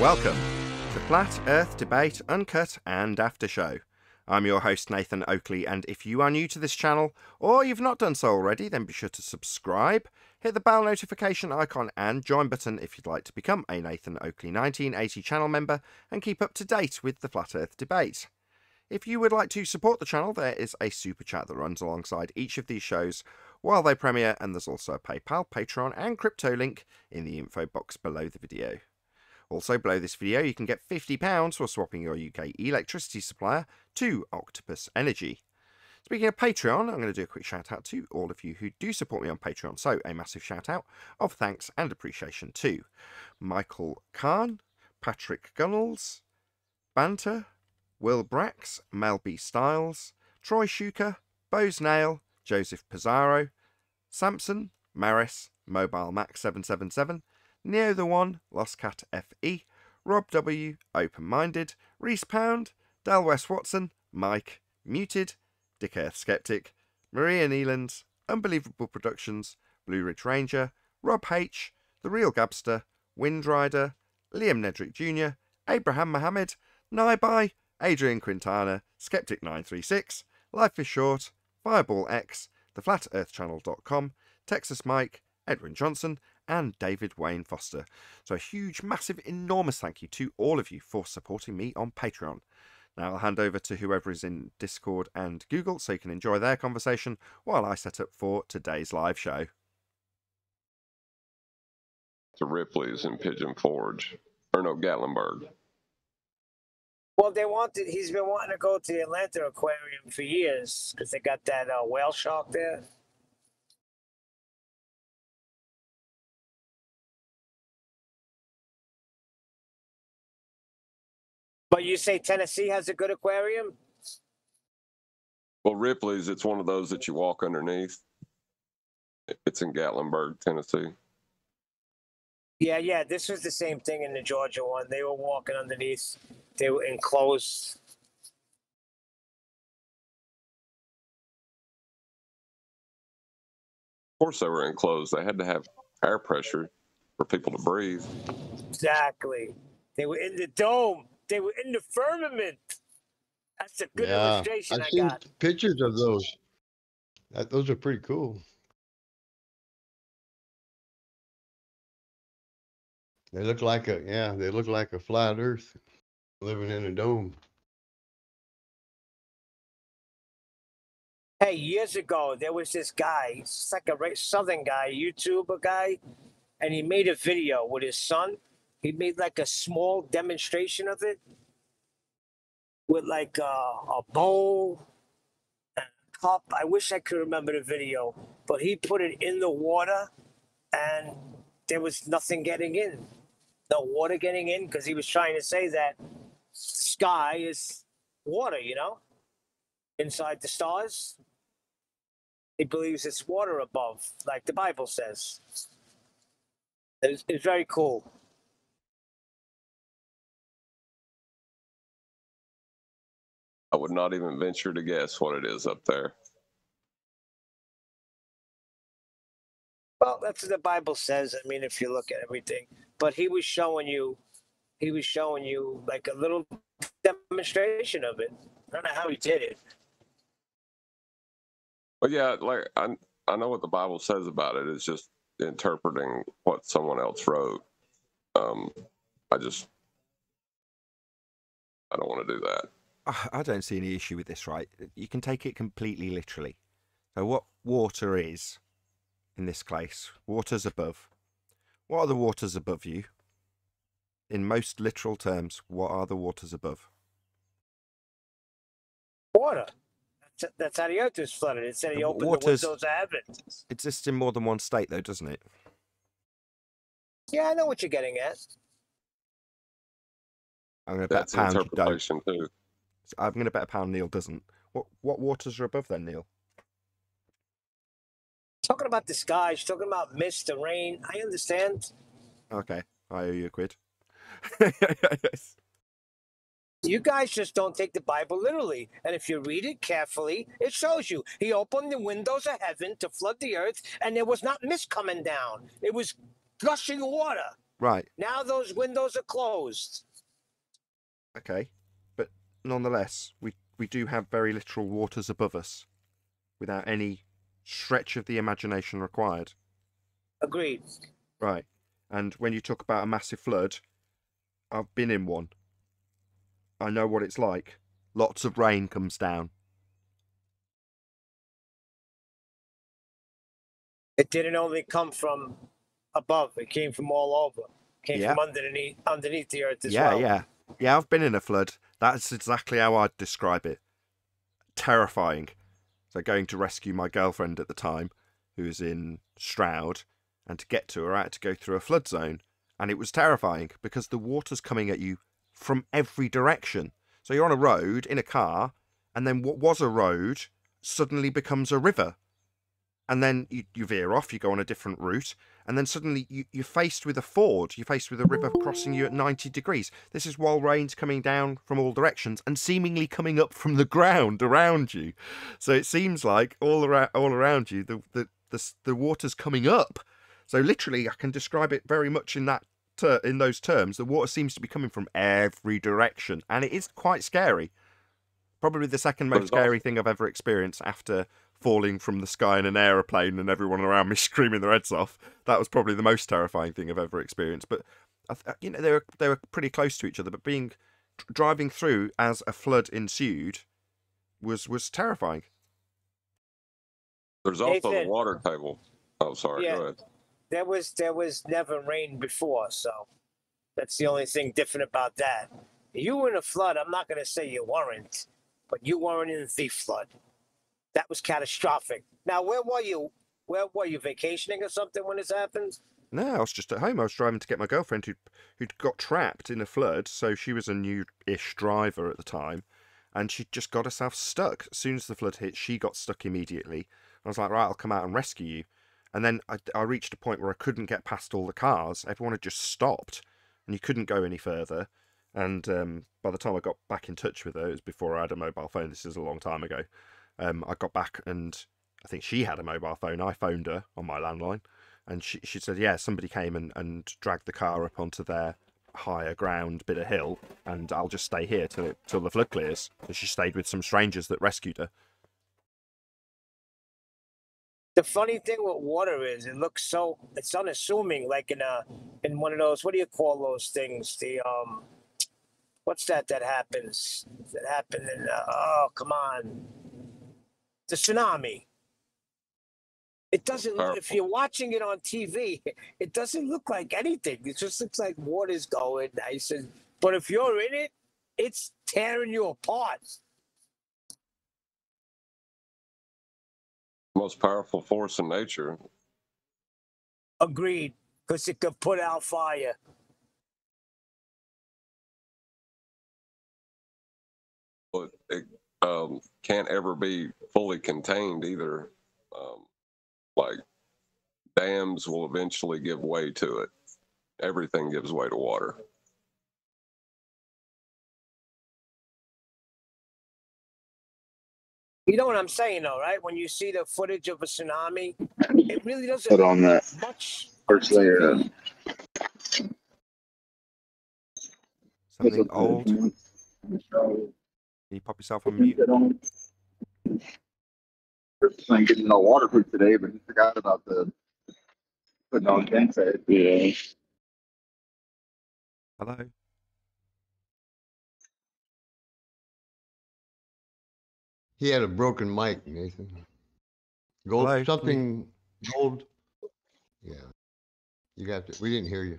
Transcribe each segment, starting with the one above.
Welcome to Flat Earth Debate Uncut and After Show. I'm your host Nathan Oakley, and if you are new to this channel, or you've not done so already, then be sure to subscribe, hit the bell notification icon and join button if you'd like to become a Nathan Oakley 1980 channel member and keep up to date with the Flat Earth Debate. If you would like to support the channel, there is a super chat that runs alongside each of these shows while they premiere, and there's also a PayPal, Patreon and crypto link in the info box below the video. Also, below this video, you can get £50 for swapping your UK electricity supplier to Octopus Energy. Speaking of Patreon, I'm going to do a quick shout out to all of you who do support me on Patreon. So, a massive shout out of thanks and appreciation to Michael Kahn, Patrick Gunnels, Banter, Will Brax, Mel B. Styles, Troy Shuker, Bose Nail, Joseph Pizarro, Samson, Maris, Mobile Max 777, Neo the One, Lost Cat FE, Rob W, Open Minded, Reese Pound, Del West Watson, Mike, Muted, Dick Earth Skeptic, Maria Neelands, Unbelievable Productions, Blue Ridge Ranger, Rob H, The Real Gabster, Windrider, Liam Nedrick Jr., Abraham Mohammed, Naibai, Adrian Quintana, Skeptic 936, Life is Short, Fireball X, TheFlatEarthChannel.com, Texas Mike, Edwin Johnson, and David Wayne Foster. So a huge, massive, enormous thank you to all of you for supporting me on Patreon. Now I'll hand over to whoever is in Discord and Google so you can enjoy their conversation while I set up for today's live show. To Ripley's in Pigeon Forge, or no, Gatlinburg. Well, he's been wanting to go to the Atlanta Aquarium for years because they got that whale shark there. But you say Tennessee has a good aquarium? Well, Ripley's, it's one of those that you walk underneath. It's in Gatlinburg, Tennessee. Yeah. This was the same thing in the Georgia one. They were walking underneath. They were enclosed. Of course they were enclosed. They had to have air pressure for people to breathe. Exactly. They were in the dome. They were in the firmament. That's a good illustration I've I seen got. pictures of those. Those are pretty cool. They look like a flat Earth living in a dome. Hey, years ago, there was this guy, he's like a Southern guy, YouTuber guy, and he made a video with his son. He made like a small demonstration of it with like a bowl and a cup. I wish I could remember the video, but he put it in the water and there was nothing getting in. No water getting in because he was trying to say that sky is water, inside the stars. He believes it's water above, like the Bible says. It's very cool. I would not even venture to guess what it is up there. Well, that's what the Bible says. I mean, if you look at everything. But he was showing you like a little demonstration of it. I don't know how he did it. But yeah, like I know what the Bible says about it. It's just interpreting what someone else wrote. I don't want to do that. I don't see any issue with this, right? You can take it completely literally. So what water is, in this case, water's above. What are the waters above you? In most literal terms, what are the waters above? Water. That's how the earth is flooded. It said he opened the windows of heaven. It exists in more than one state, though, doesn't it? Yeah, I know what you're getting at. I'm going to bet a pound you don't. Too. I'm going to bet a pound Neil doesn't. What waters are above then, Neil? Talking about the skies, talking about mist, the rain. I understand. Okay, I owe you a quid. You guys just don't take the Bible literally. And if you read it carefully, it shows you. He opened the windows of heaven to flood the earth, and there was not mist coming down. It was gushing water. Right. Now those windows are closed. Okay. But nonetheless, we do have very literal waters above us without any stretch of the imagination required. Agreed. Right. And when you talk about a massive flood, I've been in one. I know what it's like. Lots of rain comes down. It didn't only come from above; it came from all over. It came Yeah. from underneath the earth as Yeah, well. yeah. I've been in a flood. That's exactly how I'd describe it. Terrifying. So going to rescue my girlfriend at the time, who was in Stroud, and to get to her, I had to go through a flood zone, and it was terrifying because the water's coming at you from every direction. So you're on a road in a car, and then what was a road suddenly becomes a river. And then you veer off, you go on a different route, and then suddenly you're faced with a ford, you're faced with a river crossing you at 90 degrees. This is while rain's coming down from all directions and seemingly coming up from the ground around you. So it seems like all around you, the water's coming up. So literally, I can describe it very much in those terms. The water seems to be coming from every direction, and it is quite scary. Probably the second most scary thing I've ever experienced after falling from the sky in an aeroplane and everyone around me screaming their heads off. That was probably the most terrifying thing I've ever experienced. But they were pretty close to each other. But driving through as a flood ensued was terrifying. There's also Nathan, the water table. Oh, sorry. Yeah. Go ahead. There was never rain before, so that's the only thing different about that. You were in a flood. I'm not going to say you weren't, but you weren't in the flood. That was catastrophic. Now, where were you? Where were you, vacationing or something when this happened? No, I was just at home. I was driving to get my girlfriend who'd got trapped in a flood. So she was a new-ish driver at the time, and she just got herself stuck. As soon as the flood hit, she got stuck immediately. I was like, right, I'll come out and rescue you. And then I reached a point where I couldn't get past all the cars. Everyone had just stopped, and you couldn't go any further. And by the time I got back in touch with her, it was before I had a mobile phone. This is a long time ago. I got back, and I think she had a mobile phone. I phoned her on my landline, and she said, yeah, somebody came and dragged the car up onto their higher ground bit of hill, and I'll just stay here till the flood clears. So she stayed with some strangers that rescued her. The funny thing with water is it's unassuming, like in one of those, what do you call those things? The what's that happens? That happened in oh, come on. The tsunami. It doesn't look, if you're watching it on TV, it doesn't look like anything. It just looks like water's going nice. But if you're in it, it's tearing you apart. Most powerful force in nature. Agreed, because it could put out fire. But it can't ever be fully contained either. Like dams will eventually give way to it. Everything gives way to water. You know what I'm saying, though, right? When you see the footage of a tsunami, it really doesn't Put on that much. first layer. Something old. Can you pop yourself on mute? First thing getting no waterproof today, but he forgot about the putting on tank. Yeah. Hello? He had a broken mic, Nathan. Gold, Hello? something gold. Yeah. You got to, we didn't hear you.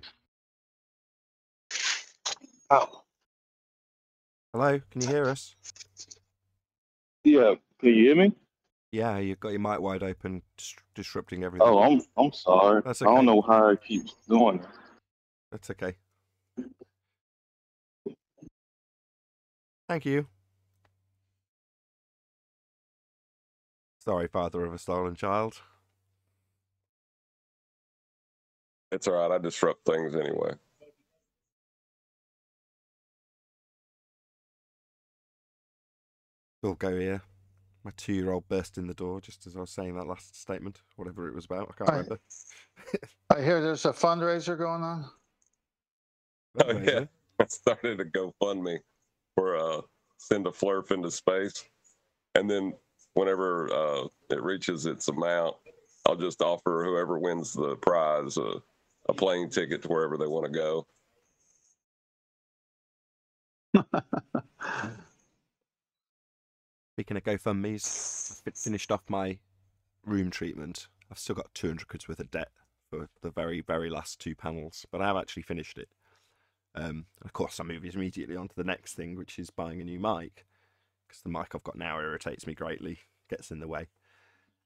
Oh. Hello? Can you hear us? Yeah. Can you hear me? Yeah, you've got your mic wide open, disrupting everything. Oh, I'm sorry. That's I okay. don't know how it keeps doing. That's okay. Thank you. Sorry, father of a stolen child. It's all right. I disrupt things anyway. We'll go here. My 2-year-old burst in the door just as I was saying that last statement, whatever it was about. I can't remember. I hear there's a fundraiser going on. Oh yeah, I started a GoFundMe for send a flurf into space, and then whenever it reaches its amount, I'll just offer whoever wins the prize a plane ticket to wherever they want to go. Speaking of GoFundMe's, I finished off my room treatment. I've still got 200 quid's worth of debt for the very, very last 2 panels, but I have actually finished it. Of course, I move immediately on to the next thing, which is buying a new mic, because the mic I've got now irritates me greatly, gets in the way.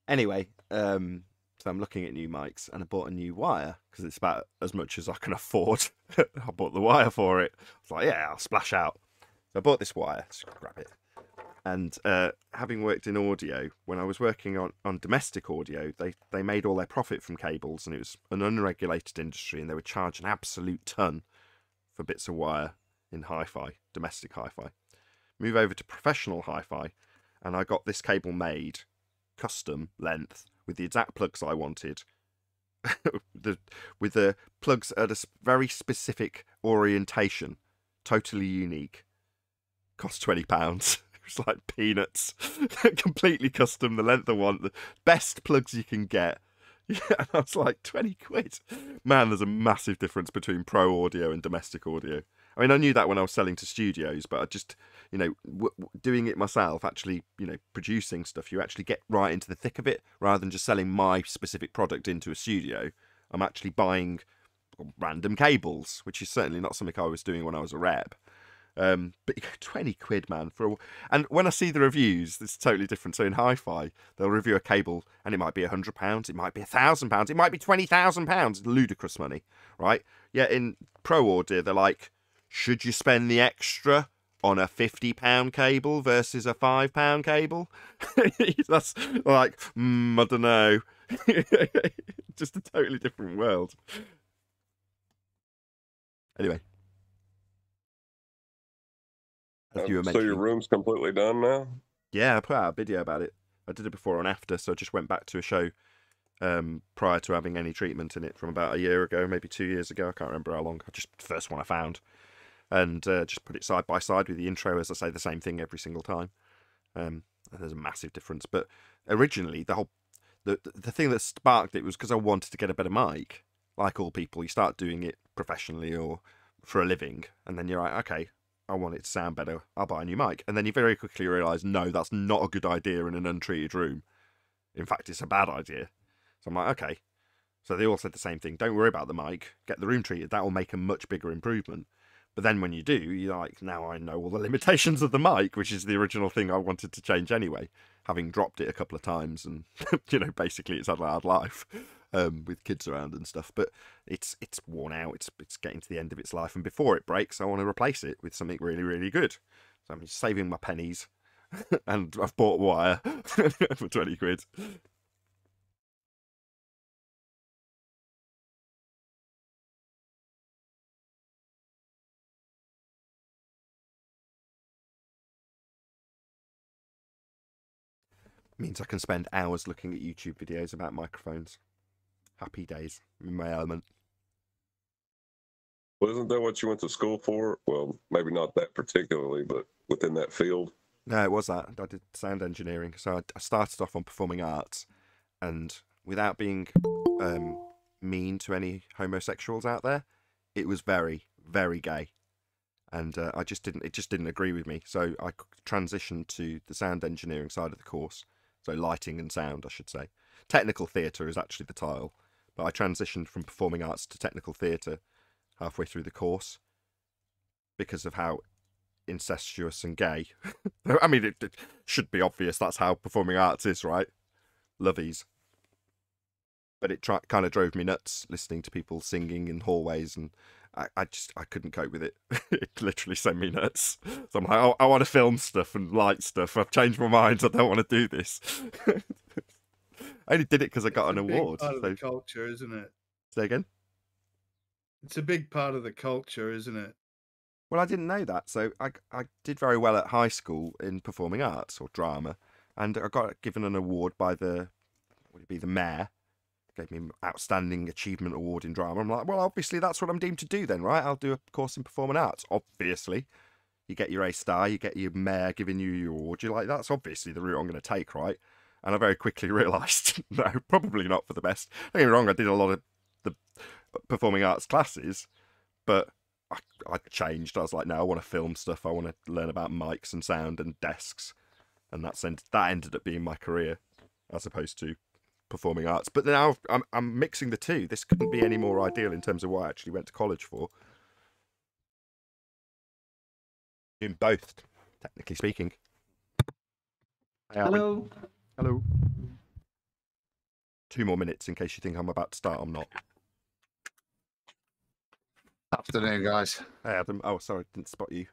Anyway, so I'm looking at new mics, and I bought a new wire because it's about as much as I can afford. I bought the wire for it. I was like, yeah, I'll splash out. So I bought this wire. Just grab it. And having worked in audio, when I was working on domestic audio, they made all their profit from cables, and it was an unregulated industry, and they would charge an absolute ton for bits of wire in hi-fi, domestic hi-fi. Move over to professional hi-fi, and I got this cable made, custom length, with the exact plugs I wanted, with the plugs at a very specific orientation, totally unique. Cost £20. It was like peanuts. Completely custom, the length I want, the best plugs you can get. Yeah, and I was like, 20 quid. Man, there's a massive difference between pro audio and domestic audio. I mean, I knew that when I was selling to studios, but I just, you know, doing it myself, actually, you know, producing stuff, you actually get right into the thick of it rather than just selling my specific product into a studio. I'm actually buying random cables, which is certainly not something I was doing when I was a rep. But 20 quid, man, and when I see the reviews, it's totally different. So in hi-fi, they'll review a cable and it might be £100, it might be £1,000, it might be £20,000. Ludicrous money, right? Yeah, in pro audio, they're like, should you spend the extra on a £50 cable versus a £5 cable? That's like, I don't know. Just a totally different world. Anyway. So your room's completely done now? Yeah, I put out a video about it. I did it before and after, so I just went back to a show prior to having any treatment in it from about a year ago, maybe 2 years ago. I can't remember how long. Just the first one I found. And just put it side by side with the intro, as I say the same thing every single time. And there's a massive difference. But originally, the thing that sparked it was because I wanted to get a better mic. Like all people, you start doing it professionally or for a living, and then you're like, okay, I want it to sound better, I'll buy a new mic. And then you very quickly realise, no, that's not a good idea in an untreated room. In fact, it's a bad idea. So I'm like, okay. So they all said the same thing. Don't worry about the mic. Get the room treated. That will make a much bigger improvement. But then when you do, you're like, now I know all the limitations of the mic, which is the original thing I wanted to change anyway, having dropped it a couple of times. And, you know, basically it's had a hard life with kids around and stuff. But it's worn out. It's getting to the end of its life. And before it breaks, I want to replace it with something really, really good. So I'm saving my pennies. And I've bought wire for 20 quid. Means I can spend hours looking at YouTube videos about microphones. Happy days in my element. Well, isn't that what you went to school for? Well, maybe not that particularly, but within that field. No, it was that. I did sound engineering. So I started off on performing arts, and without being mean to any homosexuals out there, it was very, very gay. And it just didn't agree with me. So I transitioned to the sound engineering side of the course. So lighting and sound, I should say. Technical theatre is actually the title. But I transitioned from performing arts to technical theatre halfway through the course because of how incestuous and gay. I mean, it should be obvious that's how performing arts is, right? Lovies. But it kind of drove me nuts listening to people singing in hallways, and I couldn't cope with it. It literally sent me nuts. So I'm like, I want to film stuff and light stuff. I've changed my mind. I don't want to do this. I only did it because I got an award. It's a big part of the culture, isn't it? Say again? It's a big part of the culture, isn't it? Well, I didn't know that. So I did very well at high school in performing arts or drama, and I got given an award by the mayor gave me an outstanding achievement award in drama. I'm like, well, obviously that's what I'm deemed to do then, right? I'll do a course in performing arts. Obviously, you get your A star, you get your mayor giving you your award. You're like, that's obviously the route I'm going to take, right? And I very quickly realised, no, probably not for the best. Don't get me wrong, I did a lot of the performing arts classes, but I changed. I was like, no, I want to film stuff. I want to learn about mics and sound and desks. And that ended up being my career as opposed to performing arts. But now I'm mixing the two. This couldn't be any more ideal in terms of what I actually went to college for. Doing both, technically speaking. Hello. Hello. 2 more minutes in case you think I'm about to start. I'm not. Afternoon, guys. Hey, Adam. Oh, sorry, didn't spot you.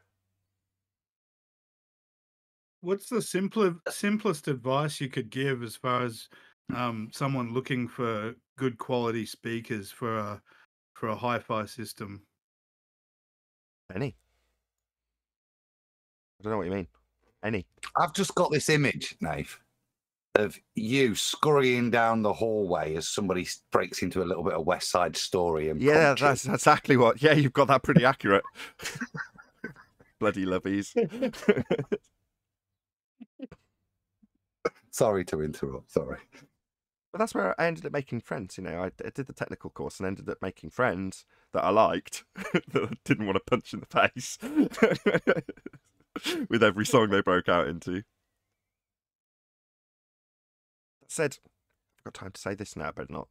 What's the simplest advice you could give as far as someone looking for good quality speakers for a hi-fi system? Any? I don't know what you mean. Any? I've just got this image, Nave, of you scurrying down the hallway as somebody breaks into a little bit of West Side Story. And yeah, that's exactly what. Yeah, you've got that pretty accurate. Bloody lovies. Sorry to interrupt. Sorry. But that's where I ended up making friends. You know, I did the technical course and ended up making friends that I liked, that I didn't want to punch in the face with every song they broke out into. That said, I've got time to say this now, but not.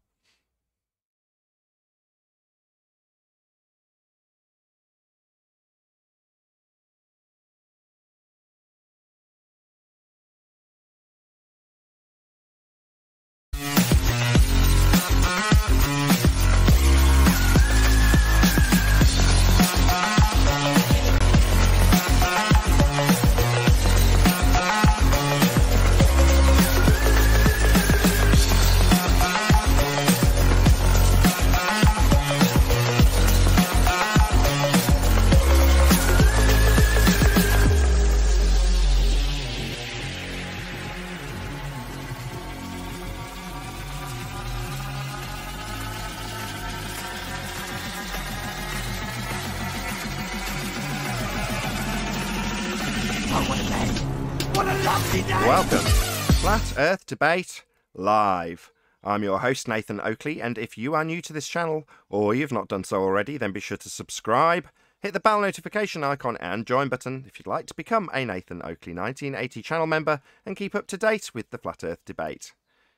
Welcome, Flat Earth Debate Live. I'm your host, Nathan Oakley, and if you are new to this channel, or you've not done so already, then be sure to subscribe, hit the bell notification icon and join button if you'd like to become a Nathan Oakley 1980 channel member and keep up to date with the Flat Earth Debate.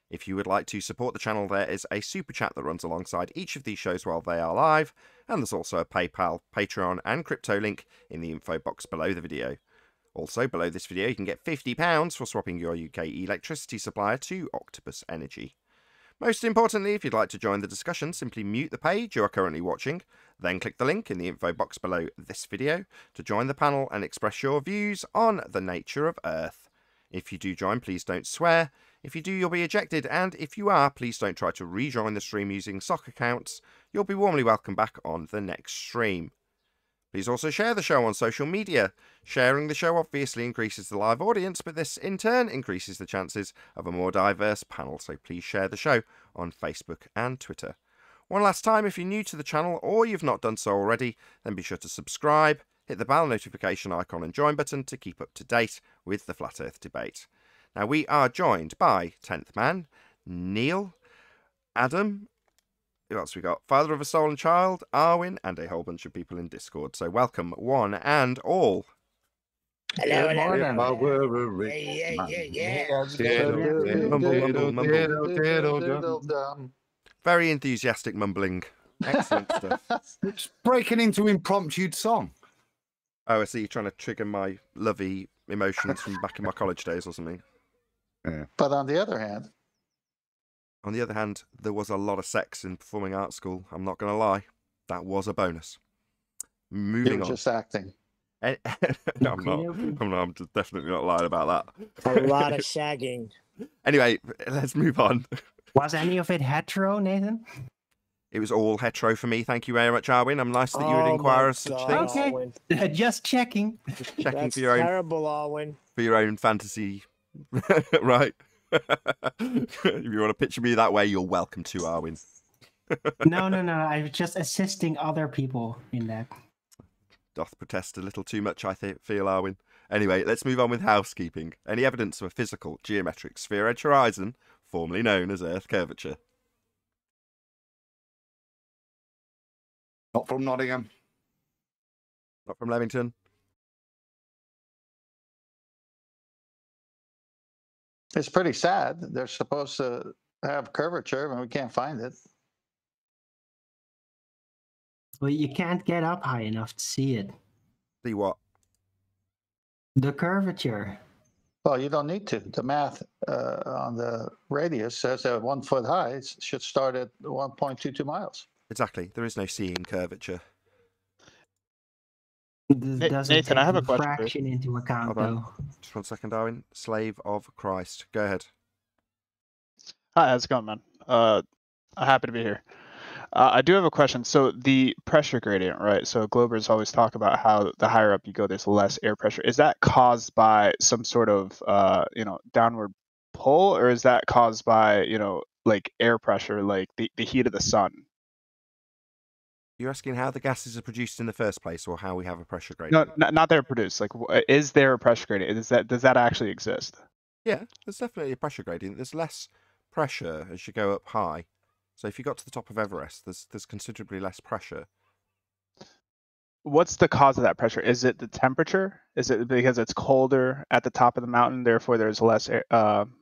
If you would like to support the channel, there is a super chat that runs alongside each of these shows while they are live, and there's also a PayPal, Patreon and crypto link in the info box below the video. Also, below this video, you can get £50 for swapping your UK electricity supplier to Octopus Energy. Most importantly, if you'd like to join the discussion, simply mute the page you are currently watching, then click the link in the info box below this video to join the panel and express your views on the nature of Earth. If you do join, please don't swear. If you do, you'll be ejected, and if you are, please don't try to rejoin the stream using sock accounts. You'll be warmly welcome back on the next stream. Please also share the show on social media. Sharing the show obviously increases the live audience, but this in turn increases the chances of a more diverse panel, so please share the show on Facebook and Twitter. One last time, if you're new to the channel or you've not done so already, then be sure to subscribe, hit the bell notification icon and join button to keep up to date with the Flat Earth Debate. Now, we are joined by 10th Man, Neil, Adam, who else we got? Father of a Soul and Child, Arwin, and a whole bunch of people in Discord. So welcome, one and all. Hello, hello. Very enthusiastic mumbling. Excellent stuff. It's breaking into impromptu song. Oh, I see you're trying to trigger my lovey emotions from back in my college days or something. Yeah. But on the other hand, there was a lot of sex in performing arts school. I'm not going to lie. That was a bonus. Moving you're on. just acting. No, I'm not. I'm just definitely not lying about that. A lot of shagging. Anyway, let's move on. Was any of it hetero, Nathan? It was all hetero for me. Thank you very much, Arwin. I'm nice that you would inquire of such things. Okay. Just checking. Just checking That's for your own terrible, Alwyn. for your own fantasy. Right. If you want to picture me that way, you're welcome to, Arwin. No. I'm just assisting other people in that. Doth protest a little too much, I feel, Arwin. Anyway, let's move on with housekeeping. Any evidence of a physical, geometric sphere-edge horizon, formerly known as Earth curvature? Not from Nottingham. Not from Leamington? It's pretty sad. They're supposed to have curvature, and we can't find it. Well, you can't get up high enough to see it. See what? The curvature. Well, you don't need to. The math on the radius says that 1 foot high should start at 1.22 miles. Exactly. There is no seeing curvature. This doesn't Nathan, take I have a question for you. refraction into account, Hold on. though. Just 1 second, Darwin. Slave of Christ. Go ahead. Hi, how's it going, man? I'm happy to be here. I do have a question. So the pressure gradient, right? So Globers always talk about how the higher up you go, there's less air pressure. Is that caused by some sort of, downward pull, or is that caused by, like air pressure, like the heat of the sun? You're asking how the gases are produced in the first place, or how we have a pressure gradient? No, not they're produced. Like, is there a pressure gradient? Does that actually exist? Yeah, there's definitely a pressure gradient. There's less pressure as you go up high. So if you got to the top of Everest, there's considerably less pressure. What's the cause of that pressure? Is it the temperature? Is it because it's colder at the top of the mountain, therefore there's less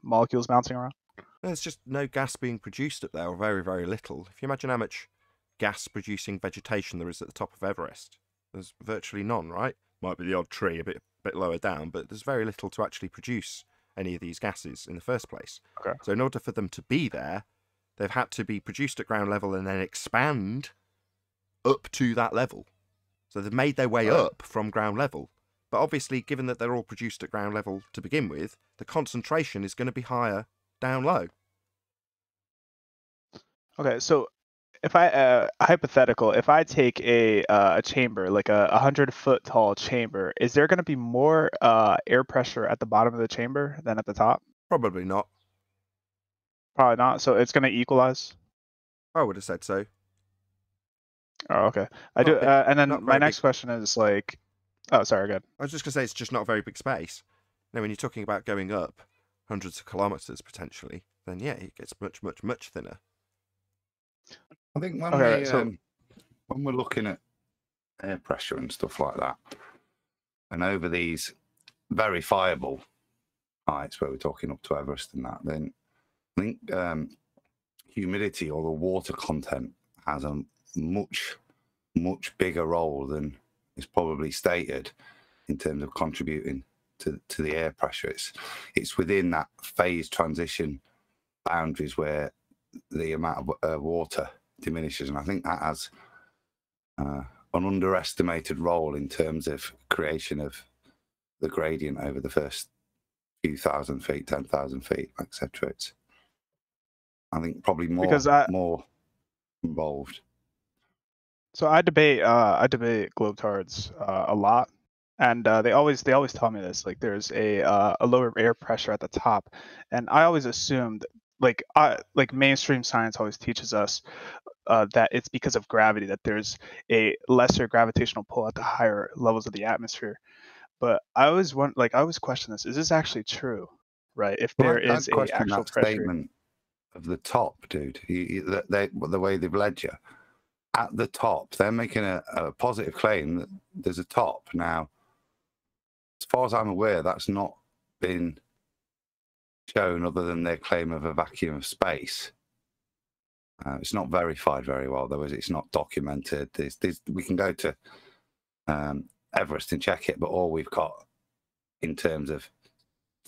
molecules bouncing around? There's just no gas being produced up there, or very, very little. If you imagine how much gas-producing vegetation there is at the top of Everest, there's virtually none, right? Might be the odd tree a bit lower down, but there's very little to actually produce any of these gases in the first place. Okay. So in order for them to be there, they've had to be produced at ground level and then expand up to that level. So they've made their way up from ground level. But obviously, given that they're all produced at ground level to begin with, the concentration is going to be higher down low. Okay, so if I hypothetical, if I take a chamber, like a 100-foot tall chamber, is there going to be more air pressure at the bottom of the chamber than at the top? Probably not. Probably not. So it's going to equalize. I would have said so. Oh, okay. Not do. big- And then not my very next big. question is like, oh, sorry, good. I was just going to say it's just not a very big space. Now, when you're talking about going up hundreds of kilometres potentially, then yeah, it gets much, much, much thinner. I think when Okay, we so- when we're looking at air pressure and stuff like that, and over these verifiable heights where we're talking up to Everest and that, then I think humidity or the water content has a much bigger role than is probably stated in terms of contributing to the air pressure. It's within that phase transition boundaries where the amount of water diminishes, and I think that has an underestimated role in terms of creation of the gradient over the first few thousand feet, 10,000 feet, etc. It's, I think, probably more involved. So I debate globetards a lot, and they always tell me this, like there's a lower air pressure at the top, and I always assumed like mainstream science always teaches us that it's because of gravity, that there's a lesser gravitational pull at the higher levels of the atmosphere. But I always question this: is this actually true? Right? If there is I'd question actual that pressure. statement of the top, dude. The way they've led you at the top, they're making a positive claim that there's a top. Now, as far as I'm aware, that's not been shown other than their claim of a vacuum of space. It's not verified very well, though, as it's not documented. We can go to Everest and check it, but all we've got in terms of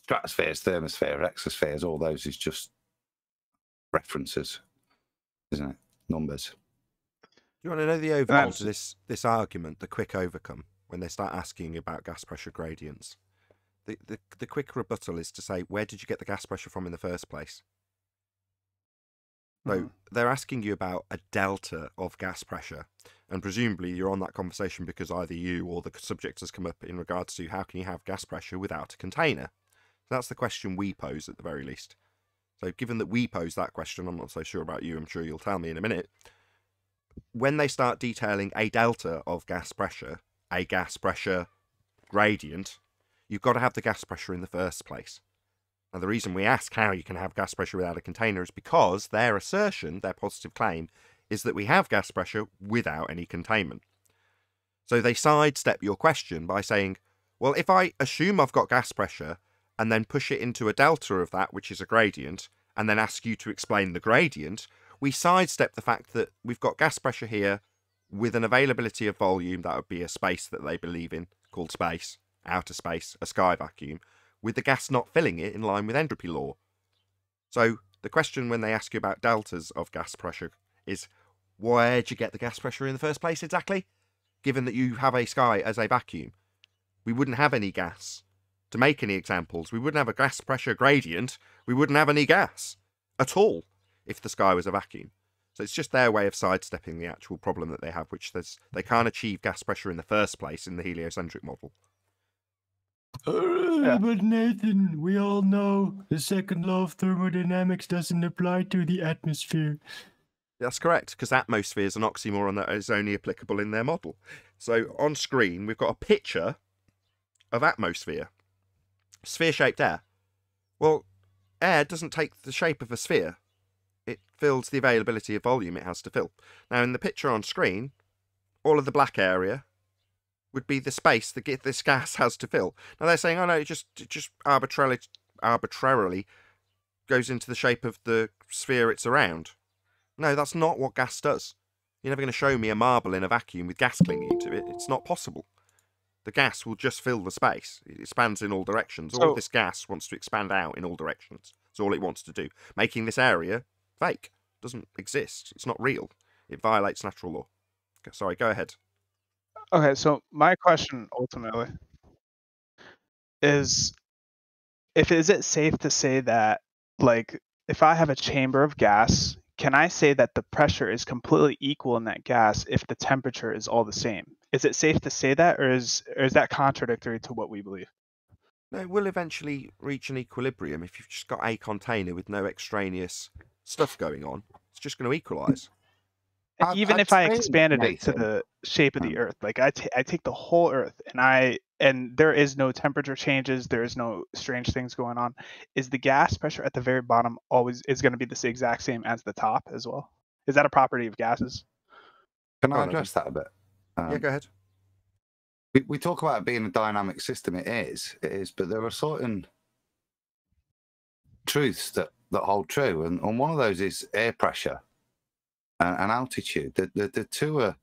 stratospheres, thermospheres, exospheres, all those is just references, isn't it? Numbers. You want to know the overcome to this argument, the quick overcome, when they start asking about gas pressure gradients? The quick rebuttal is to say, where did you get the gas pressure from in the first place? So they're asking you about a delta of gas pressure, and presumably you're on that conversation because either you or the subject has come up in regards to how can you have gas pressure without a container. So that's the question we pose at the very least. So given that we pose that question, I'm not so sure about you, I'm sure you'll tell me in a minute. When they start detailing a delta of gas pressure, a gas pressure gradient, you've got to have the gas pressure in the first place. Now, the reason we ask how you can have gas pressure without a container is because their assertion, their positive claim, is that we have gas pressure without any containment. So they sidestep your question by saying, well, if I assume I've got gas pressure and then push it into a delta of that, which is a gradient, and then ask you to explain the gradient, we sidestep the fact that we've got gas pressure here with an availability of volume, that would be a space that they believe in, called space, outer space, a sky vacuum, with the gas not filling it in line with entropy law. So the question when they ask you about deltas of gas pressure is, where'd you get the gas pressure in the first place exactly? Given that you have a sky as a vacuum. We wouldn't have any gas. To make any examples, we wouldn't have a gas pressure gradient, we wouldn't have any gas at all if the sky was a vacuum. So it's just their way of sidestepping the actual problem that they have, which they can't achieve gas pressure in the first place in the heliocentric model. But Nathan, we all know the second law of thermodynamics doesn't apply to the atmosphere. That's correct, because atmosphere is an oxymoron that is only applicable in their model. So on screen, we've got a picture of atmosphere. Sphere-shaped air. Well, air doesn't take the shape of a sphere. It fills the availability of volume it has to fill. Now, in the picture on screen, all of the black area would be the space that this gas has to fill. Now, they're saying, oh no, it just arbitrarily goes into the shape of the sphere it's around. No, that's not what gas does. You're never going to show me a marble in a vacuum with gas clinging to it. It's not possible. The gas will just fill the space. It expands in all directions. All of this gas wants to expand out in all directions. That's all it wants to do. Making this area fake. It doesn't exist. It's not real. It violates natural law. Sorry, go ahead. Okay, so my question ultimately is it safe to say that, like, if I have a chamber of gas, can I say that the pressure is completely equal in that gas if the temperature is all the same? Is it safe to say that, or is that contradictory to what we believe? No, it will eventually reach an equilibrium if you've just got a container with no extraneous stuff going on. It's just going to equalise. Even if I expanded it to the shape of the Earth, like I take the whole Earth and there is no temperature changes, there is no strange things going on. Is the gas pressure at the very bottom always going to be the exact same as the top as well? Is that a property of gases? Can I address that a bit? Yeah, go ahead. We talk about it being a dynamic system. It is, but there are certain truths that hold true, and one of those is air pressure and altitude. The two are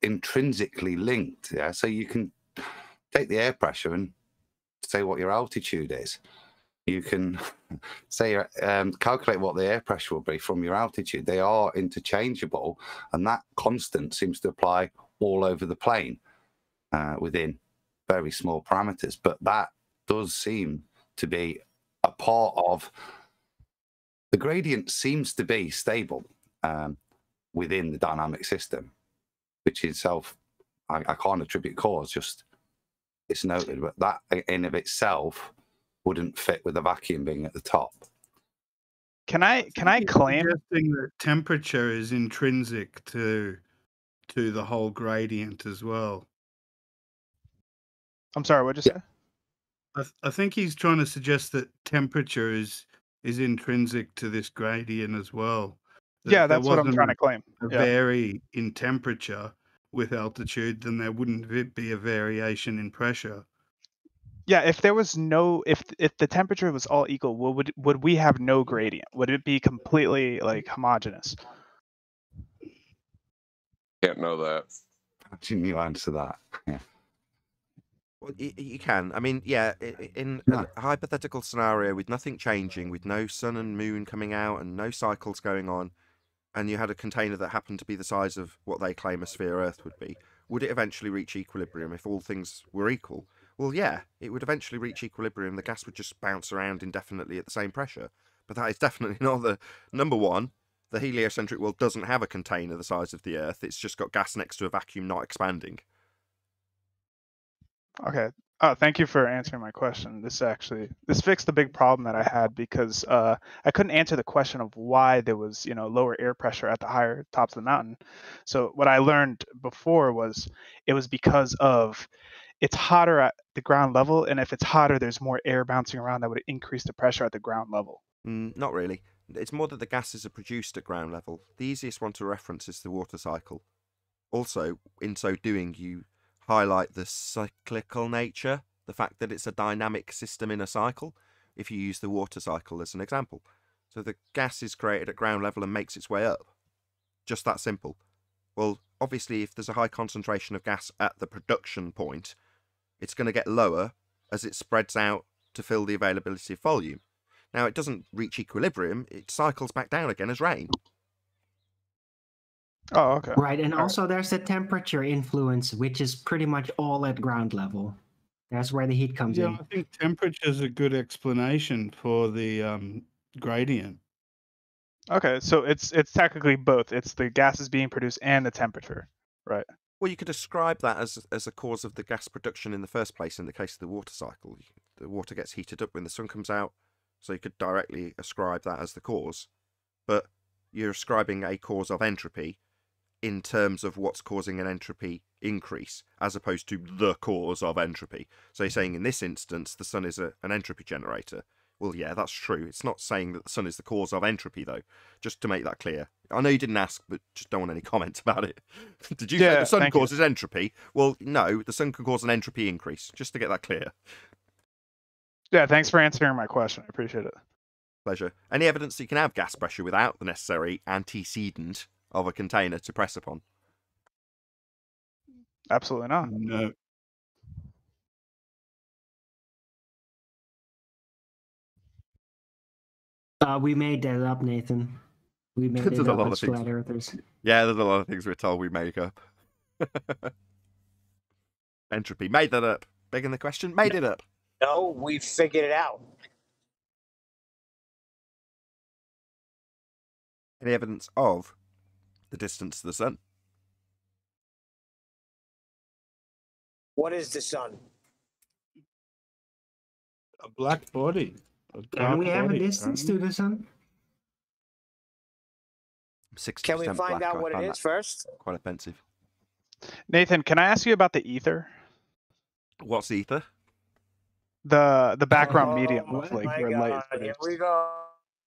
intrinsically linked. Yeah, so you can take the air pressure and say what your altitude is. You can say calculate what the air pressure will be from your altitude. They are interchangeable, and that constant seems to apply all over the plane within very small parameters. But that does seem to be a part of the gradient. Seems to be stable within the dynamic system, which itself I can't attribute cause, just it's noted. But that in of itself wouldn't fit with the vacuum being at the top. Can I claim suggesting that temperature is intrinsic to the whole gradient as well? I'm sorry, what'd you say? I think he's trying to suggest that temperature is intrinsic to this gradient as well. Yeah, that's what I'm trying to claim. Vary in temperature with altitude, then there wouldn't be a variation in pressure. Yeah, if there was if the temperature was all equal, would we have no gradient? Would it be completely like homogeneous? Can't know that. How can you answer that? Yeah. Well, you can. I mean, yeah, in a hypothetical scenario with nothing changing, with no sun and moon coming out and no cycles going on, and you had a container that happened to be the size of what they claim a sphere Earth would be, would it eventually reach equilibrium if all things were equal? Well, yeah, it would eventually reach equilibrium. The gas would just bounce around indefinitely at the same pressure. But that is definitely not the... Number one, the heliocentric world doesn't have a container the size of the Earth. It's just got gas next to a vacuum not expanding. Okay. Oh, thank you for answering my question. This fixed the big problem that I had because I couldn't answer the question of why there was, lower air pressure at the higher tops of the mountain. So what I learned before was it was because of it's hotter at the ground level, and if it's hotter, there's more air bouncing around that would increase the pressure at the ground level. Not really. It's more that the gases are produced at ground level. The easiest one to reference is the water cycle. Also, in so doing, you highlight the cyclical nature, the fact that it's a dynamic system in a cycle, if you use the water cycle as an example. So the gas is created at ground level and makes its way up. Just that simple. Well, obviously, if there's a high concentration of gas at the production point, it's going to get lower as it spreads out to fill the availability of volume. Now, it doesn't reach equilibrium, it cycles back down again as rain. Oh, okay. Right, and also there's the temperature influence, which is pretty much all at ground level. That's where the heat comes in. I think temperature is a good explanation for the gradient. Okay, so it's technically both. It's the gases being produced and the temperature, right? Well, you could describe that as a cause of the gas production in the first place in the case of the water cycle. The water gets heated up when the sun comes out, so you could directly ascribe that as the cause. But you're ascribing a cause of entropy in terms of what's causing an entropy increase, as opposed to the cause of entropy. So you're saying in this instance, the sun is an entropy generator. Well, yeah, that's true. It's not saying that the sun is the cause of entropy, though, just to make that clear. I know you didn't ask, but just don't want any comments about it. Did you say the sun causes entropy? Well, no, the sun can cause an entropy increase, just to get that clear. Yeah, thanks for answering my question. I appreciate it. Pleasure. Any evidence that you can have gas pressure without the necessary antecedent of a container to press upon? Absolutely not. No. We made that up, Nathan. We made it up as flat earthers. Yeah, there's a lot of things we're told we make up. Entropy. Made that up. Begging the question, made it up. No, we figured it out. Any evidence of the distance to the sun? What is the sun? A black body. Can we have a distance to the sun? 60% Can we find black. out what it is first? Quite offensive. Nathan, can I ask you about the ether? What's ether? The background medium Oh of like my where light is God, here produced. we go.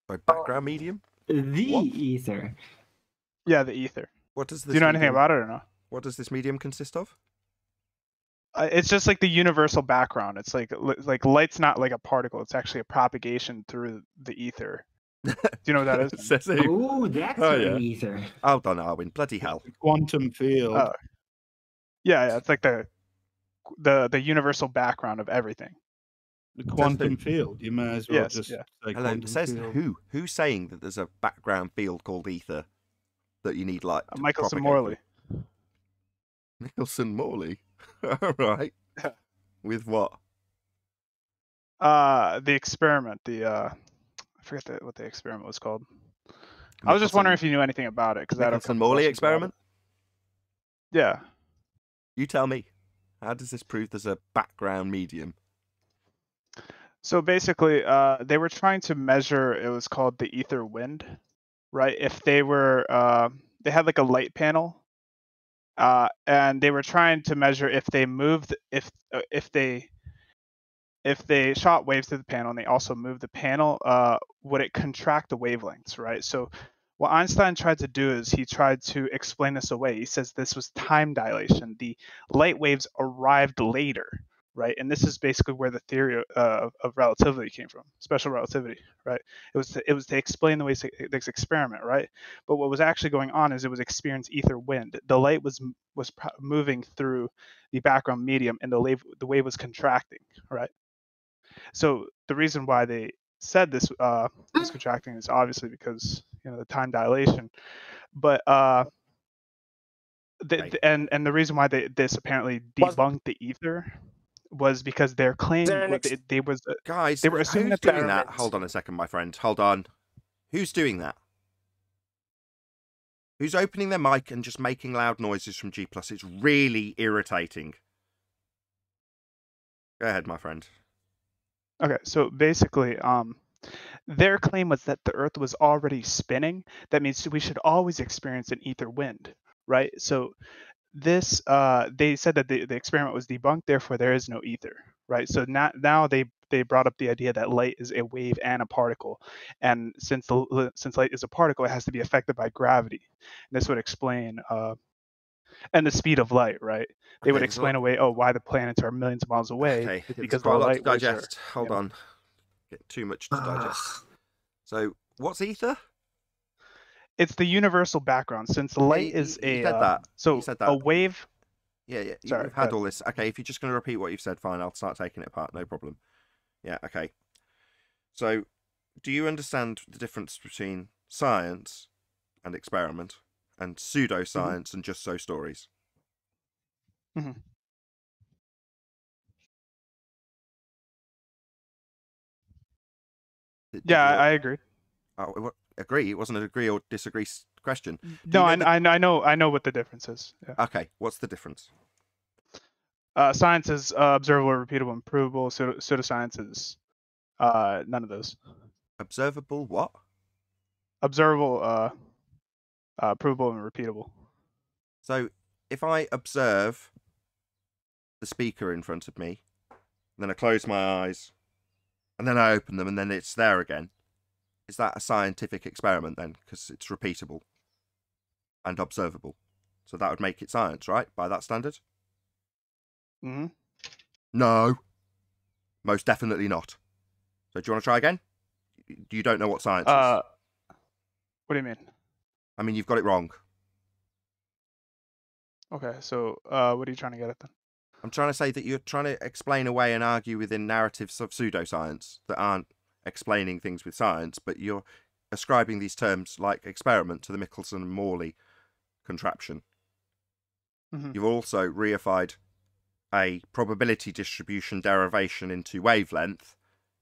Sorry, background medium? The ether. Yeah, the ether. What does this Do you know anything medium- about it or no? What does this medium consist of? It's just like the universal background. It's like light's not like a particle. It's actually a propagation through the ether. Do you know what that is? Says who? Oh, that's an ether. Hold on, Arwin. Bloody hell. Quantum field. Yeah, it's like the universal background of everything. The quantum field. You may as well just say Hello, quantum says field. who? Who's saying that there's a background field called ether that you need light to Michelson propagate Morley. through? Michelson Morley? All right. With what? The experiment. I forget what the experiment was called. I was just wondering if you knew anything about it because I don't. Michelson Morley experiment? Yeah. You tell me. How does this prove there's a background medium? So basically, they were trying to measure. It was called the ether wind, right? If they were, they had like a light panel, and they were trying to measure if they moved, if they shot waves through the panel and they also moved the panel, would it contract the wavelengths, right? So what Einstein tried to do is he tried to explain this away. He says this was time dilation. The light waves arrived later, right? And this is basically where the theory of relativity came from, special relativity, right? It was to explain the way this experiment, right? But what was actually going on is it was experienced ether wind. The light was moving through the background medium, and the wave was contracting, right? So the reason why they said this was contracting is obviously because the time dilation, but and the reason why this apparently debunked the ether was because their claim they were assuming who's doing that? Hold on a second, my friend. Hold on. Who's doing that? Who's opening their mic and just making loud noises from G+? It's really irritating. Go ahead, my friend. Okay, so basically, their claim was that the Earth was already spinning. That means we should always experience an ether wind, right? So this, they said that the experiment was debunked, therefore there is no ether, right? So now they brought up the idea that light is a wave and a particle, and since light is a particle, it has to be affected by gravity. And this would explain and the speed of light, right? They would Okay, explain away, oh, why the planets are millions of miles away. Okay, It's there's because quite the a lot to light waves are. digest. Hold on. Get too much to digest. Ugh. So, what's ether? It's the universal background. Since light is you a said that. so You said a that. wave. Yeah, Sorry, you've go had ahead. all this. Okay, if you're just going to repeat what you've said, fine. I'll start taking it apart. No problem. Yeah, okay. So, do you understand the difference between science and experiment and pseudoscience and just so stories? Mm-hmm. Yeah, I agree. Oh, agree? It wasn't an agree or disagree question. No, I know what the difference is. Yeah. Okay, what's the difference? Science is observable, repeatable, and provable. Pseudoscience is none of those. Observable what? Observable, provable, and repeatable. So if I observe the speaker in front of me, then I close my eyes, and then I open them, and then it's there again, is that a scientific experiment then? Because it's repeatable and observable. So that would make it science, right? By that standard? Mm-hmm. No. Most definitely not. So do you want to try again? You don't know what science is. What do you mean? I mean, you've got it wrong. Okay, so what are you trying to get at then? I'm trying to say that you're trying to explain away and argue within narratives of pseudoscience that aren't explaining things with science, but you're ascribing these terms like experiment to the Michelson and Morley contraption. Mm-hmm. You've also reified a probability distribution derivation into wavelength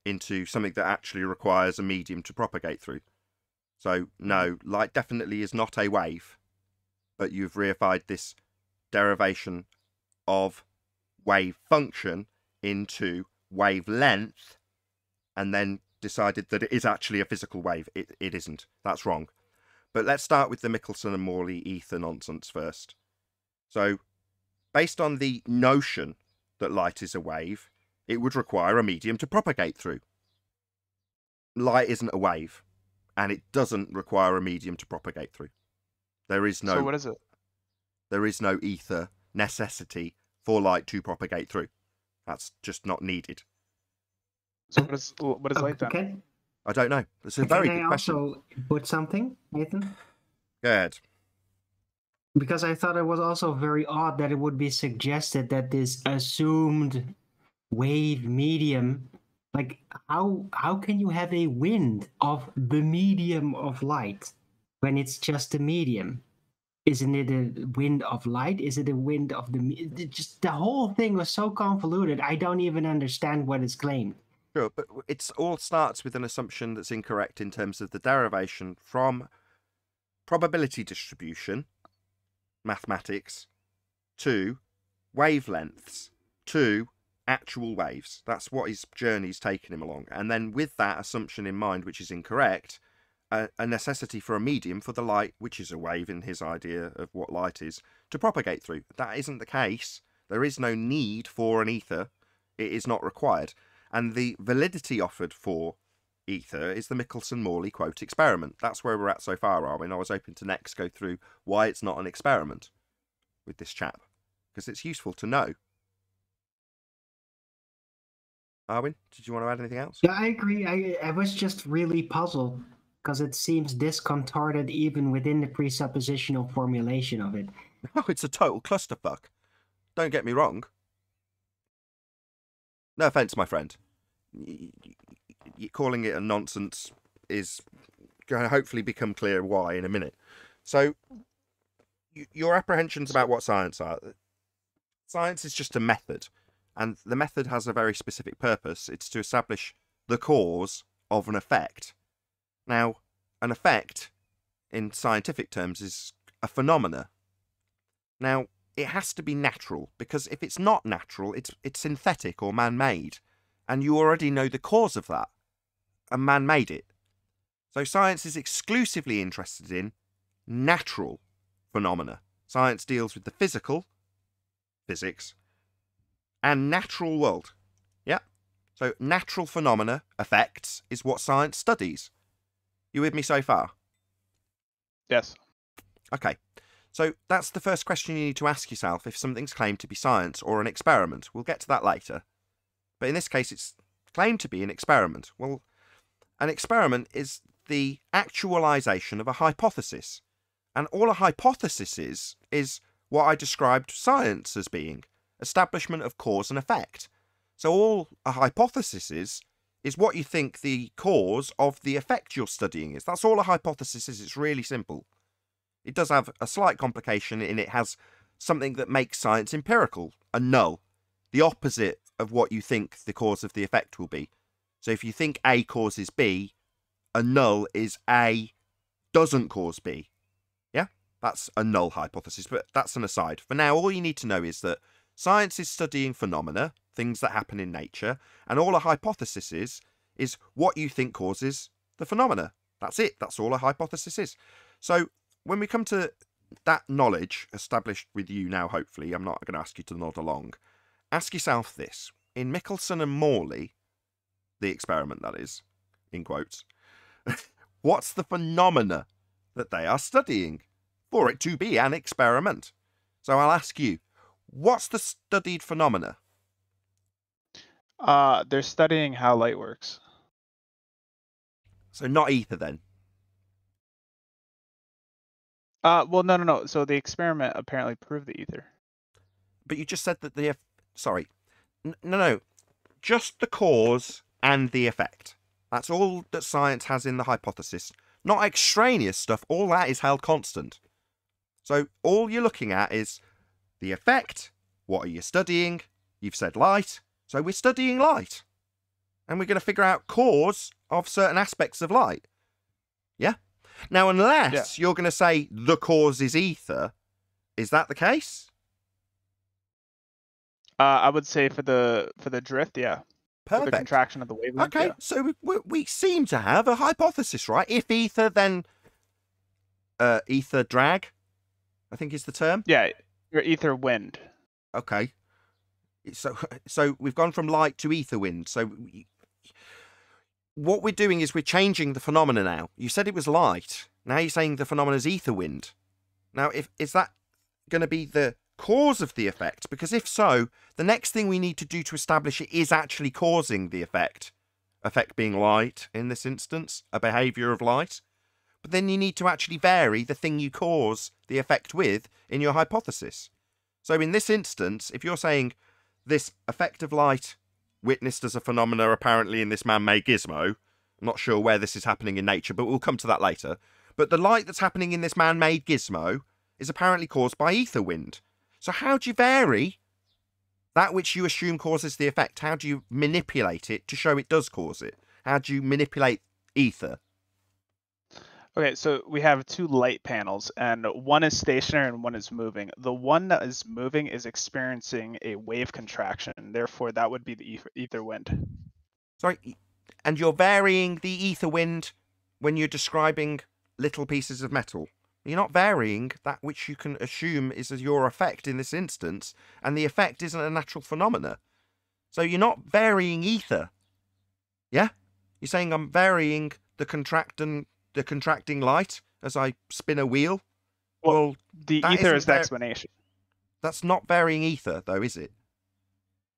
into something that actually requires a medium to propagate through. So, no, light definitely is not a wave, but you've reified this derivation of wave function into wavelength and then decided that it is actually a physical wave. It isn't. That's wrong. But let's start with the Michelson and Morley ether nonsense first. So, based on the notion that light is a wave, it would require a medium to propagate through. Light isn't a wave, and it doesn't require a medium to propagate through. There is no. So what is it? There is no ether necessity for light to propagate through. That's just not needed. So what is light then? Okay. I don't know. It's a very good question. Can I also put something, Nathan? Go ahead. Because I thought it was also very odd that it would be suggested that this assumed wave medium, like how can you have a wind of the medium of light when it's just a medium? Isn't it a wind of light? Is it a wind of just the whole thing was so convoluted. I don't even understand what is claimed. Sure, but it all starts with an assumption that's incorrect in terms of the derivation from probability distribution, mathematics, to wavelengths, to actual waves. That's what his journey's taken him along. And then with that assumption in mind, which is incorrect, a necessity for a medium for the light, which is a wave in his idea of what light is, to propagate through. That isn't the case. There is no need for an ether. It is not required. And the validity offered for ether is the Michelson-Morley quote experiment. That's where we're at so far, Arwin. I was hoping to next go through why it's not an experiment with this chap, because it's useful to know. Arwin, did you want to add anything else? Yeah, I agree. I was just really puzzled because it seems discontorted even within the presuppositional formulation of it. No, it's a total clusterfuck. Don't get me wrong. No offence, my friend. Calling it a nonsense is going to hopefully become clear why in a minute. So, your apprehensions about what science are. Science is just a method, and the method has a very specific purpose. It's to establish the cause of an effect. Now, an effect, in scientific terms, is a phenomena. Now, it has to be natural, because if it's not natural, it's synthetic or man-made, and you already know the cause of that, and man made it. So science is exclusively interested in natural phenomena. Science deals with the physical, physics, and natural world. Yeah. So natural phenomena, effects, is what science studies. You with me so far? Yes. Okay. So that's the first question you need to ask yourself if something's claimed to be science or an experiment. We'll get to that later. But in this case, it's claimed to be an experiment. Well, an experiment is the actualization of a hypothesis. And all a hypothesis is what I described science as being. Establishment of cause and effect. So all a hypothesis is what you think the cause of the effect you're studying is. That's all a hypothesis is. It's really simple. It does have a slight complication in it has something that makes science empirical, a null, the opposite of what you think the cause of the effect will be. So if you think A causes B, a null is A doesn't cause B. Yeah? That's a null hypothesis, but that's an aside. For now, all you need to know is that science is studying phenomena, things that happen in nature, and all a hypothesis is what you think causes the phenomena. That's it. That's all a hypothesis is. So when we come to that knowledge established with you now, hopefully, I'm not going to ask you to nod along. Ask yourself this. In Michelson and Morley, the experiment that is, in quotes, what's the phenomena that they are studying for it to be an experiment? So I'll ask you, what's the studied phenomena? They're studying how light works. So not ether then. Well, no. So the experiment apparently proved the ether. But you just said that the... Sorry. No. Just the cause and the effect. That's all that science has in the hypothesis. Not extraneous stuff. All that is held constant. So all you're looking at is the effect. What are you studying? You've said light. So we're studying light. And we're going to figure out cause of certain aspects of light. Yeah? Now, unless you're going to say the cause is ether, is that the case? I would say for the drift, yeah. Perfect. For the contraction of the wavelength. Okay, yeah. so we seem to have a hypothesis, right? If ether, then ether drag, I think is the term. Yeah, your ether wind. Okay. So we've gone from light to ether wind. So what we're doing is we're changing the phenomena now. You said it was light. Now you're saying the phenomena is ether wind. Now, is that going to be the cause of the effect? Because if so, the next thing we need to do to establish it is actually causing the effect. Effect being light, in this instance, a behaviour of light. But then you need to actually vary the thing you cause the effect with in your hypothesis. So in this instance, if you're saying this effect of light witnessed as a phenomena apparently in this man-made gizmo, I'm not sure where this is happening in nature, but we'll come to that later. But the light that's happening in this man-made gizmo is apparently caused by ether wind. So how do you vary that which you assume causes the effect? How do you manipulate it to show it does cause it? How do you manipulate ether? Okay, so we have two light panels, and one is stationary and one is moving. The one that is moving is experiencing a wave contraction. Therefore, that would be the ether wind. Sorry, and you're varying the ether wind when you're describing little pieces of metal. You're not varying that which you can assume is your effect in this instance, and the effect isn't a natural phenomena. So you're not varying ether. Yeah? You're saying I'm varying the contracting light as I spin a wheel? Well, the ether is the explanation. That's not varying ether, though, is it?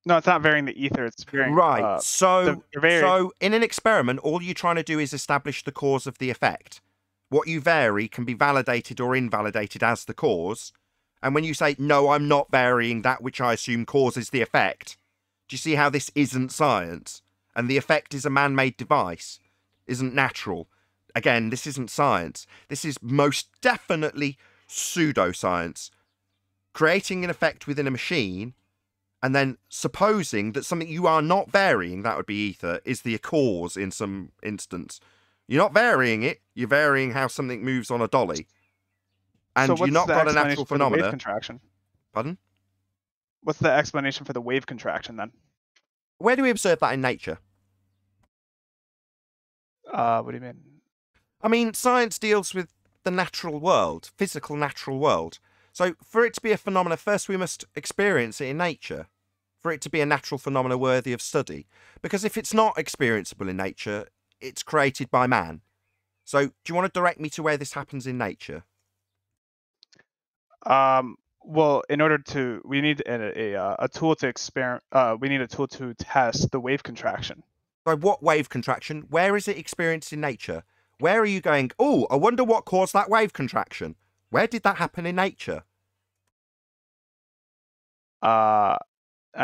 No, it's not varying the ether. It's varying... Right. So in an experiment, all you're trying to do is establish the cause of the effect. What you vary can be validated or invalidated as the cause. And when you say, no, I'm not varying that which I assume causes the effect, do you see how this isn't science? And the effect is a man-made device, isn't natural. Again, this isn't science. This is most definitely pseudoscience. Creating an effect within a machine and then supposing that something you are not varying, that would be ether, is the cause in some instance. You're not varying it. You're varying how something moves on a dolly. And So you're not the got an explanation actual for the wave phenomena. contraction? Pardon? What's the explanation for the wave contraction then? Where do we observe that in nature? What do you mean? I mean, science deals with the natural world, physical natural world. So for it to be a phenomena, first we must experience it in nature, for it to be a natural phenomena worthy of study. Because if it's not experienceable in nature, it's created by man. So do you want to direct me to where this happens in nature? Well, in order to, we need a tool to experiment. We need a tool to test the wave contraction. So what wave contraction? Where is it experienced in nature? Where are you going, oh, I wonder what caused that wave contraction? Where did that happen in nature? I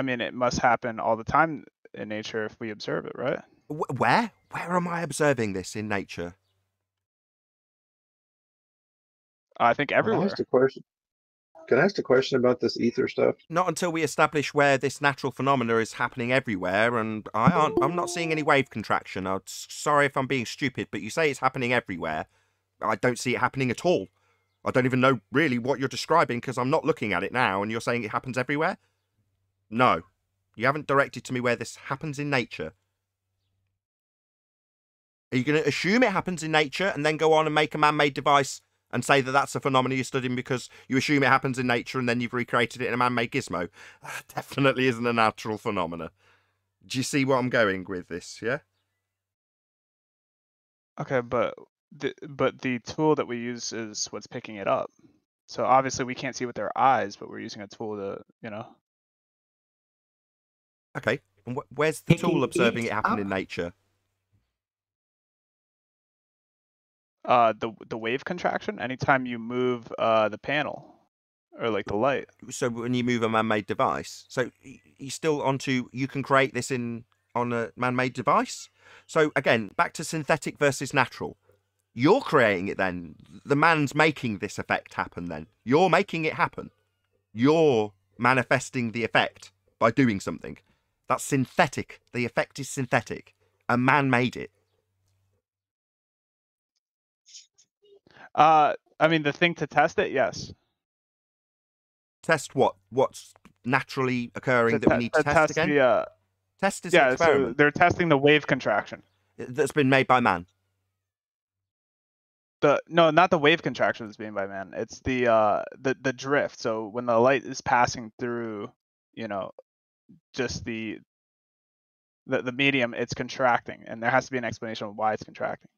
mean, it must happen all the time in nature if we observe it, right? Where? Where am I observing this in nature? I think everywhere. Can I ask a question about this ether stuff? Not until we establish where this natural phenomena is happening everywhere, and I'm not seeing any wave contraction. I'm sorry if I'm being stupid, but you say it's happening everywhere. I don't see it happening at all. I don't even know really what you're describing because I'm not looking at it now, and you're saying it happens everywhere? No. You haven't directed to me where this happens in nature. Are you going to assume it happens in nature and then go on and make a man-made device and say that that's a phenomenon you're studying because you assume it happens in nature and then you've recreated it in a man-made gizmo? That definitely isn't a natural phenomena. Do you see what I'm going with this, yeah? Okay, but the tool that we use is what's picking it up. So obviously we can't see with our eyes, but we're using a tool to, you know. Okay, and where's the tool Picking observing it it happen up? in nature? The wave contraction. Anytime you move the panel or like the light. So when you move a man-made device, so you're still onto you can create this on a man-made device. So again, back to synthetic versus natural. You're creating it then. The man's making this effect happen then. You're making it happen. You're manifesting the effect by doing something. That's synthetic. The effect is synthetic. A man made it. I mean, the thing to test it, yes. Test what? What's naturally occurring that we need to test again? Test is an yeah, experiment. so they're testing the wave contraction. That's been made by man. No, not the wave contraction that's being by man. It's the drift. So when the light is passing through, you know, just the medium, it's contracting, and there has to be an explanation of why it's contracting.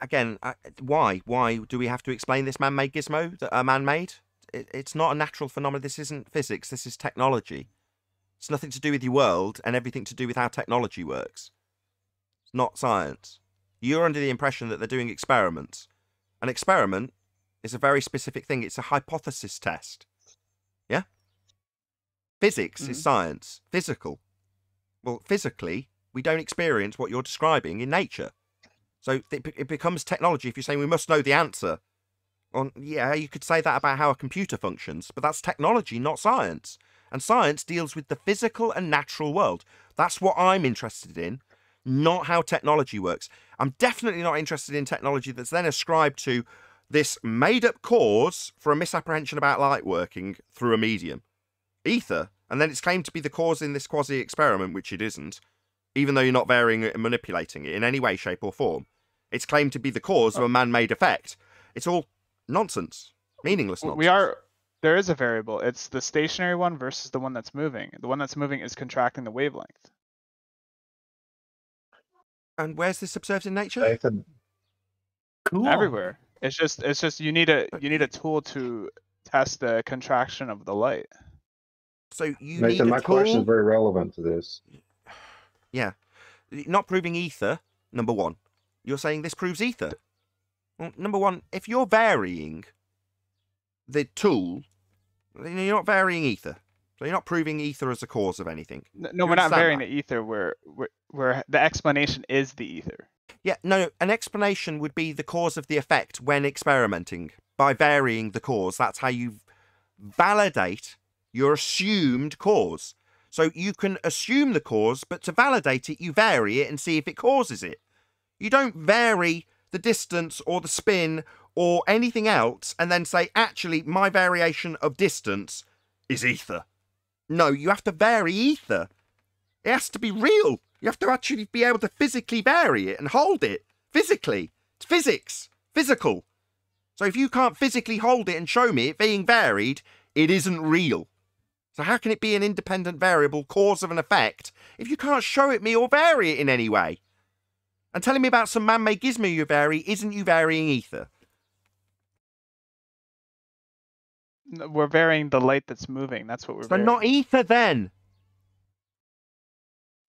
Again, why? Why do we have to explain this man-made gizmo that are man-made? It's not a natural phenomenon. This isn't physics. This is technology. It's nothing to do with your world and everything to do with how technology works. It's not science. You're under the impression that they're doing experiments. An experiment is a very specific thing. It's a hypothesis test. Yeah? Physics is science. Physical. Well, physically, we don't experience what you're describing in nature. So it becomes technology if you're saying we must know the answer. Yeah, you could say that about how a computer functions, but that's technology, not science. And science deals with the physical and natural world. That's what I'm interested in, not how technology works. I'm definitely not interested in technology that's then ascribed to this made-up cause for a misapprehension about light working through a medium. Ether, and then it's claimed to be the cause in this quasi-experiment, which it isn't, even though you're not varying it and manipulating it in any way, shape or form. It's claimed to be the cause of a man-made effect. It's all nonsense. Meaningless nonsense. There is a variable. It's the stationary one versus the one that's moving. The one that's moving is contracting the wavelength. And where's this observed in nature? Nathan. Cool. Everywhere. It's just you need a tool to test the contraction of the light. So you Nathan, need a my tool? question is very relevant to this. Yeah. Not proving ether, number one. You're saying this proves ether. Well, number one, if you're varying the tool, then you're not varying ether. So you're not proving ether as a cause of anything. No, we're not varying the ether. Where the explanation is the ether. Yeah, no, an explanation would be the cause of the effect when experimenting. By varying the cause, that's how you validate your assumed cause. So you can assume the cause, but to validate it, you vary it and see if it causes it. You don't vary the distance or the spin or anything else and then say, actually, my variation of distance is ether. No, you have to vary ether. It has to be real. You have to actually be able to physically vary it and hold it. Physically. It's physics. Physical. So if you can't physically hold it and show me it being varied, it isn't real. So how can it be an independent variable, cause of an effect, if you can't show it me or vary it in any way? And telling me about some man-made gizmo you vary isn't you varying ether. We're varying the light that's moving. That's what we're So varying. not ether then.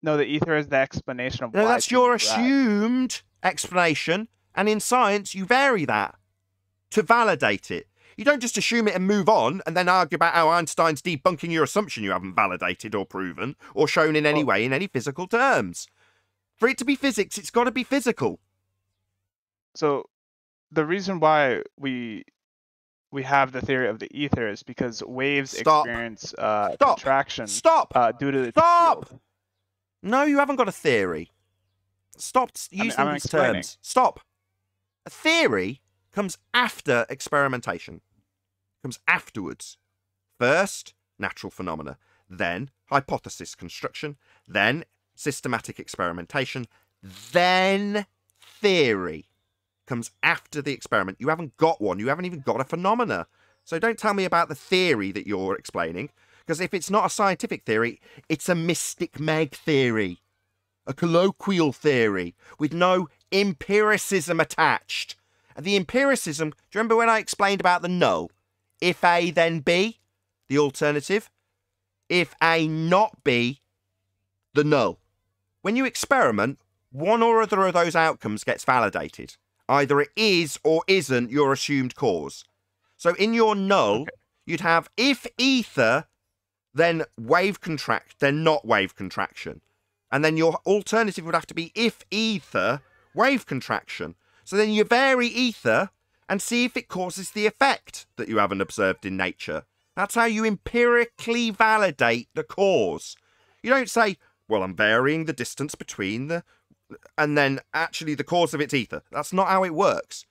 No, the ether is the explanation of No, why that's things your are assumed explanation. And in science, you vary that to validate it. You don't just assume it and move on and then argue about how Einstein's debunking your assumption you haven't validated or proven or shown in any way in any physical terms. For it to be physics, it's got to be physical. So the reason why we have the theory of the ether is because waves experience contraction due to the field. No, you haven't got a theory. Stop using these terms. Stop. A theory comes after experimentation. Comes afterwards. First, natural phenomena. Then, hypothesis construction. Then, systematic experimentation. Then, theory. Comes after the experiment. You haven't got one. You haven't even got a phenomena. So don't tell me about the theory that you're explaining. Because if it's not a scientific theory, it's a mystic Meg theory. A colloquial theory with no empiricism attached. And the empiricism, do you remember when I explained about the null? If A, then B, the alternative. If A, not B, the null. When you experiment, one or other of those outcomes gets validated. Either it is or isn't your assumed cause. So in your null, you'd have if ether, then wave contract, then not wave contraction. And then your alternative would have to be if ether, wave contraction. So then you vary ether and see if it causes the effect that you haven't observed in nature. That's how you empirically validate the cause. You don't say, well, I'm varying the distance between the... and then actually the cause of it's ether. That's not how it works.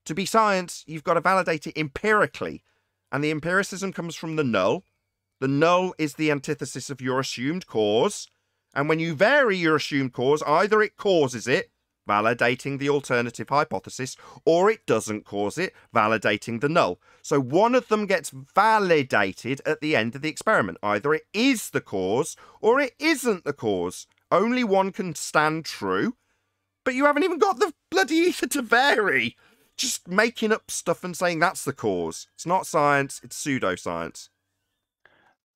To be science, you've got to validate it empirically. And the empiricism comes from the null. The null is the antithesis of your assumed cause. And when you vary your assumed cause, either it causes it, validating the alternative hypothesis, or it doesn't cause it, validating the null. So one of them gets validated at the end of the experiment. Either it is the cause, or it isn't the cause. Only one can stand true. But you haven't even got the bloody ether to vary. Just making up stuff and saying that's the cause. It's not science, it's pseudoscience.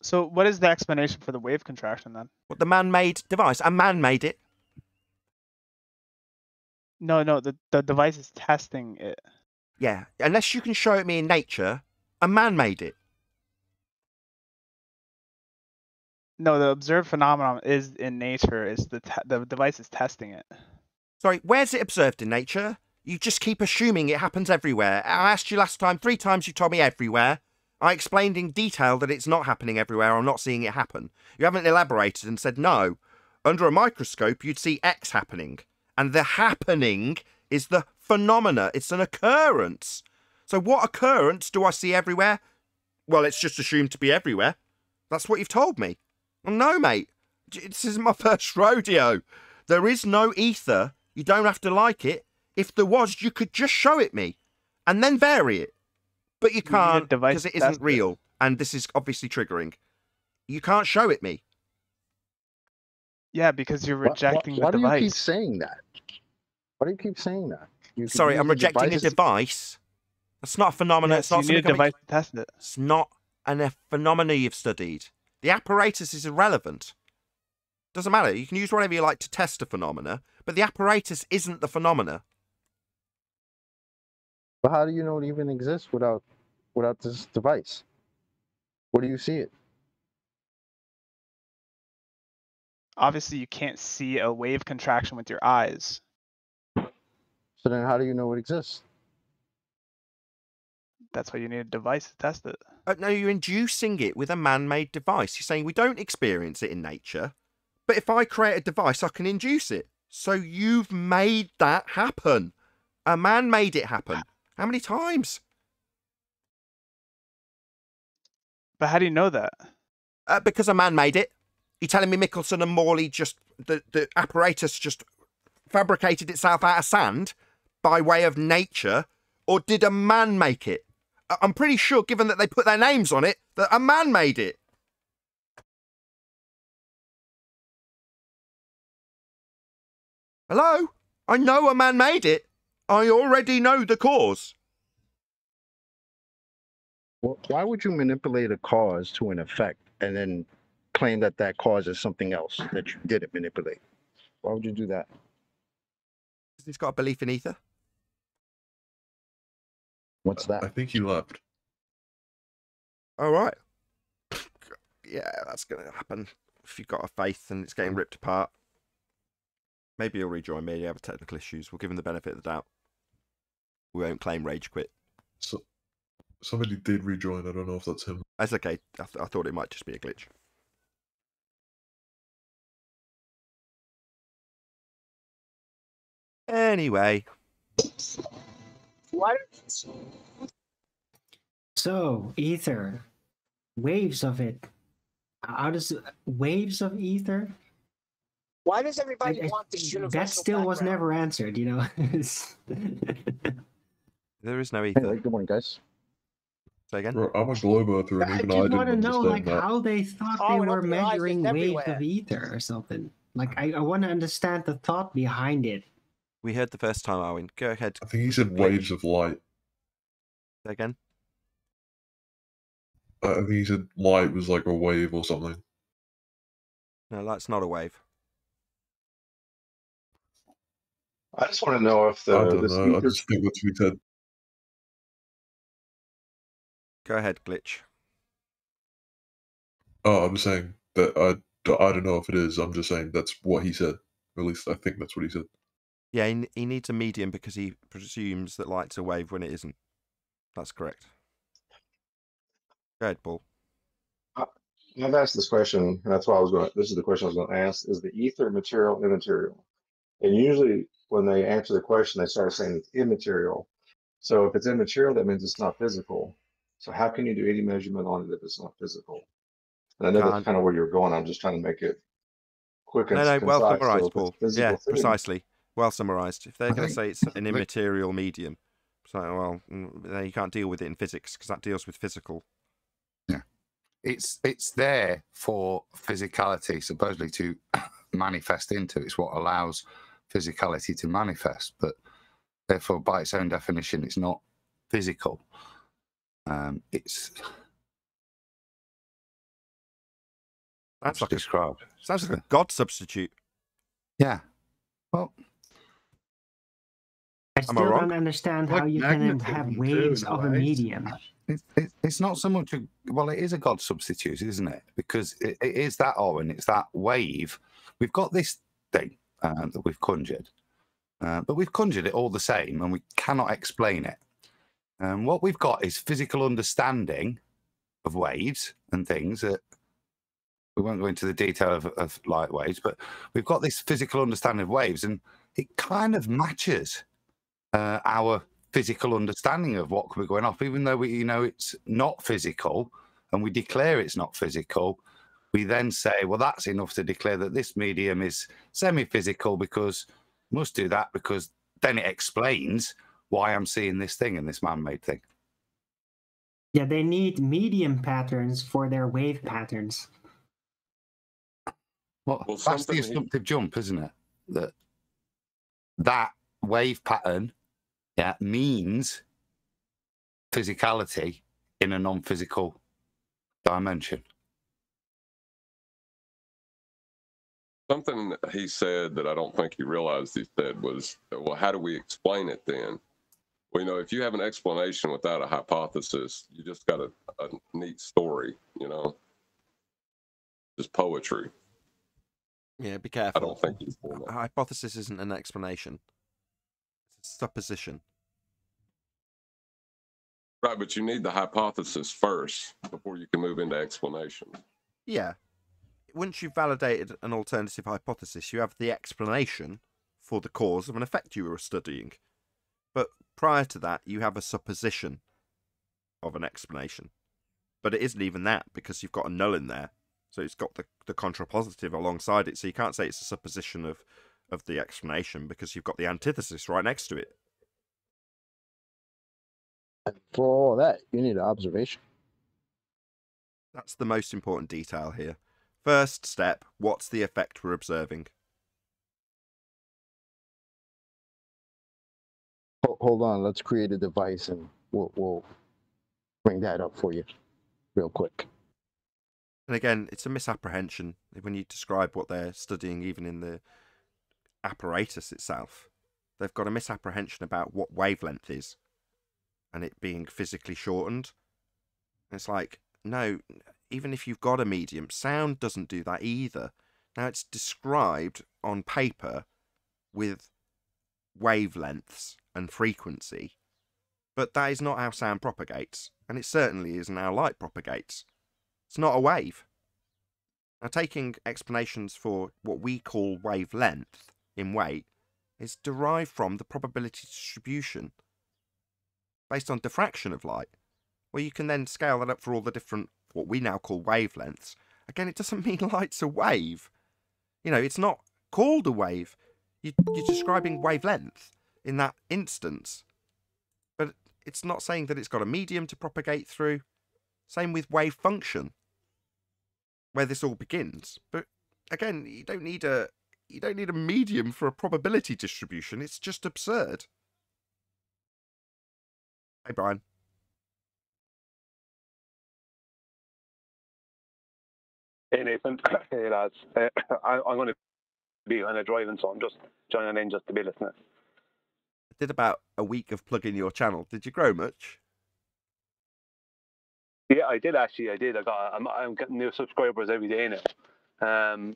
So what is the explanation for the wave contraction then? What, the man-made device? A man made it. No, the device is testing it. Yeah, unless you can show it me in nature, a man made it. No, the observed phenomenon is in nature. Is the device is testing it. Sorry, where's it observed in nature? You just keep assuming it happens everywhere. I asked you last time, 3 times you told me everywhere. I explained in detail that it's not happening everywhere. I'm not seeing it happen. You haven't elaborated and said, no, under a microscope, you'd see X happening. And the happening is the phenomena. It's an occurrence. So what occurrence do I see everywhere? Well, it's just assumed to be everywhere. That's what you've told me. Well, no, mate. This isn't my first rodeo. There is no ether. You don't have to like it. If there was, you could just show it me and then vary it. But you can't because it isn't real. And this is obviously triggering. You can't show it me. Yeah, because you're rejecting the device. Why do you keep saying that? Why do you keep saying that? Sorry, I'm rejecting a device. That's not a phenomenon. Yes, it's not you need a device to test it. It's not a phenomena you've studied. The apparatus is irrelevant. Doesn't matter. You can use whatever you like to test a phenomena, but the apparatus isn't the phenomena. But how do you know it even exists without this device? Where do you see it? Obviously, you can't see a wave contraction with your eyes. So then how do you know it exists? That's why you need a device to test it. No, you're inducing it with a man-made device. You're saying we don't experience it in nature, but if I create a device, I can induce it. So you've made that happen. A man made it happen. How many times? But how do you know that? Because a man made it. You telling me Mickelson and Morley just the apparatus just fabricated itself out of sand by way of nature, or did a man make it? I'm pretty sure, given that they put their names on it, that a man made it. Hello? I know a man made it. I already know the cause. Well, why would you manipulate a cause to an effect and then claim that that cause is something else that you didn't manipulate? Why would you do that? Because he's got a belief in ether. What's that? I think he left. All right. Yeah, that's going to happen. If you've got a faith and it's getting ripped apart. Maybe he'll rejoin me. You have technical issues. We'll give him the benefit of the doubt. We won't claim rage quit. So, somebody did rejoin. I don't know if that's him. That's okay. I thought it might just be a glitch. Anyway. What? So, ether. Waves of it. How does waves of ether? Why does everybody want this universal That still was background? never answered, you know. There is no ether. Hey, good morning, guys. Say again? Bro, I'm a globe earther, and I even just I didn't want to know, understand like, that. how they thought Oh, they and were open your eyes, measuring it's waves everywhere. of ether or something. Like, I want to understand the thought behind it. We heard the first time, Arwen. Go ahead. I think he said waves of light. Say again? I think he said light was like a wave or something. No, that's not a wave. I just want to know if I don't this know. I ether. just think that's what he said. Go ahead, glitch. Oh, I'm just saying that I don't know if it is. I'm just saying that's what he said. Or at least I think that's what he said. Yeah, he needs a medium because he presumes that light's a wave when it isn't. That's correct. Go ahead, Paul. I've asked this question, and that's why I was going. This is the question I was going to ask: is the ether material immaterial? And usually, when they answer the question, they start saying it's immaterial. So if it's immaterial, that means it's not physical. So how can you do any measurement on it if it's not physical? And I know that's Can't. kind of where you're going. I'm just trying to make it quick and No, well concise. So summarised, if it's Paul. physical Yeah, thing, precisely. Well summarised. If they're I going to think say it's an immaterial medium, so, well, then you can't deal with it in physics because that deals with physical. Yeah, it's there for physicality supposedly to manifest into. It's what allows physicality to manifest, but therefore, by its own definition, it's not physical. It's That's like described. Sounds like a god substitute. Yeah. Well, I Am I still wrong? don't understand how Like you can have magnetism too, waves in a of a way. medium. it's not so much well, it is a god substitute, isn't it? Because it is that, Owen. It's that wave. We've got this thing that we've conjured, but we've conjured it all the same, and we cannot explain it. What we've got is physical understanding of waves and things that we won't go into the detail of light waves, but we've got this physical understanding of waves, and it kind of matches our physical understanding of what could be going off, even though we, it's not physical, and we declare it's not physical. We then say, well, that's enough to declare that this medium is semi-physical because must do that because then it explains why I'm seeing this thing and this man-made thing. Yeah, they need medium patterns for their wave patterns. Well, that's the something assumptive jump, isn't it? That wave pattern, yeah, means physicality in a non-physical dimension. Something he said that I don't think he realized he said was, well, how do we explain it then? Well, if you have an explanation without a hypothesis, you just got a neat story, just poetry. Yeah, be careful. I don't think he's doing A that. hypothesis isn't an explanation. It's a supposition. Right, but you need the hypothesis first before you can move into explanation. Yeah. Once you've validated an alternative hypothesis, you have the explanation for the cause of an effect you were studying. But prior to that, you have a supposition of an explanation. But it isn't even that, because you've got a null in there. So it's got the contrapositive alongside it. So you can't say it's a supposition of the explanation, because you've got the antithesis right next to it. And for all that, you need an observation. That's the most important detail here. First step, what's the effect we're observing? Hold on, let's create a device and we'll bring that up for you real quick. And again, it's a misapprehension when you describe what they're studying, even in the apparatus itself. They've got a misapprehension about what wavelength is and it being physically shortened. It's like, no, even if you've got a medium, sound doesn't do that either. Now, it's described on paper with wavelengths and frequency, but that is not how sound propagates, and it certainly isn't how light propagates. It's not a wave. Now, taking explanations for what we call wavelength in weight is derived from the probability distribution based on diffraction of light, where you can then scale that up for all the different, what we now call wavelengths. Again, it doesn't mean light's a wave. You know, it's not called a wave. You're describing wavelength in that instance. But it's not saying that it's got a medium to propagate through. Same with wave function, where this all begins. But again, you don't need a medium for a probability distribution. It's just absurd. Hey, Brian. Hey, Nathan. Hey, lads. I'm going to be kind of driving, so I'm just joining in just to be listening. I did about a week of plugging your channel. Did you grow much? Yeah, I did actually. I'm getting new subscribers every day now.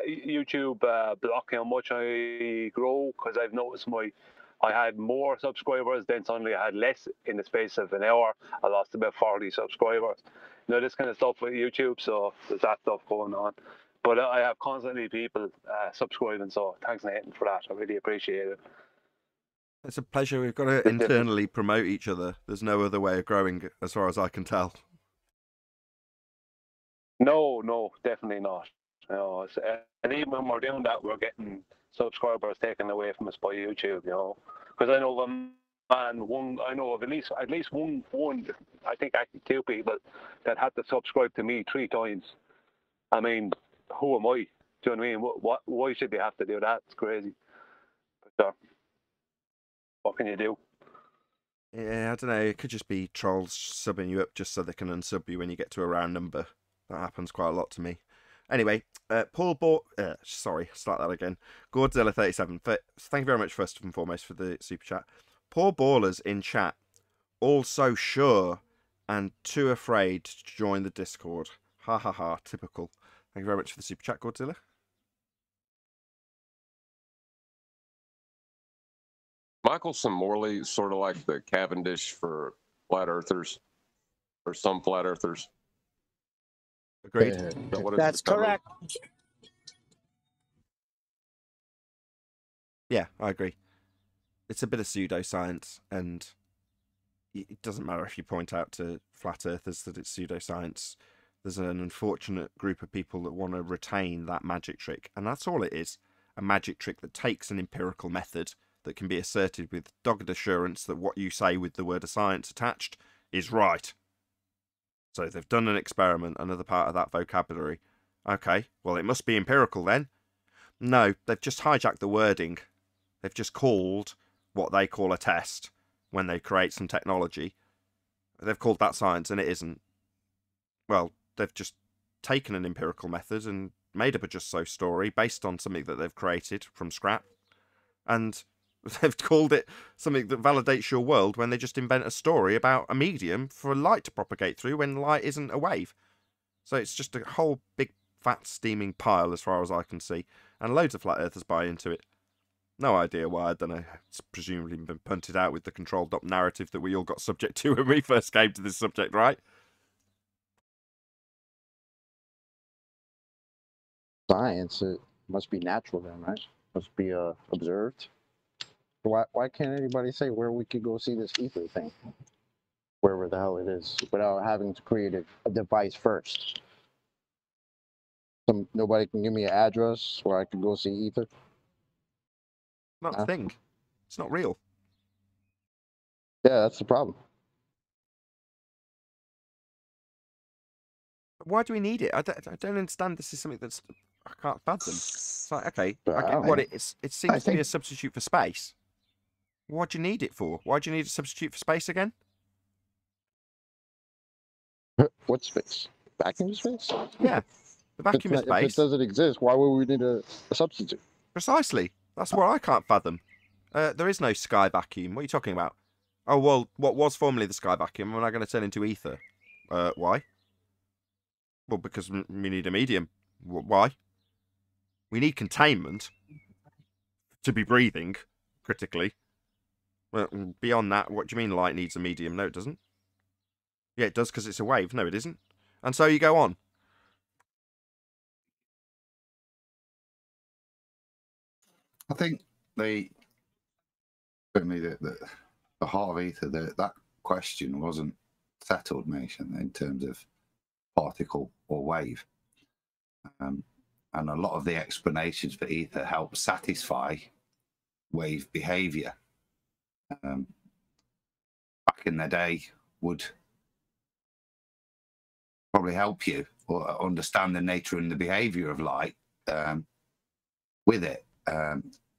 YouTube blocking how much I grow, because I've noticed I had more subscribers, then suddenly I had less in the space of an hour. I lost about 40 subscribers. You know, this kind of stuff with YouTube, so there's that stuff going on. But I have constantly people subscribing, so thanks, Nathan, for that. I really appreciate it. It's a pleasure. We've got to internally promote each other. There's no other way of growing, as far as I can tell. No, definitely not. No, and even when we're doing that, we're getting subscribers taken away from us by YouTube. You know, because I know I know of at least one, I think actually 2 people that had to subscribe to me 3 times. I mean, who am I? Do you know what I mean? Why should they have to do that? It's crazy. But, what can you do? Yeah, I don't know. It could just be trolls subbing you up just so they can unsub you when you get to a round number. That happens quite a lot to me. Anyway, sorry, start that again. Godzilla37, thank you very much first and foremost for the super chat. Poor ballers in chat, all so sure and too afraid to join the Discord. Ha ha ha, typical. Thank you very much for the super chat, Godzilla. Michelson Morley is sort of like the Cavendish for flat earthers, or some flat earthers. Agreed. That's correct. Yeah, I agree. It's a bit of pseudoscience, and it doesn't matter if you point out to flat earthers that it's pseudoscience. There's an unfortunate group of people that want to retain that magic trick, and that's all it is. A magic trick that takes an empirical method that can be asserted with dogged assurance that what you say with the word of science attached is right. So they've done an experiment, another part of that vocabulary. Okay, well, it must be empirical then. No, they've just hijacked the wording. They've just called what they call a test when they create some technology. They've called that science, and it isn't. Well, they've just taken an empirical method and made up a just so story based on something that they've created from scrap. And they've called it something that validates your world when they just invent a story about a medium for light to propagate through when light isn't a wave. So it's just a whole big fat steaming pile as far as I can see. And loads of flat earthers buy into it. No idea why, I don't know. It's presumably been punted out with the controlled up narrative that we all got subject to when we first came to this subject, right? Science, it must be natural then, right? Must be observed. Why can't anybody say where we could go see this ether thing, wherever the hell it is, without having to create a device first? Nobody can give me an address where I could go see ether. Not a thing. It's not real. Yeah, that's the problem. Why do we need it? I don't understand. This is something that's I can't fathom. It's like, okay, I get what it is. It seems to be a substitute for space. What do you need it for? Why do you need a substitute for space again? What space? Vacuum space? Yeah, the vacuum of space. If it doesn't exist, why would we need a substitute? Precisely. That's what I can't fathom. There is no sky vacuum. What are you talking about? Oh, well, what was formerly the sky vacuum, am I going to turn into ether? Why? Well, because we need a medium. Why? We need containment to be breathing critically. Well, beyond that, what do you mean light needs a medium? No, it doesn't. Yeah, it does because it's a wave. No, it isn't. And so you go on. I think certainly the heart of ether, that question wasn't settled, Mason, in terms of particle or wave. And a lot of the explanations for ether help satisfy wave behavior. Back in the day would probably help you or understand the nature and the behavior of light with it.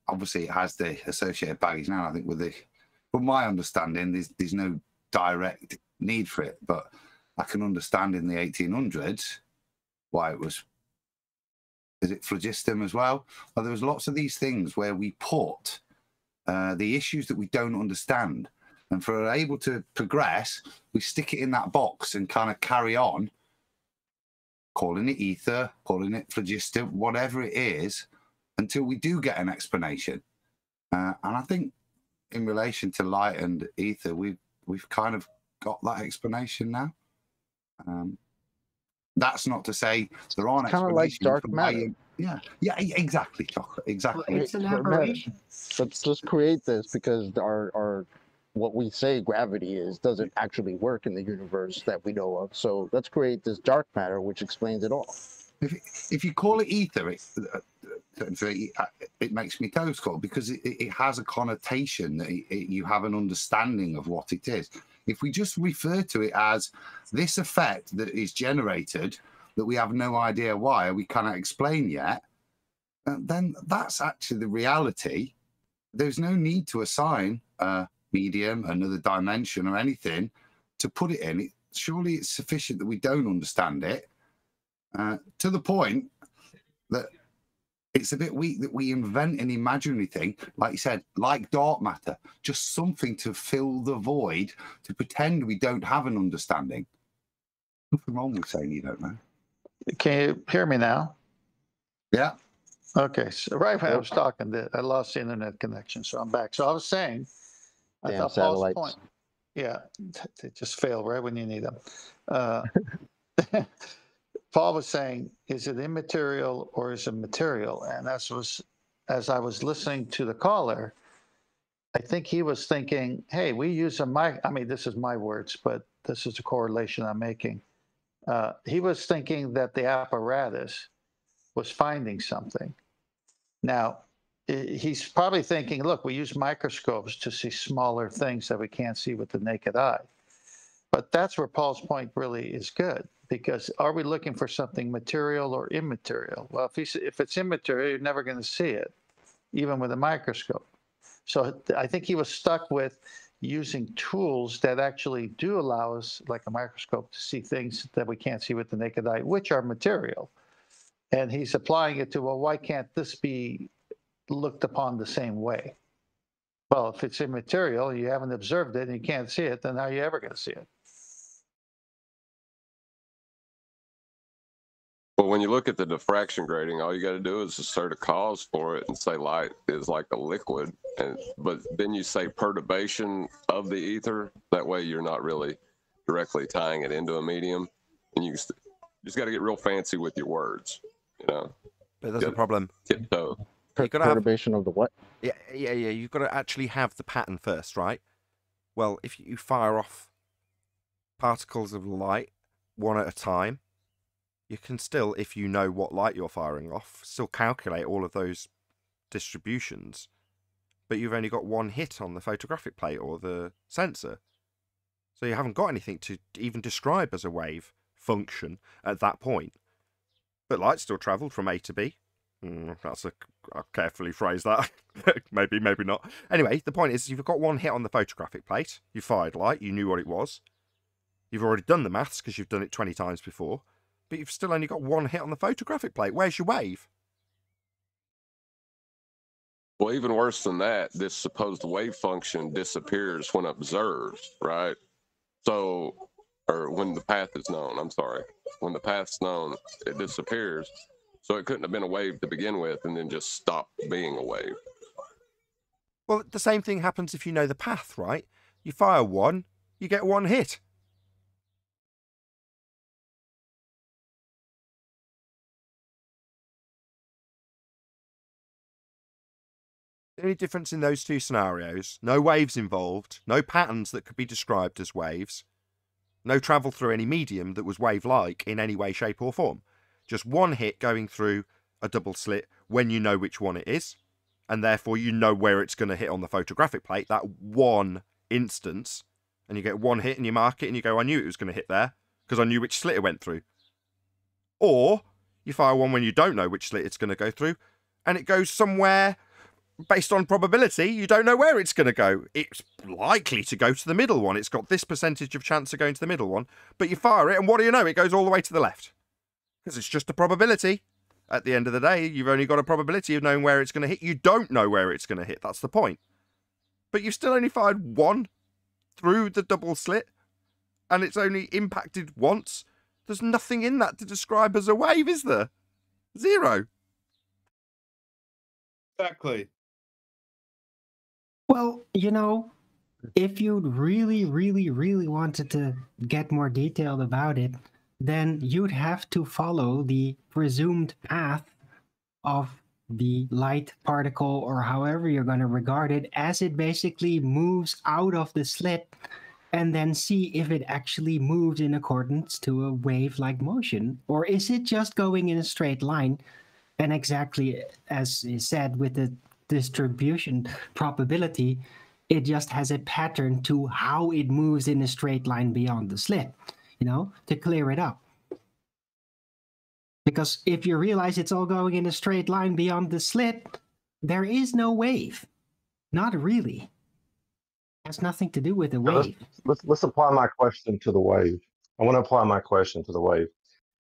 Obviously, it has the associated baggage now. I think from my understanding, there's no direct need for it, but I can understand in the 1800s why it was. Is it phlogiston as well? Well, there was lots of these things where we put the issues that we don't understand, and for able to progress, we stick it in that box and kind of carry on, calling it ether, calling it phlogiston, whatever it is, until we do get an explanation. And I think in relation to light and ether, we've kind of got that explanation now. That's not to say there aren't kind of like explanations dark for why matter. Yeah, exactly, Chocolate, exactly. Well, it's an aberration. Let's just create this because our what we say gravity is doesn't actually work in the universe that we know of. So let's create this dark matter, which explains it all. If you call it ether, it makes me toes cold because it has a connotation that you have an understanding of what it is. If we just refer to it as this effect that is generated that we have no idea why, we cannot explain yet, then that's actually the reality. There's no need to assign a medium, another dimension or anything to put it in. Surely it's sufficient that we don't understand it to the point that it's a bit weak that we invent an imaginary thing, like you said, like dark matter, just something to fill the void, to pretend we don't have an understanding. Nothing wrong with saying you don't know. Can you hear me now? Yeah. Okay. So right when I was talking, I lost the internet connection, so I'm back. So I was saying, I thought Paul's point. Yeah, they just fail right when you need them. Paul was saying, is it immaterial or is it material? And as I was listening to the caller, I think he was thinking, hey, we use a mic. I mean, this is my words, but this is a correlation I'm making. He was thinking that the apparatus was finding something. Now, he's probably thinking, look, we use microscopes to see smaller things that we can't see with the naked eye. But that's where Paul's point really is good, because are we looking for something material or immaterial? Well, if it's immaterial, you're never going to see it, even with a microscope. So I think he was stuck with using tools that actually do allow us, like a microscope, to see things that we can't see with the naked eye, which are material. And he's applying it to, well, why can't this be looked upon the same way? Well, if it's immaterial, you haven't observed it and you can't see it, then how are you ever going to see it? Well, when you look at the diffraction grating, all you got to do is assert a cause for it and say light is like a liquid. But then you say perturbation of the ether. That way you're not really directly tying it into a medium. And you just got to get real fancy with your words, you know. But there's a problem. Tiptoe. you've got to have perturbation of the what? yeah. You've got to actually have the pattern first, right? Well, if you fire off particles of light one at a time, you can still, if you know what light you're firing off, still calculate all of those distributions. But you've only got one hit on the photographic plate or the sensor. So you haven't got anything to even describe as a wave function at that point. But light still travelled from A to B. I'll carefully phrase that. maybe not. Anyway, the point is you've got one hit on the photographic plate. You fired light. You knew what it was. You've already done the maths because you've done it 20 times before. But you've still only got one hit on the photographic plate. Where's your wave? Well, even worse than that, this supposed wave function disappears when observed, right? So, or when the path is known, I'm sorry. When the path's known, it disappears. So it couldn't have been a wave to begin with and then just stop being a wave. Well, the same thing happens if you know the path, right? You fire one, you get one hit. The only difference in those two scenarios, no waves involved, no patterns that could be described as waves, no travel through any medium that was wave-like in any way, shape or form. Just one hit going through a double slit when you know which one it is, and therefore you know where it's going to hit on the photographic plate, that one instance, and you get one hit and you mark it and you go, I knew it was going to hit there because I knew which slit it went through. Or you fire one when you don't know which slit it's going to go through, and it goes somewhere based on probability, you don't know where it's going to go. It's likely to go to the middle one. It's got this percentage of chance of going to the middle one. But you fire it, and what do you know? It goes all the way to the left. Because it's just a probability. At the end of the day, you've only got a probability of knowing where it's going to hit. You don't know where it's going to hit. That's the point. But you've still only fired one through the double slit, and it's only impacted once. There's nothing in that to describe as a wave, is there? Zero. Exactly. Well, you know, if you'd really, really, really wanted to get more detailed about it, then you'd have to follow the presumed path of the light particle, or however you're going to regard it, as it basically moves out of the slit, and then see if it actually moves in accordance to a wave-like motion, or is it just going in a straight line, and exactly as is said with the distribution probability, it just has a pattern to how it moves in a straight line beyond the slit, you know, to clear it up. Because if you realize it's all going in a straight line beyond the slit, there is no wave. Not really. It has nothing to do with the wave. Let's apply my question to the wave. I want to apply my question to the wave.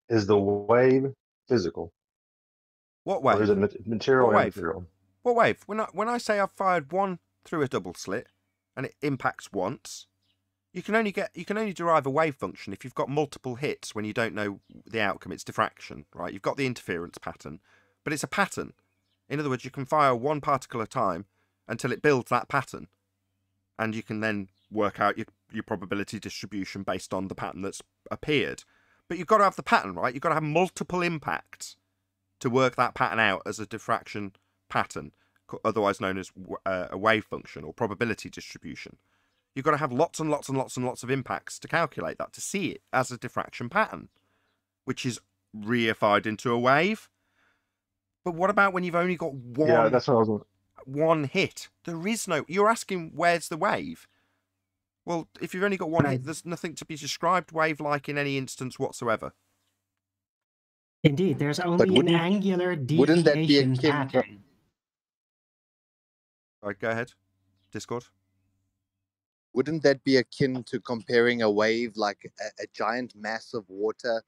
Is the wave physical? What wave? Or is it material What and wave? material? What wave? When I say I've fired one through a double slit and it impacts once, you can only derive a wave function if you've got multiple hits when you don't know the outcome. It's diffraction, right? You've got the interference pattern, but it's a pattern. In other words, you can fire one particle at a time until it builds that pattern, and you can then work out your probability distribution based on the pattern that's appeared. But you've got to have the pattern, right? You've got to have multiple impacts to work that pattern out as a diffraction pattern, otherwise known as a wave function or probability distribution. You've got to have lots and lots and lots and lots of impacts to calculate that, to see it as a diffraction pattern, which is reified into a wave. But what about when you've only got one? Yeah, that's what I was. One hit. There is no. You're asking where's the wave? Well, if you've only got one hit, there's nothing to be described wave-like in any instance whatsoever. Indeed, there's only an angular wouldn't that be deviation akin? pattern. All right, go ahead. Discord. Wouldn't that be akin to comparing a wave like a giant mass of water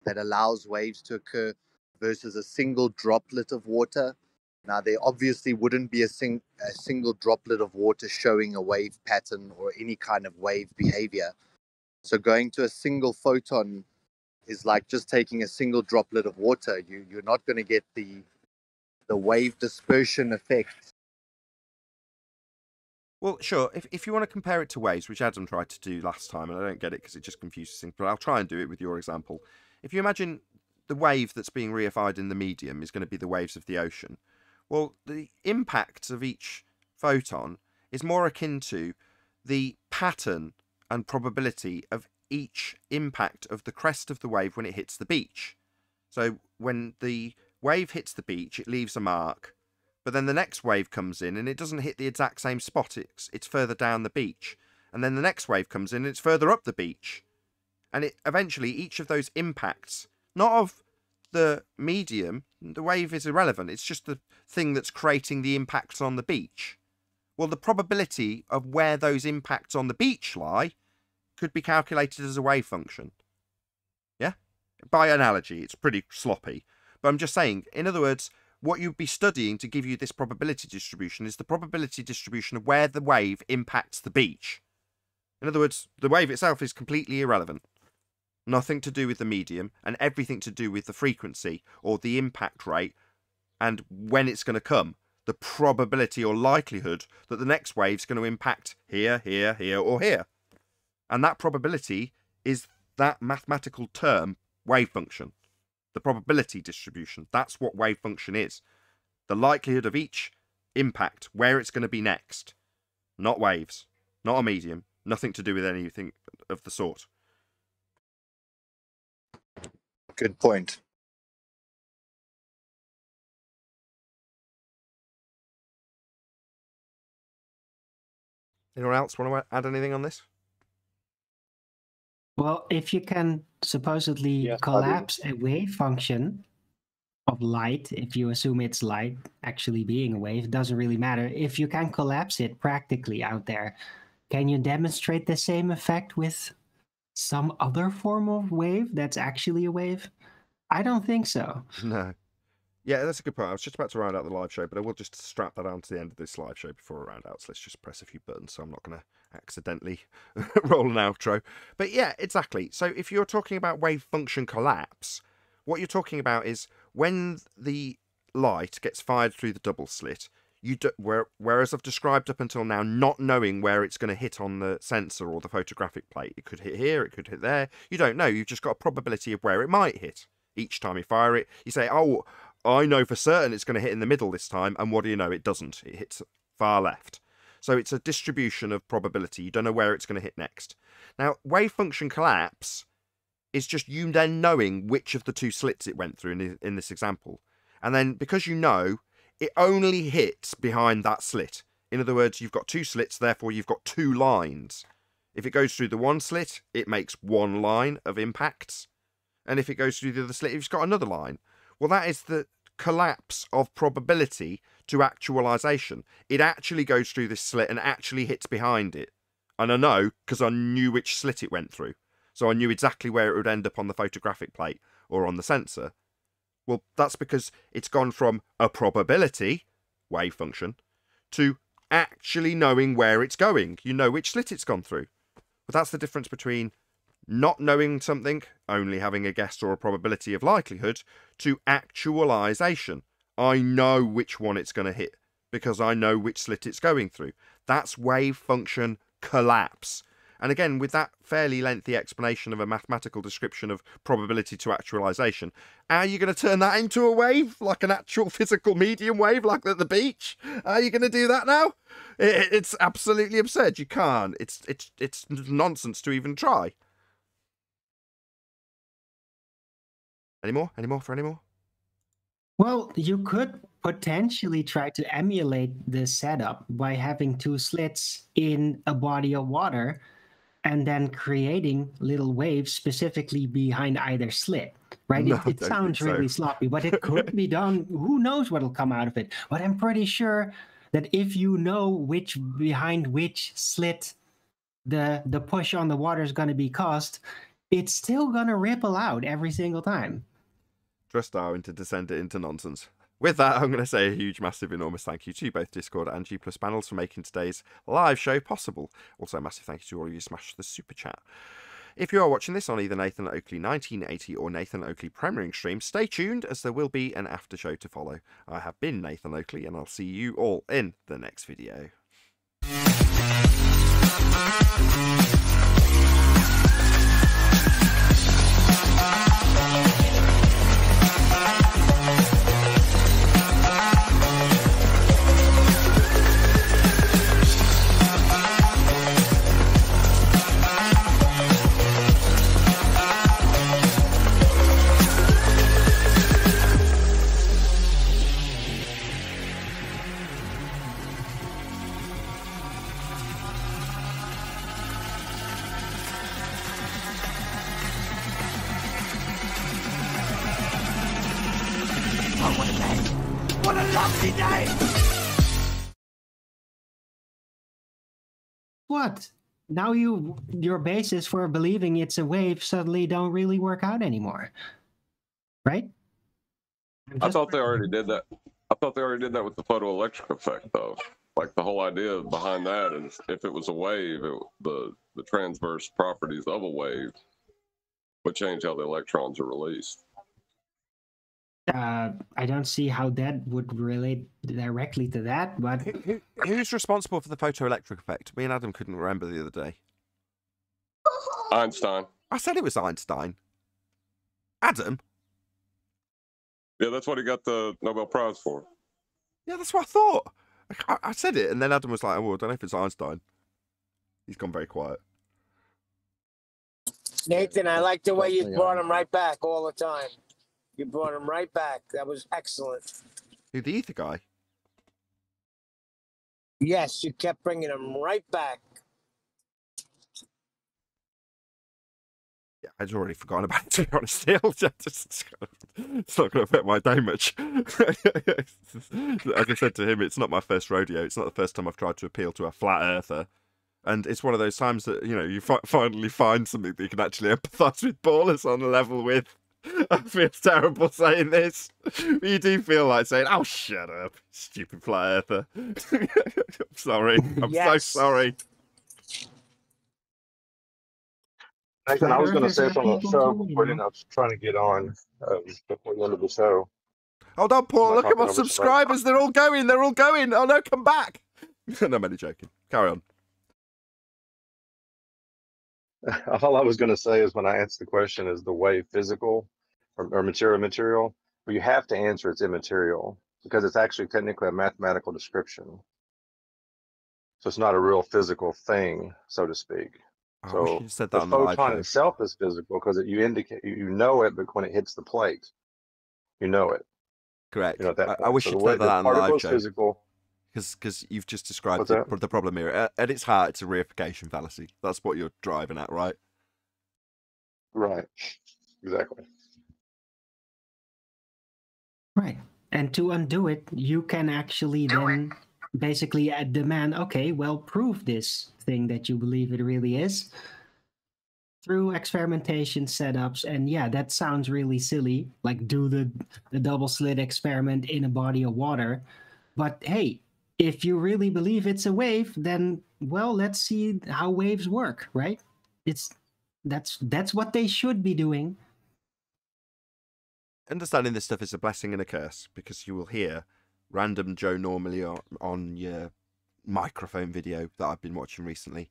that allows waves to occur versus a single droplet of water? Now, there obviously wouldn't be a single droplet of water showing a wave pattern or any kind of wave behavior. So going to a single photon is like just taking a single droplet of water. You're not going to get the wave dispersion effect. Well, sure. If you want to compare it to waves, which Adam tried to do last time, and I don't get it because it just confuses things, but I'll try and do it with your example. If you imagine the wave that's being reified in the medium is going to be the waves of the ocean. Well, the impact of each photon is more akin to the pattern and probability of each impact of the crest of the wave when it hits the beach. So when the wave hits the beach, it leaves a mark, but then the next wave comes in and it doesn't hit the exact same spot. It's further down the beach. And then the next wave comes in and it's further up the beach. And eventually each of those impacts, not of the medium, the wave is irrelevant. It's just the thing that's creating the impacts on the beach. Well, the probability of where those impacts on the beach lie could be calculated as a wave function. Yeah? By analogy, it's pretty sloppy. But I'm just saying, in other words, what you'd be studying to give you this probability distribution is the probability distribution of where the wave impacts the beach. In other words, the wave itself is completely irrelevant. Nothing to do with the medium and everything to do with the frequency or the impact rate and when it's going to come. The probability or likelihood that the next wave's going to impact here, here, here, or here. And that probability is that mathematical term, wave function. The probability distribution. That's what wave function is. The likelihood of each impact, where it's going to be next. Not waves. Not a medium. Nothing to do with anything of the sort. Good point. Anyone else want to add anything on this? Well, if you can supposedly collapse a wave function of light, if you assume it's light actually being a wave, it doesn't really matter. If you can collapse it practically out there, can you demonstrate the same effect with some other form of wave that's actually a wave? I don't think so. No. Yeah, that's a good point. I was just about to round out the live show, but I will just strap that on to the end of this live show before I round out. So let's just press a few buttons so I'm not going to accidentally roll an outro. But yeah, exactly. So if you're talking about wave function collapse, what you're talking about is when the light gets fired through the double slit, whereas I've described up until now not knowing where it's going to hit on the sensor or the photographic plate. It could hit here, it could hit there. You don't know. You've just got a probability of where it might hit. Each time you fire it, you say, oh, I know for certain it's going to hit in the middle this time, and what do you know? It doesn't. It hits far left. So it's a distribution of probability. You don't know where it's going to hit next. Now, wave function collapse is just you then knowing which of the two slits it went through in this example. And then because you know, it only hits behind that slit. In other words, you've got two slits, therefore you've got two lines. If it goes through the one slit, it makes one line of impacts. And if it goes through the other slit, it's got another line. Well, that is the collapse of probability to actualization. It actually goes through this slit and actually hits behind it. And I know because I knew which slit it went through. So I knew exactly where it would end up on the photographic plate or on the sensor. Well, that's because it's gone from a probability, wave function, to actually knowing where it's going. You know which slit it's gone through. But that's the difference between not knowing something, only having a guess or a probability of likelihood, to actualization. I know which one it's going to hit because I know which slit it's going through. That's wave function collapse. And again, with that fairly lengthy explanation of a mathematical description of probability to actualization, are you going to turn that into a wave, like an actual physical medium wave, like at the beach? Are you going to do that now? It's absolutely absurd. You can't. It's nonsense to even try. Any more for any more? Well, you could potentially try to emulate this setup by having two slits in a body of water and then creating little waves specifically behind either slit, right? No, It sounds really sloppy, but it could be done. Who knows what'll come out of it? But I'm pretty sure that if you know which behind which slit the push on the water is going to be caused, it's still going to ripple out every single time. Trust Darwin to descend it into nonsense. With that, I'm going to say a huge, massive, enormous thank you to both Discord and G+ panels for making today's live show possible. Also, a massive thank you to all of you who smashed the super chat. If you are watching this on either Nathan Oakley 1980 or Nathan Oakley premiering stream, stay tuned as there will be an after show to follow. I have been Nathan Oakley and I'll see you all in the next video. What? Now your basis for believing it's a wave suddenly don't really work out anymore, right? I thought they already did that. I thought they already did that with the photoelectric effect, though. Like the whole idea behind that is, if it was a wave, the transverse properties of a wave would change how the electrons are released. I don't see how that would relate directly to that, but Who's responsible for the photoelectric effect? Me and Adam couldn't remember the other day. Einstein. I said it was Einstein. Adam? Yeah, that's what he got the Nobel Prize for. Yeah, that's what I thought. I said it, and then Adam was like, oh, I don't know if it's Einstein. He's gone very quiet. Nathan, I like the way you brought him right back all the time. You brought him right back. That was excellent. Who, the ether guy? Yes, you kept bringing him right back. Yeah, I'd already forgotten about it, to be honest. It's not going to affect my day much. As I said to him, it's not my first rodeo. It's not the first time I've tried to appeal to a flat earther. And it's one of those times that, you know, you finally find something that you can actually empathise with ballers on a level with. I feel terrible saying this, but you do feel like saying, oh, shut up, stupid flat earther. I'm sorry. I'm so sorry. Nathan, I was going to say from the show before, I was trying to get on before the end of the show. Hold on, Paul. Look at my over subscribers. They're all going. They're all going. Oh, no, come back. No, I'm only joking. Carry on. All I was going to say is, when I answer the question, is the wave physical or material? Well, you have to answer it's immaterial, because it's actually technically a mathematical description. So it's not a real physical thing, so to speak. I wish So you said the that on the live photon show. itself is physical because you indicate, you know it, but when it hits the plate, you know it. Correct. You know, at that I point. wish So you'd the way said the that on the particle live is show. physical. Because you've just described What's the, that? the problem here. At its heart, it's a reification fallacy. That's what you're driving at, right? Right. Exactly. right. And to undo it, you can actually then basically demand, okay, well, prove this thing that you believe it really is through experimentation setups. And yeah, that sounds really silly, like do the double slit experiment in a body of water. But hey, if you really believe it's a wave, then, well, let's see how waves work, right? That's what they should be doing. Understanding this stuff is a blessing and a curse, because you will hear random Joe normally on your microphone video that I've been watching recently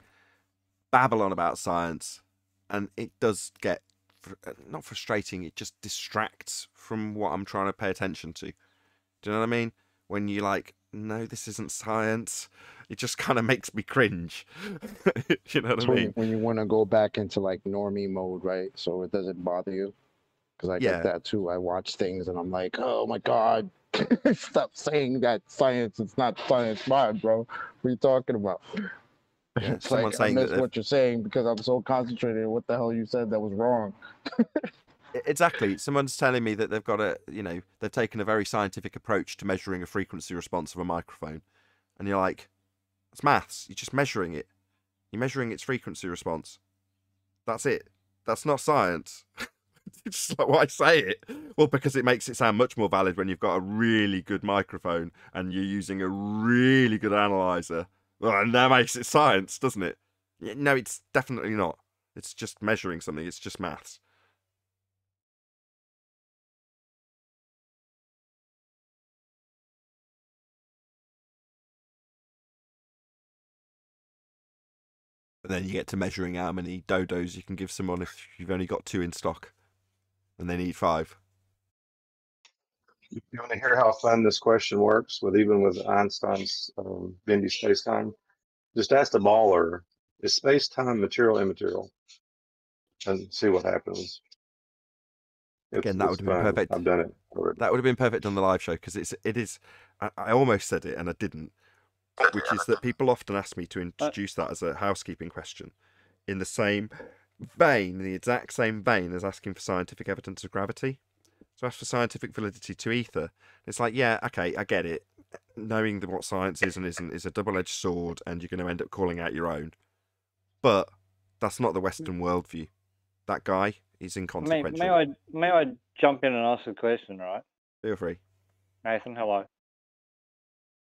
babble on about science, and it does get not frustrating, it just distracts from what I'm trying to pay attention to. Do you know what I mean? When you're like, no, this isn't science, it just kind of makes me cringe. You know what I mean? When you want to go back into like normie mode, right? So it doesn't bother you. Because I get that too. I watch things and I'm like, oh my God, stop saying that science is not science. Fine, bro. What are you talking about? Yeah, It's like, I miss what you're saying because I'm so concentrated on what the hell you said that was wrong. Exactly. Someone's telling me that they've got they've taken a very scientific approach to measuring a frequency response of a microphone. And you're like, it's maths. You're just measuring it. You're measuring its frequency response. That's it. That's not science. It's just like, why say it? Well, because it makes it sound much more valid when you've got a really good microphone and you're using a really good analyzer. Well, and that makes it science, doesn't it? No, it's definitely not. It's just measuring something. It's just maths. But then you get to measuring how many dodos you can give someone if you've only got 2 in stock and they need 5. You want to hear how fun this question works even with Einstein's bendy spacetime? Just ask the baller, is spacetime material, immaterial? And see what happens. Again, that would have been fun. perfect. I've done it already. That would have been perfect on the live show, because it is. I almost said it and I didn't, which is that people often ask me to introduce that as a housekeeping question in the same vein, the exact same vein as asking for scientific evidence of gravity. So as for scientific validity to ether, it's like, yeah, okay, I get it. Knowing what science is and isn't is a double-edged sword, and you're going to end up calling out your own. But that's not the Western worldview. That guy is inconsequential. May I jump in and ask a question, right? Feel free. Nathan, hello.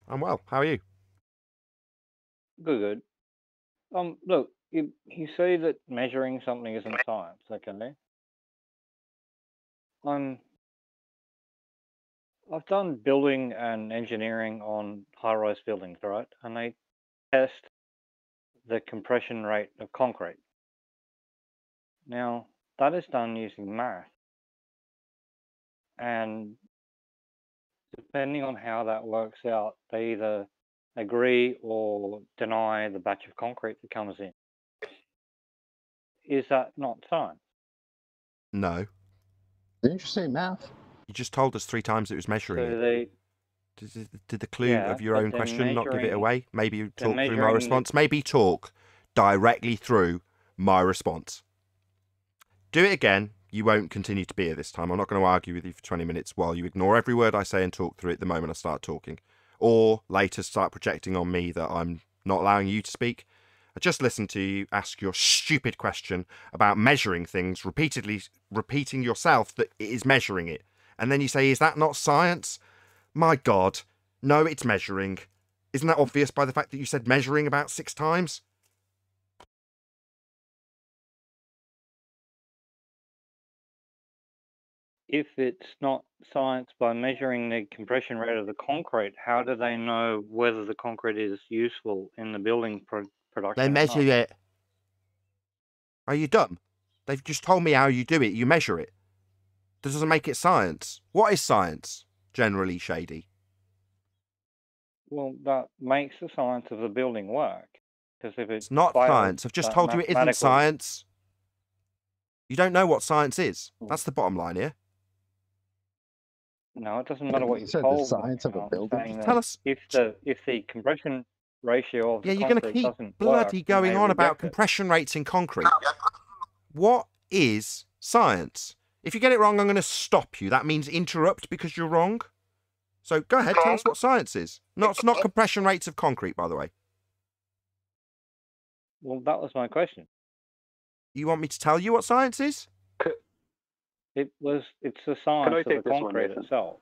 I'm well. How are you? Good. Look, you say that measuring something isn't science, okay? I've done building and engineering on high-rise buildings, right? And they test the compression rate of concrete. Now, that is done using math. And depending on how that works out, they either agree or deny the batch of concrete that comes in. Is that not science? No. Didn't you say math? You just told us 3 times it was measuring So it. they, Did the clue yeah, of your but own they're question not give it measuring, away? Maybe you they're talk through my measuring the, response. Maybe talk directly through my response. Do it again. You won't continue to be here this time. I'm not going to argue with you for 20 minutes while you ignore every word I say and talk through it the moment I start talking. Or later start projecting on me that I'm not allowing you to speak. I just listened to you ask your stupid question about measuring things, repeatedly repeating yourself that it is measuring it. And then you say, is that not science? My God. No, it's measuring. Isn't that obvious by the fact that you said measuring about 6 times? if it's not science by measuring the compression rate of the concrete, how do they know whether the concrete is useful in the building production? They measure it. Are you dumb? They've just told me how you do it. You measure it. That doesn't make it science. What is science, generally, Shady? Well, that makes the science of the building work. Because if It's not fails, science. I've just that told you it isn't mathematical- science. You don't know what science is. That's the bottom line here. No, it doesn't matter what you said told the me. science of a I'm building. saying Tell that us. if the compression ratio of Yeah, the you're going to concrete keep doesn't bloody work, then going they on about reject it. compression rates in concrete. What is science? If you get it wrong, I'm going to stop you. That means interrupt because you're wrong. So go ahead, tell us what science is. No, it's not compression rates of concrete, by the way. Well, that was my question. You want me to tell you what science is? It's the science of the take this one, concrete Nathan? itself.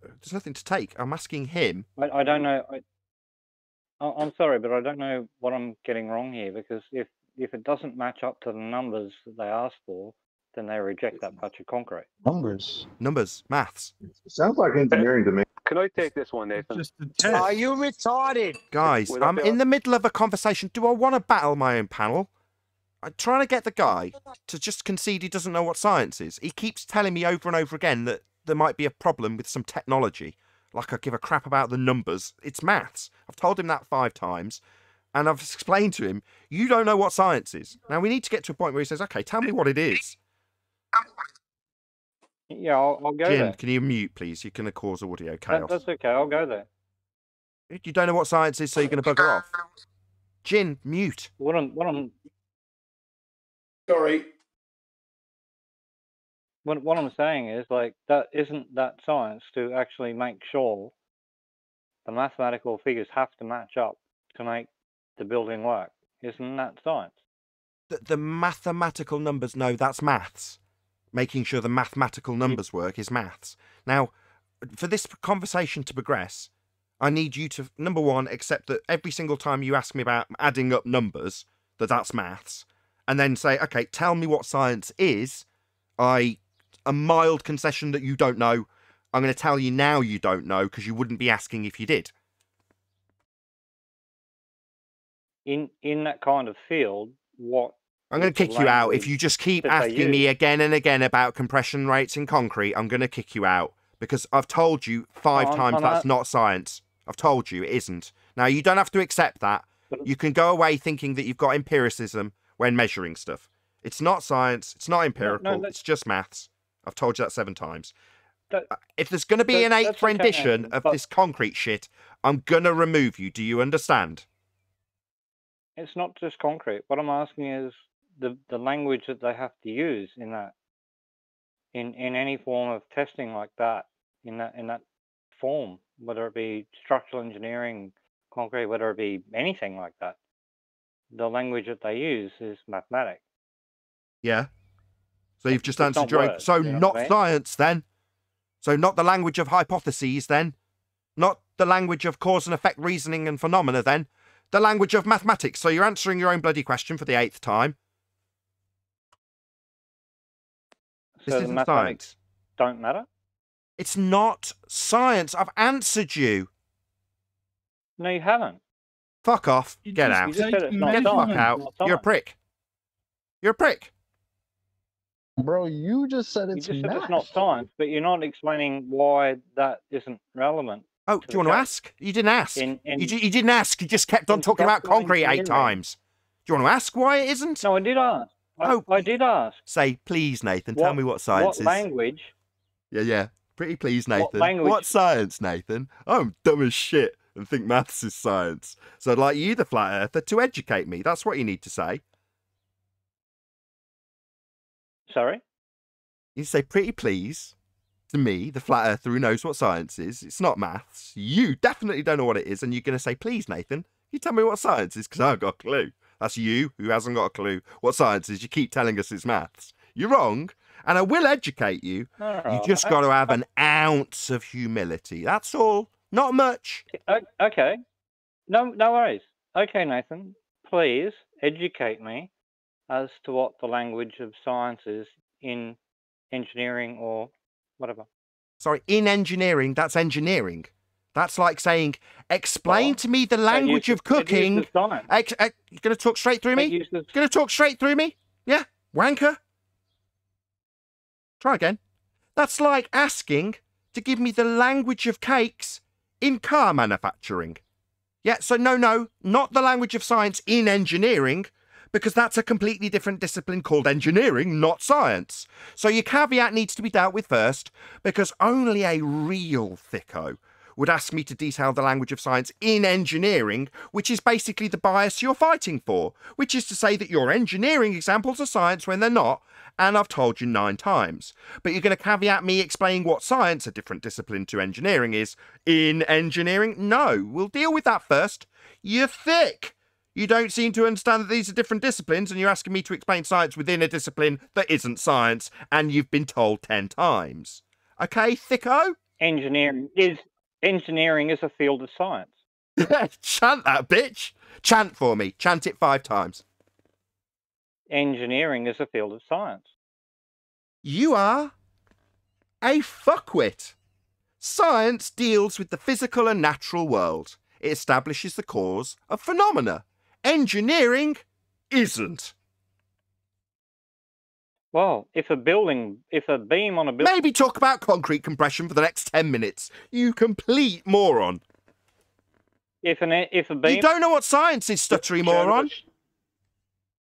There's nothing to take. I'm asking him. I don't know. I'm sorry, but I don't know what I'm getting wrong here, because if it doesn't match up to the numbers that they asked for, then they reject that patch of concrete. Numbers. Numbers. Maths. Sounds like engineering to me. Can I take this one, Nathan? Just a test. Are you retarded? Guys, Would that I'm be in the middle of a conversation. Do I want to battle my own panel? I'm trying to get the guy to just concede he doesn't know what science is. He keeps telling me over and over again that there might be a problem with some technology. Like I give a crap about the numbers. It's maths. I've told him that 5 times. And I've explained to him, you don't know what science is. Now we need to get to a point where he says, okay, tell me what it is. Yeah, I'll go Jim, there. can you mute, please? You're going to cause audio chaos. That's okay. I'll go there. You don't know what science is, so you're going to bugger off. Jin, mute. What I'm Sorry. what I'm saying is, like, that isn't that science to actually make sure the mathematical figures have to match up to make the building work. Isn't that science? The mathematical numbers, no, that's maths. Making sure the mathematical numbers work is maths. Now, for this conversation to progress, I need you to, number one, accept that every single time you ask me about adding up numbers, that's maths. And then say, okay, tell me what science is. A mild concession that you don't know. I'm going to tell you now you don't know, because you wouldn't be asking if you did. In that kind of field, what I'm going to kick you out. If you just keep asking me again and again about compression rates in concrete, I'm going to kick you out. Because I've told you 5 times that's not science. I've told you it isn't. Now, you don't have to accept that. You can go away thinking that you've got empiricism when measuring stuff. It's not science. It's not empirical. It's just maths. I've told you that 7 times. If there's going to be an 8th rendition of this concrete shit, I'm going to remove you. Do you understand? It's not just concrete. What I'm asking is the language that they have to use in that in any form of testing like that, in that form, whether it be structural engineering, concrete, whether it be anything like that, the language that they use is mathematics. Yeah. So you've just It's answered not your own. words, So you know not what I mean? science then. So not the language of hypotheses then. Not the language of cause and effect reasoning and phenomena then. The language of mathematics. So you're answering your own bloody question for the 8th time. This So the isn't mathematics science. don't matter? It's not science. I've answered you. No, you haven't. Fuck off. You Get just out. You just said it's not Get the fuck science. out. It's not You're a science. prick. You're a prick. Bro, you just said You it's just said math. it's not science, but you're not explaining why that isn't relevant. Oh, do you want to ask? You didn't ask. In You didn't ask. You just kept on in talking about structural concrete 8 engineering. times. Do you want to ask why it isn't? No, I did ask. I did ask. Say, please, Nathan, tell me what science What is. language? Yeah. Pretty please, Nathan. language- What science, Nathan? I'm dumb as shit and think maths is science. So I'd like you, the flat earther, to educate me. That's what you need to say. Sorry? You say, pretty please, to me, the flat earther who knows what science is. It's not maths. You definitely don't know what it is, and you're going to say, please, Nathan, you tell me what science is, because I haven't got a clue. That's you who hasn't got a clue what science is. You keep telling us it's maths. You're wrong, and I will educate you. You just got to have an ounce of humility. That's all. Not much. Okay. No worries. Okay, Nathan, please educate me as to what the language of science is in engineering or whatever. Sorry, in engineering, that's engineering. That's like saying, explain to me the language of cooking. You're going to talk straight through me? You're going to talk straight through me? Yeah? Wanker? Try again. That's like asking to give me the language of cakes in car manufacturing. Yeah, so no, not the language of science in engineering, because that's a completely different discipline called engineering, not science. So your caveat needs to be dealt with first, because only a real thicko would ask me to detail the language of science in engineering, which is basically the bias you're fighting for, which is to say that your engineering examples are science when they're not, and I've told you 9 times. But you're going to caveat me explaining what science, a different discipline to engineering, is in engineering? No, we'll deal with that first. You're thick. You don't seem to understand that these are different disciplines, and you're asking me to explain science within a discipline that isn't science, and you've been told 10 times. Okay, thicko? Engineering is a field of science. Chant that, bitch. Chant for me. Chant it 5 times. Engineering is a field of science. You are a fuckwit. Science deals with the physical and natural world. It establishes the cause of phenomena. Engineering isn't. Well, if a beam on a building... Maybe talk about concrete compression for the next 10 minutes. You complete moron. If a beam... You don't know what science is, stuttery moron.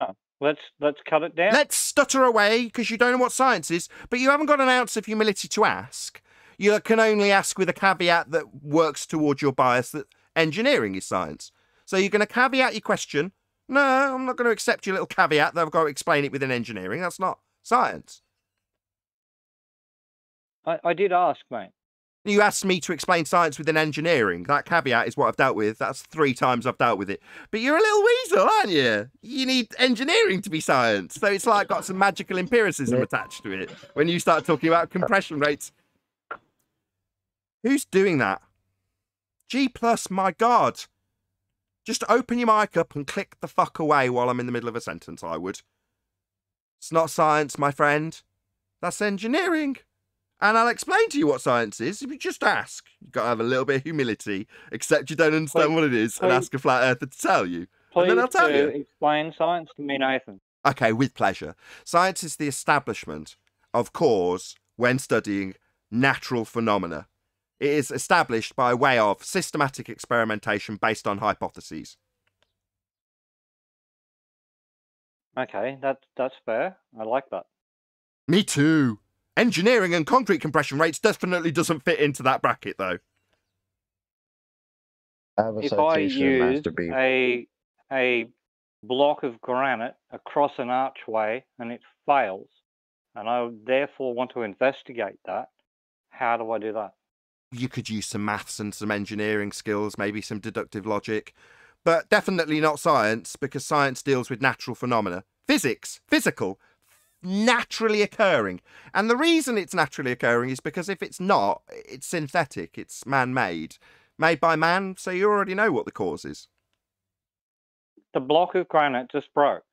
Oh, let's cut it down. Let's stutter away because you don't know what science is, but you haven't got an ounce of humility to ask. You can only ask with a caveat that works towards your bias that engineering is science. So you're going to caveat your question. No, I'm not going to accept your little caveat that I've got to explain it within engineering. That's not science. I did ask, mate. You asked me to explain science within engineering. That caveat is what I've dealt with. That's 3 times I've dealt with it. But you're a little weasel, aren't you? You need engineering to be science. So it's like got some magical empiricism attached to it when you start talking about compression rates. Who's doing that? G+, my God. Just open your mic up and click the fuck away while I'm in the middle of a sentence, I would. It's not science, my friend. That's engineering. And I'll explain to you what science is if you just ask. You've got to have a little bit of humility, accept you don't understand what it is, and ask a flat earther to tell you. And then I'll tell you. Explain science to me, Nathan. Okay, with pleasure. Science is the establishment of cause when studying natural phenomena. It is established by way of systematic experimentation based on hypotheses. Okay, that's fair. I like that. Me too. Engineering and concrete compression rates definitely doesn't fit into that bracket, though. If I use a block of granite across an archway and it fails, and I therefore want to investigate that, how do I do that? You could use some maths and some engineering skills, maybe some deductive logic, but definitely not science, because science deals with natural phenomena. Physics, physical, naturally occurring. And the reason it's naturally occurring is because if it's not, it's synthetic, it's man-made. Made by man, so you already know what the cause is. The block of granite just broke,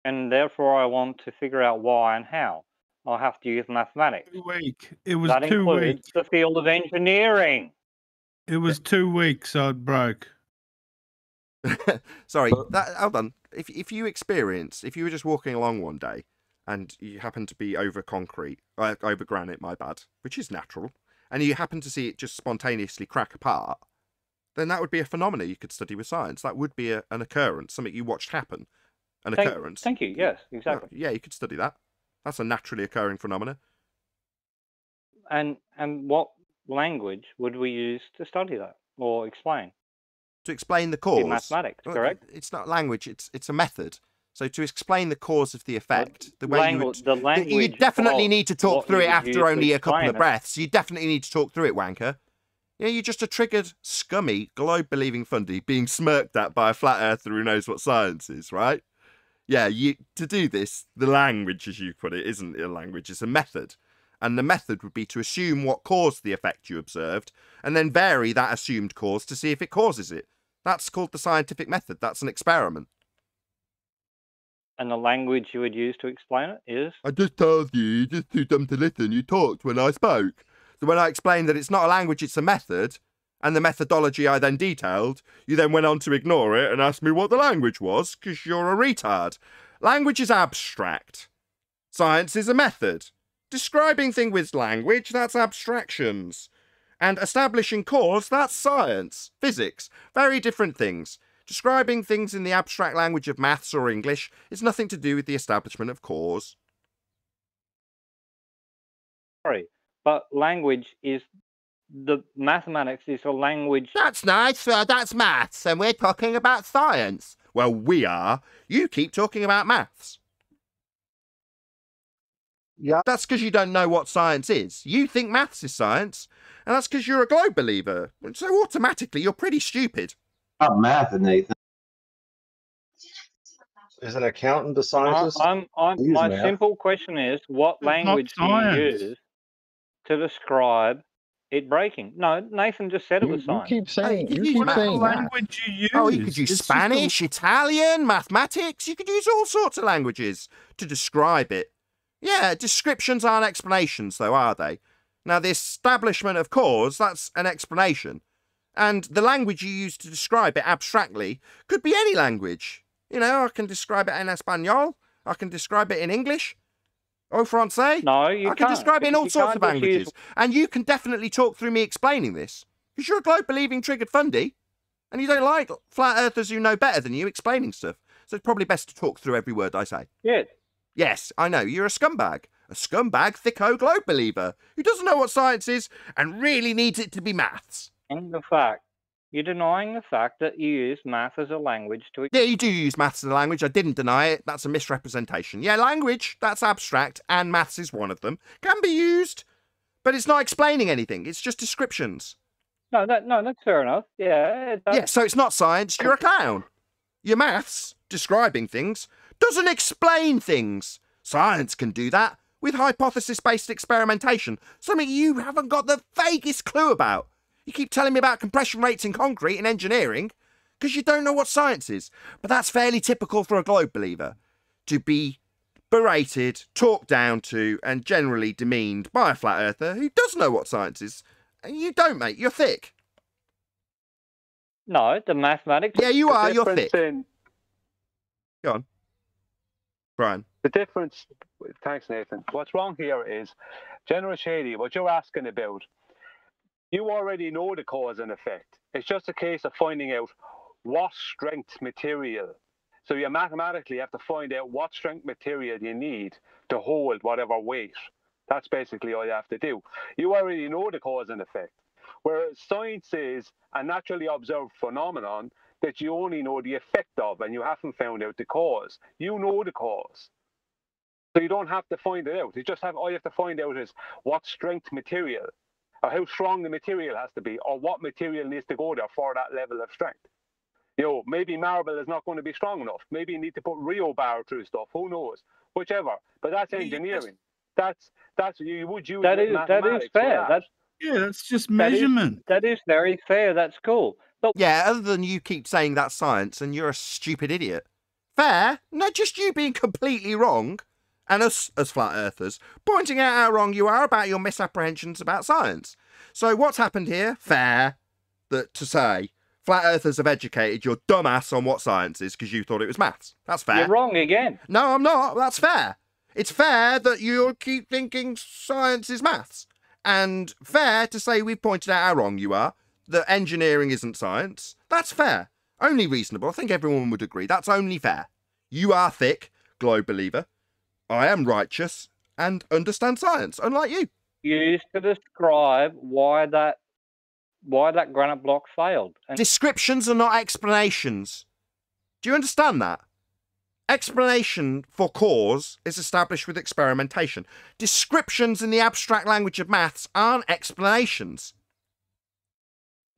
and therefore I want to figure out why and how. I'll have to use mathematics. Too weak. It was That too includes weak. the field of engineering. It was too weak, so it broke. Sorry, hold on. If you were just walking along one day and you happen to be over concrete, over granite, my bad, which is natural, and you happen to see it just spontaneously crack apart, then that would be a phenomena you could study with science. That would be an occurrence, something you watched happen. An occurrence. Thank you. Yes, exactly. Yeah, you could study that. That's a naturally occurring phenomena. And what language would we use to study that or explain? To explain the cause. Mathematics, correct? It's not language. It's a method. So to explain the cause of the effect, the way you definitely need to talk through it after only a couple of breaths. You definitely need to talk through it, wanker. Yeah, you're just a triggered, scummy, globe-believing fundy being smirked at by a flat earther who knows what science is, right? Yeah, to do this, the language, as you put it, isn't a language, it's a method. And the method would be to assume what caused the effect you observed, and then vary that assumed cause to see if it causes it. That's called the scientific method. That's an experiment. And the language you would use to explain it is? I just told you, you're just too dumb to listen. You talked when I spoke. So when I explained that it's not a language, it's a method, and the methodology I then detailed, you then went on to ignore it and ask me what the language was, because you're a retard. Language is abstract. Science is a method. Describing things with language, that's abstractions. And establishing cause, that's science. Physics. Very different things. Describing things in the abstract language of maths or English is nothing to do with the establishment of cause. Sorry, but language is... The mathematics is a language... That's nice, that's maths, and we're talking about science. Well, we are. You keep talking about maths. Yeah. That's because you don't know what science is. You think maths is science, and that's because you're a globe believer. So automatically, you're pretty stupid. Not math, Nathan. Is an accountant a scientist? My simple question is, what language do you use to describe it breaking? No, Nathan just said it was science. You keep saying, language you use. Oh, you could use Spanish, Italian, mathematics. You could use all sorts of languages to describe it. Yeah, descriptions aren't explanations, though, are they? Now, the establishment of cause, that's an explanation. And the language you use to describe it abstractly could be any language. You know, I can describe it in Espanol. I can describe it in English. Au français. No, you can't. I can describe it in all You sorts can't of just languages. use... And you can definitely talk through me explaining this. Because you're a globe-believing triggered fundy. And you don't like flat earthers who know better than you explaining stuff. So it's probably best to talk through every word I say. Yes. Yes, I know, you're a scumbag. A scumbag, thicko globe believer, who doesn't know what science is and really needs it to be maths. And the fact, you're denying the fact that you use math as a language to... Yeah, you do use maths as a language. I didn't deny it. That's a misrepresentation. Yeah, language, that's abstract, and maths is one of them. Can be used, but it's not explaining anything. It's just descriptions. No, that's fair enough. Yeah. Yeah, so it's not science. You're a clown. Your maths, describing things, doesn't explain things. Science can do that with hypothesis-based experimentation, something you haven't got the vaguest clue about. You keep telling me about compression rates in concrete and engineering because you don't know what science is. But that's fairly typical for a globe believer, to be berated, talked down to, and generally demeaned by a flat earther who does know what science is. And you don't, mate. You're thick. No, the mathematics... Yeah, you are. You're thick. Go on. Brian. The difference... Thanks, Nathan. What's wrong here is, General Shady, what you're asking about, you already know the cause and effect. It's just a case of finding out what strength material. So you mathematically have to find out what strength material you need to hold whatever weight. That's basically all you have to do. You already know the cause and effect. Whereas science is a naturally observed phenomenon that you only know the effect of, and you haven't found out the cause. You know the cause. So you don't have to find it out. You just have, all you have to find out is what strength material, or how strong the material has to be, or what material needs to go there for that level of strength. You know, maybe marble is not going to be strong enough. Maybe you need to put rebar through stuff. Who knows? Whichever. But that's engineering. That's you would use that is mathematics fair. for that. That's just measurement. That is very fair. That's cool. But yeah, other than you keep saying that's science and you're a stupid idiot. Fair, not just you being completely wrong, and us as flat earthers pointing out how wrong you are about your misapprehensions about science. So what's happened here? Fair, that to say flat earthers have educated your dumbass on what science is because you thought it was maths. That's fair. You're wrong again. No, I'm not. That's fair. It's fair that you keep thinking science is maths. And fair to say we've pointed out how wrong you are, that engineering isn't science. That's fair. Only reasonable. I think everyone would agree. That's only fair. You are thick, globe believer. I am righteous and understand science, unlike you. Used to describe why that granite block failed. And descriptions are not explanations. Do you understand that? Explanation for cause is established with experimentation. Descriptions in the abstract language of maths aren't explanations.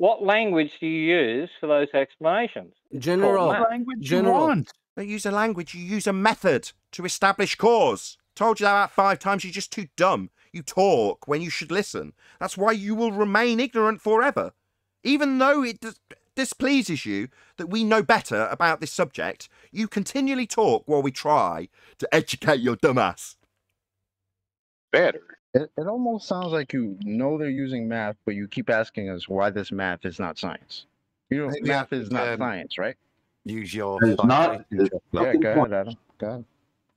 what language do you use for those explanations? General. Don't use a language, you use a method to establish cause. Told you that about 5 times, you're just too dumb. You talk when you should listen. That's why you will remain ignorant forever. Even though it displeases you that we know better about this subject, you continually talk while we try to educate your dumbass. Better. It almost sounds like you know they're using math, but you keep asking us why this math is not science. You know, Maybe math is not science, right? Use your It's not. Yeah, go ahead, Adam. Go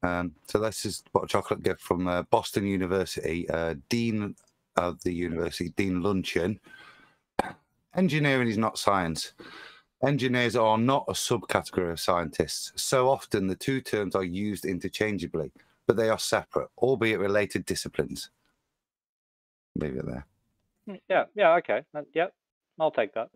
ahead. So this is what chocolate gift from Boston University, Dean of the University, Dean Luncheon. Engineering is not science. Engineers are not a subcategory of scientists. So often the two terms are used interchangeably, but they are separate, albeit related disciplines. Leave it there. Yeah, okay. Yep, I'll take that.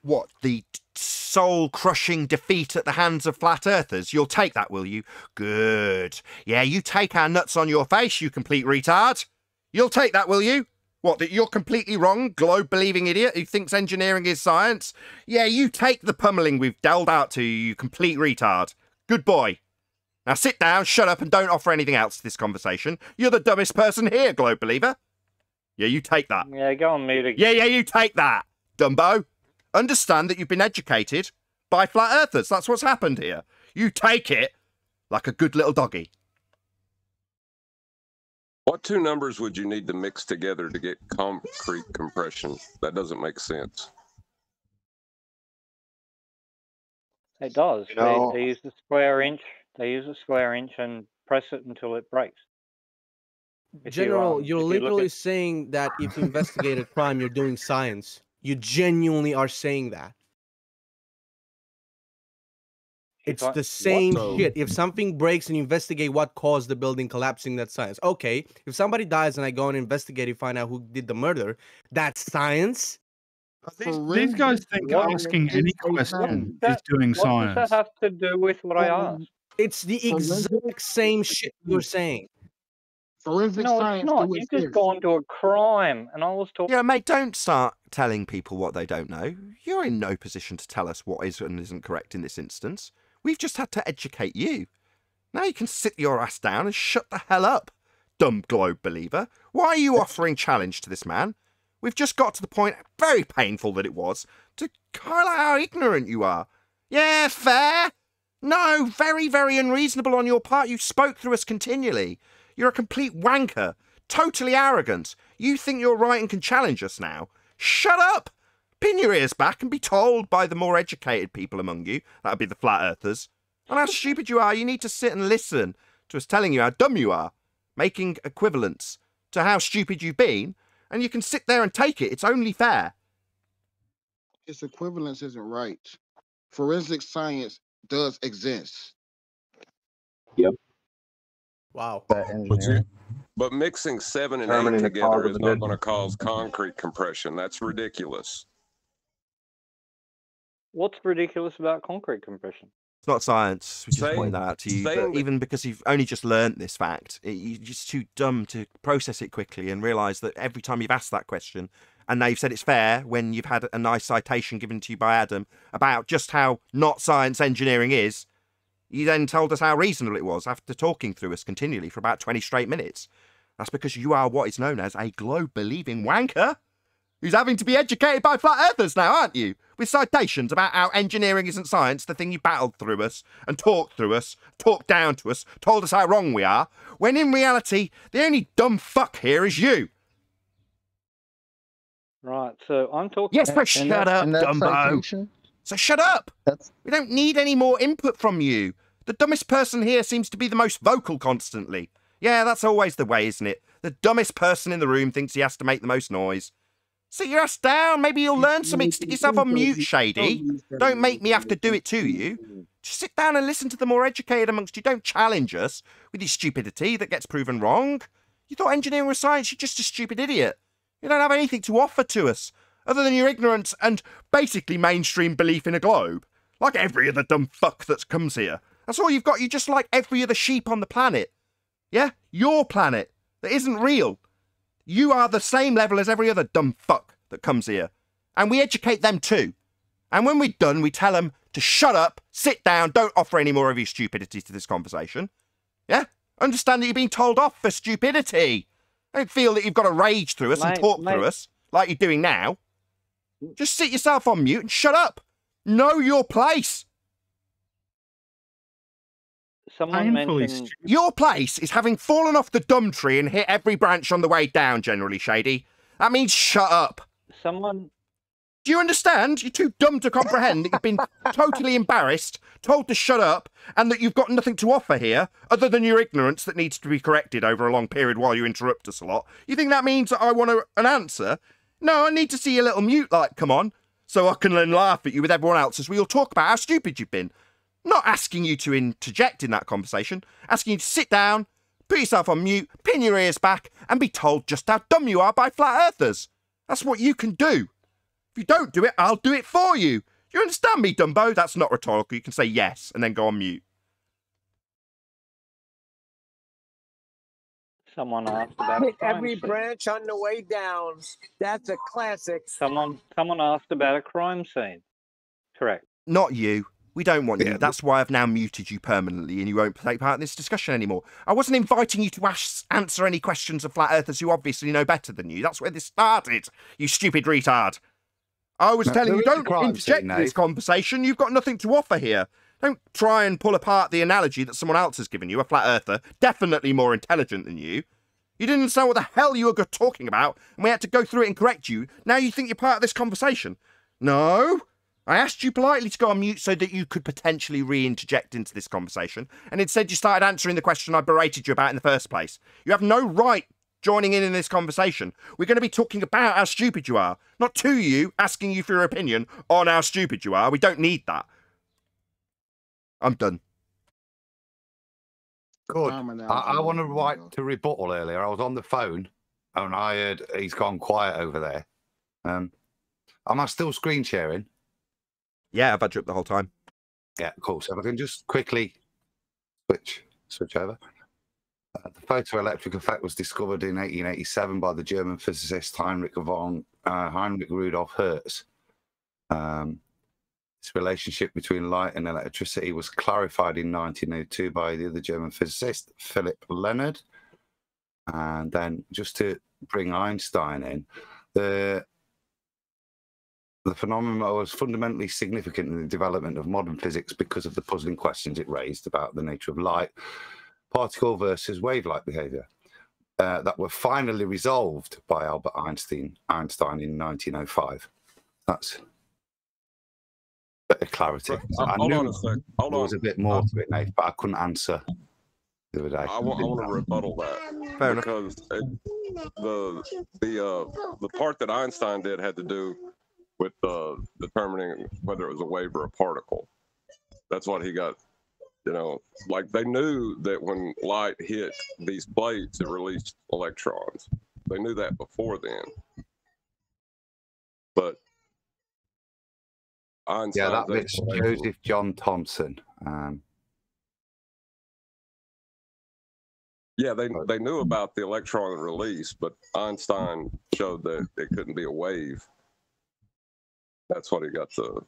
What, the soul-crushing defeat at the hands of flat earthers? You'll take that, will you? Good. Yeah, you take our nuts on your face, you complete retard. You'll take that, will you? What, that you're completely wrong, globe-believing idiot who thinks engineering is science? Yeah, you take the pummeling we've dealt out to you, you complete retard. Good boy. Now sit down, shut up, and don't offer anything else to this conversation. You're the dumbest person here, globe believer. Yeah, you take that. Yeah, go on mute again. Yeah, you take that, Dumbo. Understand that you've been educated by flat earthers. That's what's happened here. You take it like a good little doggy. What 2 numbers would you need to mix together to get concrete compression? That doesn't make sense. It does. You know- They use the square inch. They use a square inch and press it until it breaks. General, you're if you look literally at- saying that if you investigate a crime, you're doing science. You genuinely are saying that. It's I- the same What? shit. If something breaks and you investigate what caused the building collapsing, that's science. Okay, if somebody dies and I go and investigate and find out who did the murder, that's science. These guys think asking any question is doing What science. does that have to do with what I asked? It's the exact same shit you're saying. Forensic no, it's not. You've just gone to a crime, and I was talking. Yeah, mate, don't start telling people what they don't know. You're in no position to tell us what is and isn't correct in this instance. We've just had to educate you. Now you can sit your ass down and shut the hell up, dumb globe believer. Why are you offering challenge to this man? We've just got to the point, very painful that it was, to highlight how ignorant you are. Yeah, fair. No, very, very unreasonable on your part. You spoke through us continually. You're a complete wanker, totally arrogant. You think you're right and can challenge us now? Shut up! Pin your ears back and be told by the more educated people among you, that'd be the flat earthers, and how stupid you are. You need to sit and listen to us telling you how dumb you are, making equivalents to how stupid you've been, and you can sit there and take it. It's only fair. Its equivalence isn't right. Forensic science does exist. Yep. Wow. But mixing 7 and Determining 8 the cause together of is the not death. going to cause concrete compression. That's ridiculous. What's ridiculous about concrete compression? It's not science. We just Saying- point that out to you. saying But that- even because you've only just learnt this fact, you're just too dumb to process it quickly and realise that every time you've asked that question, and now you've said it's fair when you've had a nice citation given to you by Adam about just how not science engineering is, you then told us how reasonable it was after talking through us continually for about 20 straight minutes. That's because you are what is known as a globe-believing wanker who's having to be educated by flat earthers now, aren't you? With citations about how engineering isn't science, the thing you battled through us and talked through us, talked down to us, told us how wrong we are, when in reality, the only dumb fuck here is you. Right, so I'm talking... Yes, but shut up, Dumbo. So shut up. We don't need any more input from you. The dumbest person here seems to be the most vocal constantly. Yeah, that's always the way, isn't it? The dumbest person in the room thinks he has to make the most noise. Sit your ass down. Maybe you'll learn something. Stick yourself on mute, Shady. Don't make me have to do it to you. Just sit down and listen to the more educated amongst you. Don't challenge us with your stupidity that gets proven wrong. You thought engineering was science. You're just a stupid idiot. You don't have anything to offer to us other than your ignorance and basically mainstream belief in a globe. Like every other dumb fuck that comes here. That's all you've got. You're just like every other sheep on the planet. Yeah? Your planet. That isn't real. You are the same level as every other dumb fuck that comes here. And we educate them too. And when we're done, we tell them to shut up, sit down, don't offer any more of your stupidity to this conversation. Yeah? Understand that you're being told off for stupidity. Don't feel that you've got to rage through us and talk through us like you're doing now. Just sit yourself on mute and shut up. Know your place. Someone mentioned... Your place is having fallen off the dumb tree and hit every branch on the way down, generally, Shady. That means shut up. Someone... Do you understand? You're too dumb to comprehend that you've been totally embarrassed, told to shut up, and that you've got nothing to offer here other than your ignorance that needs to be corrected over a long period while you interrupt us a lot. You think that means that I want an answer? No, I need to see your little mute light come on so I can then laugh at you with everyone else as we all talk about how stupid you've been. Not asking you to interject in that conversation, asking you to sit down, put yourself on mute, pin your ears back, and be told just how dumb you are by flat earthers. That's what you can do. If you don't do it, I'll do it for you. Do you understand me, Dumbo? That's not rhetorical. You can say yes and then go on mute. Someone asked about a Hit crime every scene. branch on the way down. That's a classic. Someone asked about a crime scene. Correct. Not you. We don't want you. That's why I've now muted you permanently and you won't take part in this discussion anymore. I wasn't inviting you to answer any questions of flat earthers who obviously know better than you. That's where this started, you stupid retard. I was telling you, don't interject in this conversation. You've got nothing to offer here. Don't try and pull apart the analogy that someone else has given you, a flat earther, definitely more intelligent than you. You didn't understand what the hell you were talking about, and we had to go through it and correct you. Now you think you're part of this conversation. No. I asked you politely to go on mute so that you could potentially re-interject into this conversation, and instead you started answering the question I berated you about in the first place. You have no right joining in this conversation. We're going to be talking about how stupid you are, not to you, asking you for your opinion on how stupid you are. We don't need that. I'm done. Good. I want to write to rebuttal earlier. I was on the phone and I heard he's gone quiet over there. Am I still screen sharing? Yeah, I've had you up the whole time. Yeah, cool. So if I can just quickly switch over. The photoelectric effect was discovered in 1887 by the German physicist Heinrich Rudolf Hertz. This relationship between light and electricity was clarified in 1902 by the other German physicist, Philipp Leonard. And then just to bring Einstein in, the phenomenon was fundamentally significant in the development of modern physics because of the puzzling questions it raised about the nature of light, particle versus wave-like behavior, that were finally resolved by Albert Einstein in 1905. That's a bit of clarity. I Hold knew on a sec. there was a bit more to it, Nate, but I couldn't answer the other day. I want to rebuttal that. Fair enough. Because the part that Einstein did had to do with determining whether it was a wave or a particle. That's what he got. You know, like they knew that when light hit these plates, it released electrons. They knew that before then. But Einstein's Yeah, that bit's explanation. Joseph John Thomson. Yeah, they knew about the electron release, but Einstein showed that it couldn't be a wave. That's what he got the.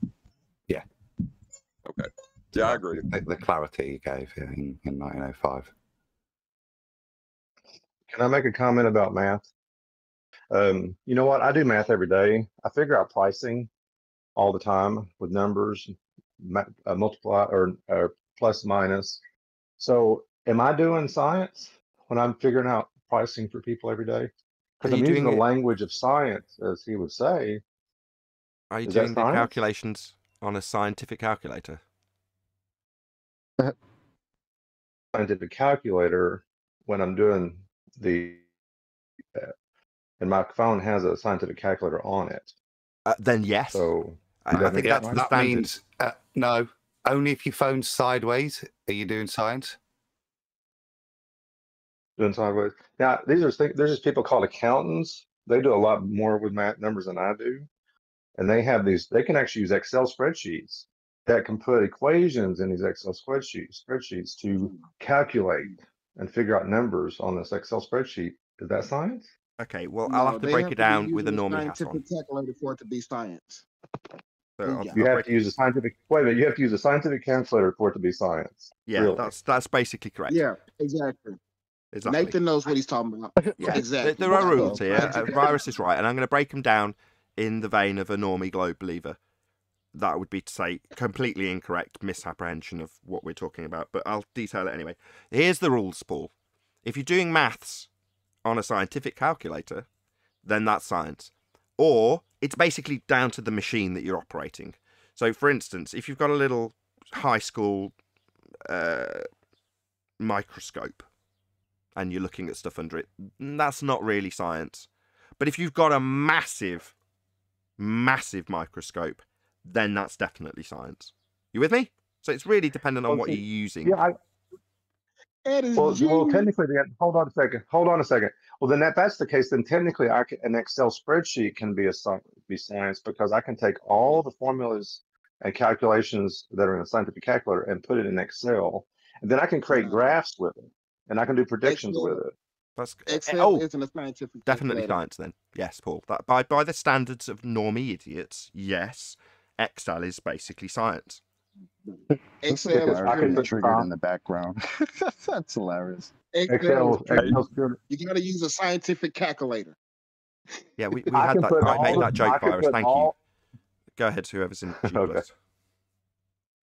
Yeah. Okay. Yeah, I agree. The clarity he gave in 1905. Can I make a comment about math? You know what? I do math every day. I figure out pricing all the time with numbers, multiply or plus minus. So am I doing science when I'm figuring out pricing for people every day? Because I'm using the language of science, as he would say. Are you Is that doing the science? calculations on a scientific calculator? Scientific calculator when I'm doing and my phone has a scientific calculator on it. Then yes. So I think that's the standard. Means, no, only if your phone's sideways are you doing science. Doing sideways. Now there's just people called accountants. They do a lot more with math numbers than I do, and they have these. They can actually use Excel spreadsheets that can put equations in these Excel spreadsheets to calculate and figure out numbers on this Excel spreadsheet. Is that science? Okay, well, I'll have to break it down with a normie hat on. Scientific calculator for it to be science. So You have to use a scientific. Wait a minute. You have to use a scientific calculator for it to be science. Yeah, really. that's basically correct. Yeah, exactly. Exactly. Nathan knows what he's talking about. Yeah, exactly. There are rules here. Virus is right, and I'm going to break them down in the vein of a normie globe believer. That would be to say completely incorrect misapprehension of what we're talking about, but I'll detail it anyway. Here's the rules, Paul. If you're doing maths on a scientific calculator, then that's science. Or it's basically down to the machine that you're operating. So, for instance, if you've got a little high school microscope and you're looking at stuff under it, that's not really science. But if you've got a massive microscope, then that's definitely science. You with me? So it's really dependent on what you're using. Yeah. Well, technically, hold on a second. Well, then that's the case. Then technically, an Excel spreadsheet can be science because I can take all the formulas and calculations that are in a scientific calculator and put it in Excel, and then I can create graphs with it, and I can do predictions with it. That's Excel isn't a scientific definitely calculator. science then. Yes, Paul. That by the standards of normie idiots, yes, Excel is basically science. Excel is triggered in the background. That's hilarious. Excel you got to use a scientific calculator. Yeah, we had that. I made that joke, Virus. Thank you. Go ahead, whoever's in. Okay.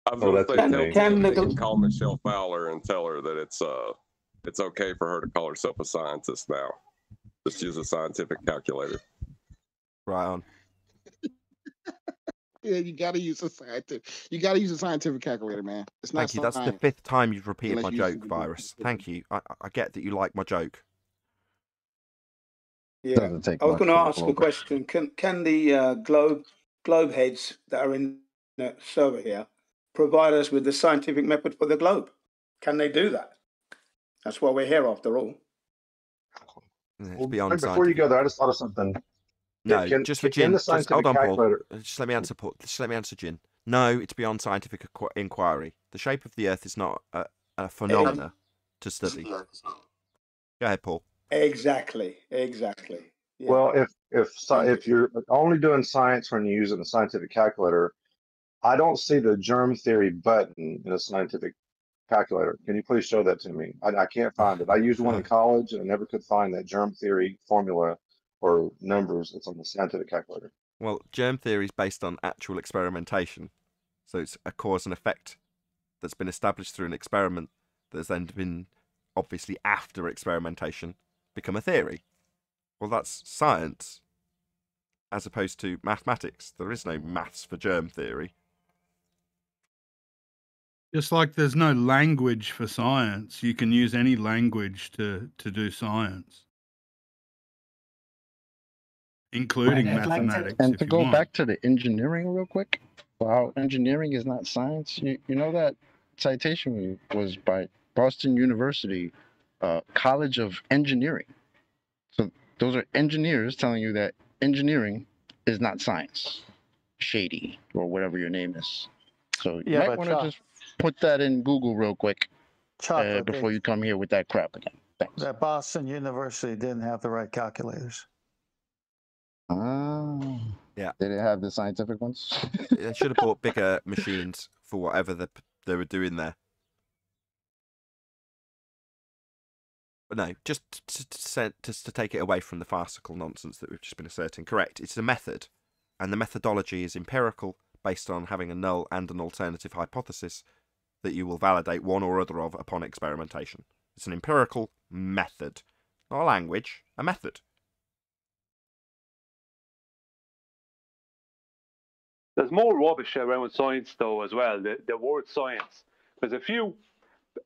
I was going to say, call Michelle Fowler and tell her that it's okay for her to call herself a scientist now. Just use a scientific calculator. Right on. Yeah, you got to use a scientific. You got to use a scientific calculator, man. It's not. Thank you. That's the 5th time you've repeated my joke, Virus. Thank you. I get that you like my joke. Yeah, I was going to ask a question. Can the globe heads that are in the server here provide us with the scientific method for the globe? Can they do that? That's why we're here, after all. It's beyond before you go there, I just thought of something. No, just for Jin. Just hold on, Paul. Just let me answer, Paul. Just let me answer, Jin. No, it's beyond scientific inquiry. The shape of the Earth is not a phenomena to study. Go ahead, Paul. Exactly. Yeah. Well, if you're only doing science when you're using a scientific calculator, I don't see the germ theory button in a scientific calculator. Can you please show that to me? I can't find it. I used one in college and I never could find that germ theory formula or numbers that's on the scientific calculator. Well, germ theory is based on actual experimentation. So it's a cause and effect that's been established through an experiment that has then been, obviously after experimentation, become a theory. Well, that's science as opposed to mathematics. There is no maths for germ theory. Just like there's no language for science, you can use any language to do science, including mathematics. And to go back to the engineering real quick, how engineering is not science. You know that citation was by Boston University College of Engineering. So those are engineers telling you that engineering is not science. Shady or whatever your name is. So you Yeah, might but want to just put that in Google real quick Chocolate, before you come here with that crap again. Thanks. that Boston University didn't have the right calculators. Yeah. They didn't have the scientific ones. They should have bought bigger machines for whatever they were doing there. But no, just to take it away from the farcical nonsense that we've just been asserting. Correct, it's a method, and the methodology is empirical, based on having a null and an alternative hypothesis that you will validate one or other of upon experimentation. It's an empirical method, not a language, a method. There's more rubbish around science, though, as well. The word science. There's a few.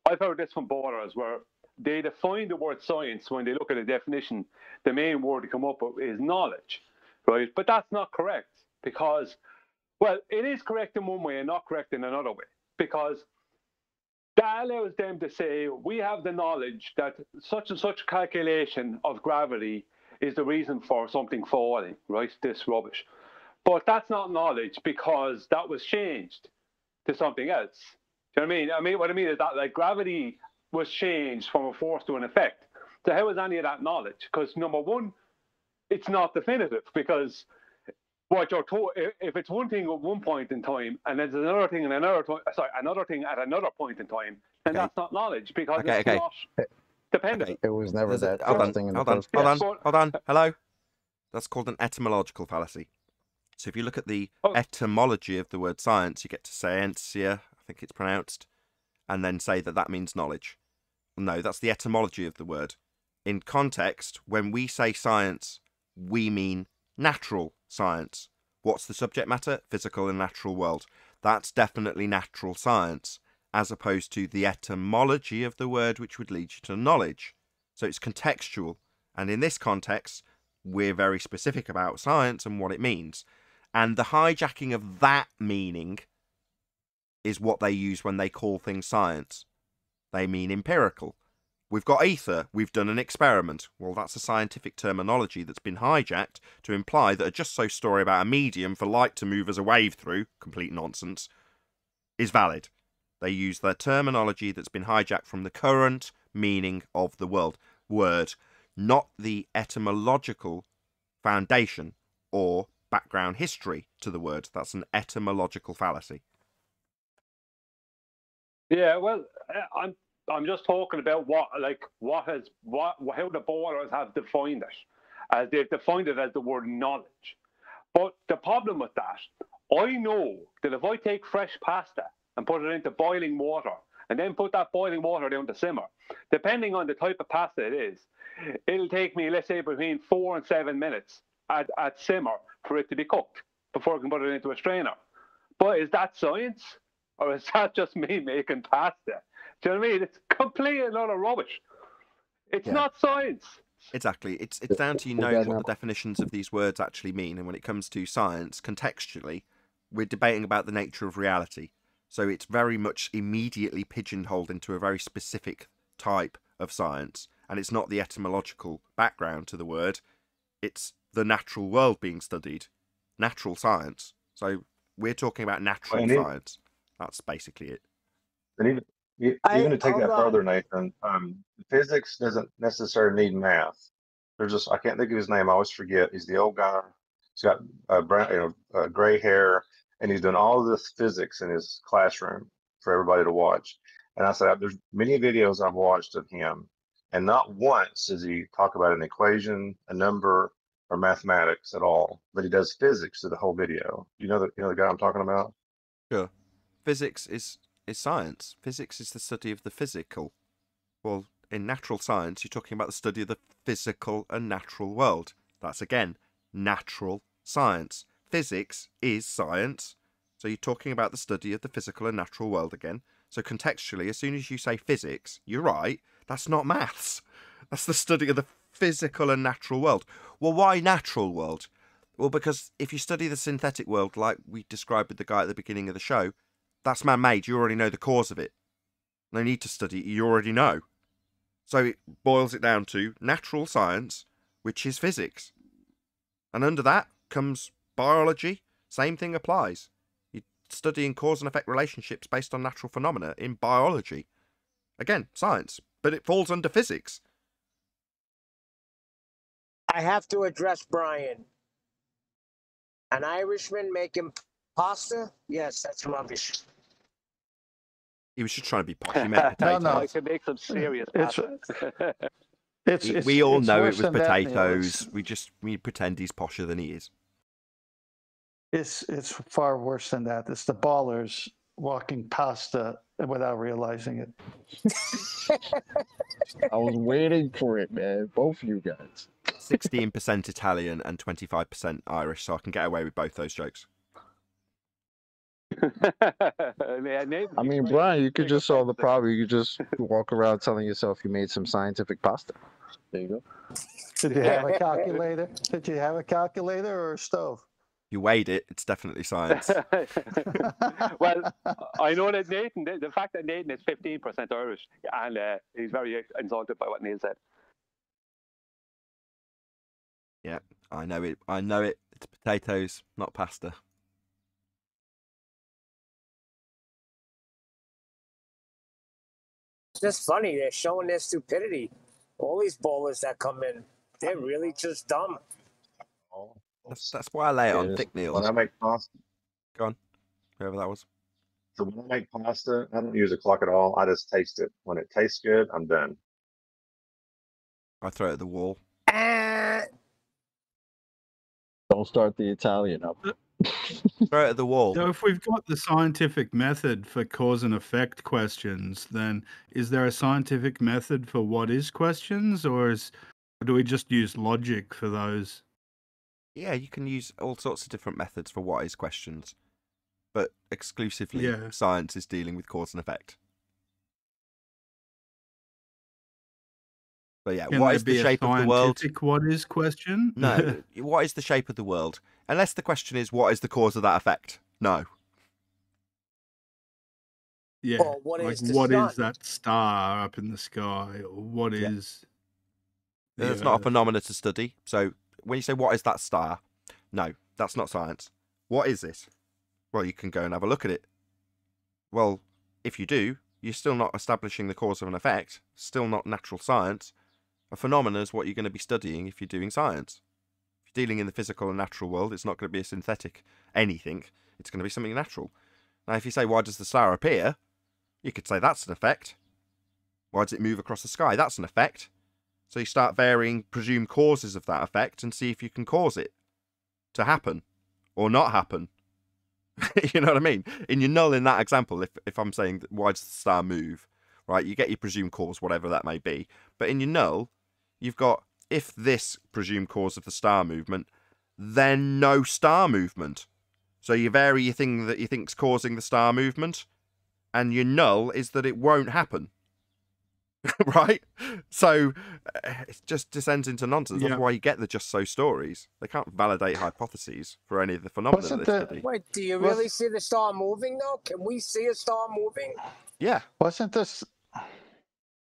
I've heard this from borders where they define the word science when they look at a definition. The main word to come up with is knowledge, right? But that's not correct because, well, it is correct in one way and not correct in another way because that allows them to say we have the knowledge that such and such calculation of gravity is the reason for something falling, right? This rubbish. But that's not knowledge because that was changed to something else. Do you know what I mean? What I mean is that like gravity was changed from a force to an effect. So how is any of that knowledge? Because number one, it's not definitive because what you're told, if it's one thing at one point in time and there's another thing another thing at another point in time, then that's not knowledge because it's not dependent. It was never that Hold first thing in the first on, place. hold on. Hello. That's called an etymological fallacy. So if you look at the etymology of the word science, you get to scientia, I think it's pronounced, and then say that that means knowledge. No, that's the etymology of the word. In context, when we say science, we mean natural science. What's the subject matter? Physical and natural world. That's definitely natural science, as opposed to the etymology of the word, which would lead you to knowledge. So it's contextual. And in this context, we're very specific about science and what it means. And the hijacking of that meaning is what they use when they call things science. They mean empirical. We've got ether, we've done an experiment. Well, that's a scientific terminology that's been hijacked to imply that a just-so story about a medium for light to move as a wave through, complete nonsense, is valid. They use their terminology that's been hijacked from the current meaning of the word, not the etymological foundation or background history to the word. That's an etymological fallacy. Yeah, well, I'm just talking about how the borders have defined it, as they've defined it as the word knowledge. But the problem with that, I know that if I take fresh pasta and put it into boiling water and then put that boiling water down to simmer, depending on the type of pasta it is, it'll take me, let's say, between 4 and 7 minutes at simmer for it to be cooked before I can put it into a strainer. But is that science? Or is that just me making pasta? Do you know what I mean? It's complete and utter rubbish. It's not science. Exactly. It's down to you knowing what the definitions of these words actually mean. And when it comes to science, contextually, we're debating about the nature of reality. So it's very much immediately pigeonholed into a very specific type of science. And it's not the etymological background to the word. It's the natural world being studied. Natural science. So we're talking about natural science. That's basically it. And even to take that further, Nathan, physics doesn't necessarily need math. There's just, I can't think of his name. I always forget. He's the old guy. He's got brown, gray hair, and he's doing all of this physics in his classroom for everybody to watch. And I said, there's many videos I've watched of him, and not once does he talk about an equation, a number, or mathematics at all. But he does physics through the whole video. You know the guy I'm talking about? Sure. Physics is science. Physics is the study of the physical. Well, in natural science, you're talking about the study of the physical and natural world. That's, again, natural science. Physics is science. So you're talking about the study of the physical and natural world again. So contextually, as soon as you say physics, you're right. That's not maths. That's the study of the physical and natural world. Well, why natural world? Well, because if you study the synthetic world, like we described with the guy at the beginning of the show, that's man-made. You already know the cause of it. No need to study it. You already know. So it boils it down to natural science, which is physics. And under that comes biology, Same thing applies. You're studying cause and effect relationships based on natural phenomena in biology. Again, science, but it falls under physics. I have to address Brian. An Irishman making pasta? Yes, that's rubbish. He was just trying to be posh. He meant potatoes. I can make some serious pasta. We all know it worse was than that, Neil. potatoes. We pretend he's posher than he is. It's far worse than that. It's the ballers walking pasta without realizing it. I was waiting for it, man. Both of you guys. 16% Italian and 25% Irish, so I can get away with both those jokes. I mean, Brian, you could just solve the problem. You could just walk around telling yourself you made some scientific pasta. There you go. Did you have a calculator? Did you have a calculator or a stove? You weighed it, it's definitely science. Well, I know that Nathan, the fact that Nathan is 15% Irish, and he's very insulted by what Neil said. Yeah, I know it. I know it. It's potatoes, not pasta. It's just funny. They're showing their stupidity. All these bowlers that come in, they're really just dumb. That's why I lay it on thick meals. When I make pasta, go on, whoever that was. So when I make pasta, I don't use a clock at all. I just taste it. When it tastes good, I'm done. I throw it at the wall. Don't start the Italian up. Throw it at the wall. So if we've got the scientific method for cause and effect questions, then is there a scientific method for what is questions, or do we just use logic for those? Yeah, you can use all sorts of different methods for what is questions, but exclusively science is dealing with cause and effect. So yeah, Can what there is the be a shape of the world? scientific what is question? No. What is the shape of the world? Unless the question is, what is the cause of that effect? No. Yeah. Or what like is the what sun? is that star up in the sky, or what is? the It's not a Earth? phenomena to study. So when you say, what is that star? No, that's not science. What is it? Well, you can go and have a look at it. Well, if you do, you're still not establishing the cause of an effect. Still not natural science. A phenomena is what you're going to be studying if you're doing science. If you're dealing in the physical and natural world, it's not going to be a synthetic anything. It's going to be something natural. Now, if you say, why does the star appear? You could say that's an effect. Why does it move across the sky? That's an effect. So you start varying presumed causes of that effect and see if you can cause it to happen or not happen. You know what I mean? In your null, in that example, if I'm saying, why does the star move? Right, you get your presumed cause, whatever that may be. But in your null, you've got, if this presumed cause of the star movement, then no star movement. So you vary your thing that you think's causing the star movement, and your null is that it won't happen. Right? So it just descends into nonsense. That's why you get the just so stories. They can't validate hypotheses for any of the phenomena that they study. Wait, do you really see the star moving though? Can we see a star moving? Yeah. Wasn't this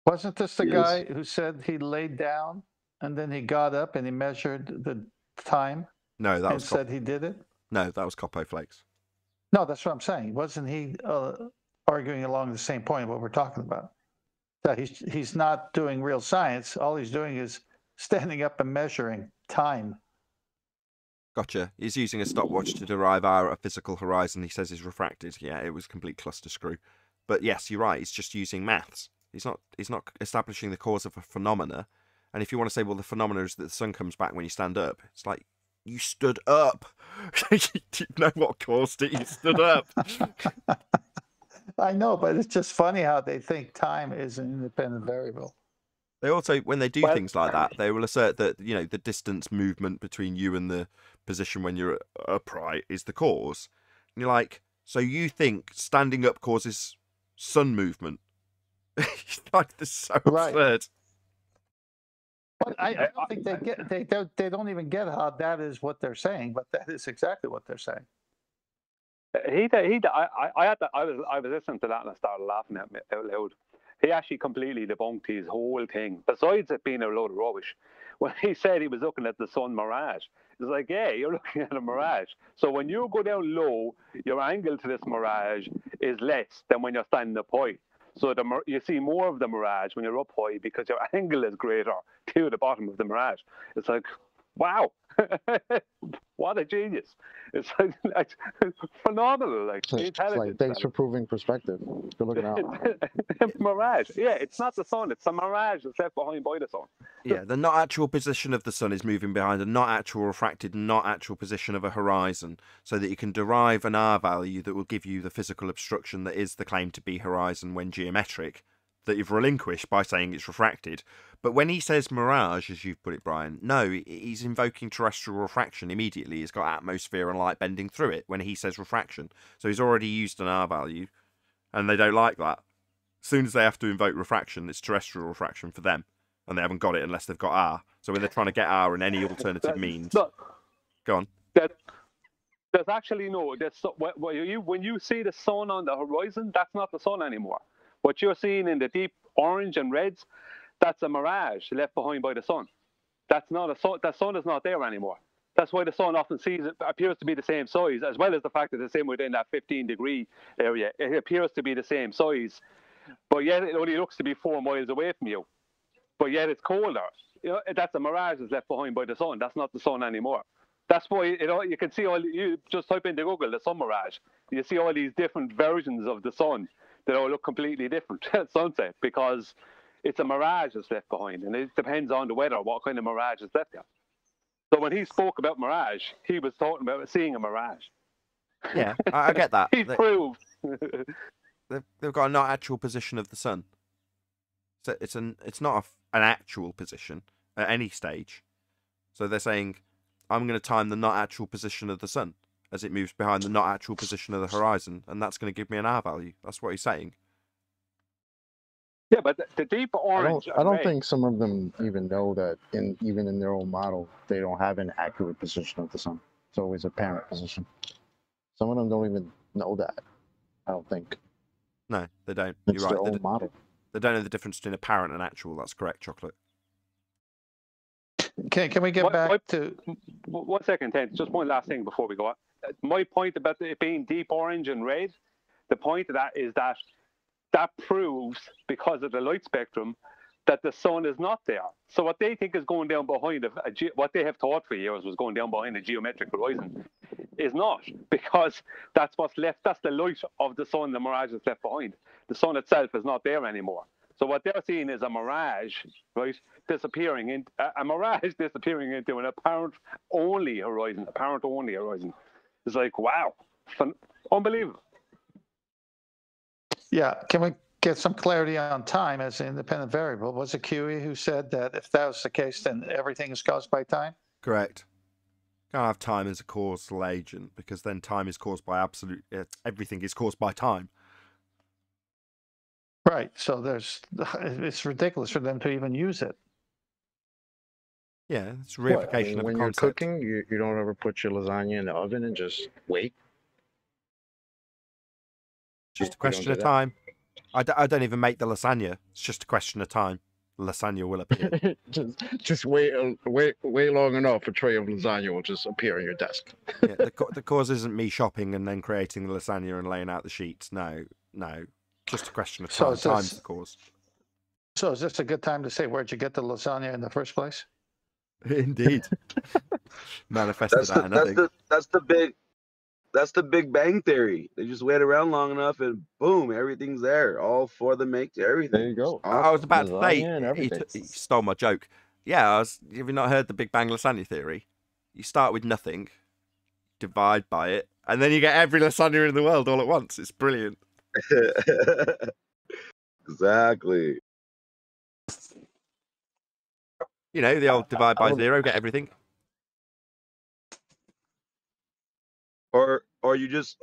the guy who said he laid down and then he got up and he measured the time? No, that and was said he did it. No, that was Copo Flakes. No, that's what I'm saying. Wasn't he arguing along the same point of what we're talking about? That he's not doing real science. All he's doing is standing up and measuring time. Gotcha. He's using a stopwatch to derive our physical horizon. He says is refracted. Yeah, it was a complete cluster screw. But yes, you're right. He's just using maths. He's not establishing the cause of a phenomena. And if you want to say, well, the phenomena is that the sun comes back when you stand up, it's like, you stood up. You didn't know what caused it. You stood up. I know, but it's just funny how they think time is an independent variable. They also, when they do things like that, they will assert that, you know, the distance movement between you and the position when you're upright is the cause. And you're like, so you think standing up causes sun movement? Like, this is so absurd. But I don't think they don't even get how that is what they're saying, but that is exactly what they're saying. I was listening to that and I started laughing out loud. He actually completely debunked his whole thing. Besides it being a load of rubbish, when he said he was looking at the sun mirage, it's like, yeah, you're looking at a mirage. So when you go down low, your angle to this mirage is less than when you're standing up high. So you see more of the mirage when you're up high because your angle is greater to the bottom of the mirage. It's like, wow, what a genius! It's like phenomenal, like It's like, thanks for proving perspective. Good looking out. Mirage, yeah, it's not the sun; it's a mirage that's left behind by the sun. Yeah, the not actual position of the sun is moving behind a not actual refracted, not actual position of a horizon, so that you can derive an R value that will give you the physical obstruction that is the claim to be horizon when geometric, that you've relinquished by saying it's refracted. But when he says mirage, as you've put it, Brian, no, he's invoking terrestrial refraction immediately. He's got atmosphere and light bending through it when he says refraction. So he's already used an R value, and they don't like that. As soon as they have to invoke refraction, it's terrestrial refraction for them, and they haven't got it unless they've got R. So when they're trying to get R in any alternative means... Go on. There's actually no... when you see the sun on the horizon, that's not the sun anymore. What you're seeing in the deep orange and reds, that's a mirage left behind by the sun. That's not a sun. That sun is not there anymore. That's why the sun often appears to be the same size, as well as the fact that it's in within that 15-degree area. It appears to be the same size, but yet it only looks to be 4 miles away from you. But yet it's colder. You know, that's a mirage that's left behind by the sun. That's not the sun anymore. That's why you can see you just type into Google the sun mirage. You see all these different versions of the sun that all look completely different at sunset because it's a mirage that's left behind, and it depends on the weather what kind of mirage is left there. So when he spoke about mirage, he was talking about seeing a mirage. Yeah, I get that. He's proved. They've got a not actual position of the sun. So it's not an actual position at any stage. So they're saying, I'm going to time the not actual position of the sun as it moves behind the not actual position of the horizon, and that's going to give me an R value. That's what he's saying. Yeah, but the deep orange. I don't think some of them even know that even in their own model, they don't have an accurate position of the sun. It's always a apparent position. Some of them don't even know that. I don't think. No, they don't. It's You're right. their own model. They don't know the difference between apparent and actual. That's correct, Chocolate. Can we get back to 1 second, Ted? Just one last thing before we go on. My point about it being deep orange and red, the point of that is that proves, because of the light spectrum, that the sun is not there. So what they think is going down behind what they have thought for years was going down behind a geometric horizon is not, because that's what's left. That's the light of the sun the mirage is left behind. The sun itself is not there anymore. So what they're seeing is a mirage, right, disappearing into an apparent only horizon. It's like, wow, unbelievable. Yeah, can we get some clarity on time as an independent variable? Was it QE who said that if that was the case, then everything is caused by time? Correct. Can't have time as a causal agent, because then time is caused by everything is caused by time. Right. So it's ridiculous for them to even use it. Yeah, it's reification of when a you're concept. cooking, you don't ever put your lasagna in the oven and just wait. Just a question of time. I don't even make the lasagna. It's just a question of time. Lasagna will appear. just wait long enough. A tray of lasagna will just appear on your desk. Yeah, the cause isn't me shopping and then creating the lasagna and laying out the sheets. No. Just a question of time. Time's the cause. So is this a good time to say where'd you get the lasagna in the first place? Indeed. Manifested that, and I think. That's the Big Bang Theory. They just wait around long enough and boom, everything's there. All for the make everything. There you go. I was about to say, he stole my joke. Yeah, have you not heard the Big Bang lasagna theory? You start with nothing, divide by it, and then you get every lasagna in the world all at once. It's brilliant. Exactly. You know, the old divide by zero, get everything. Or you just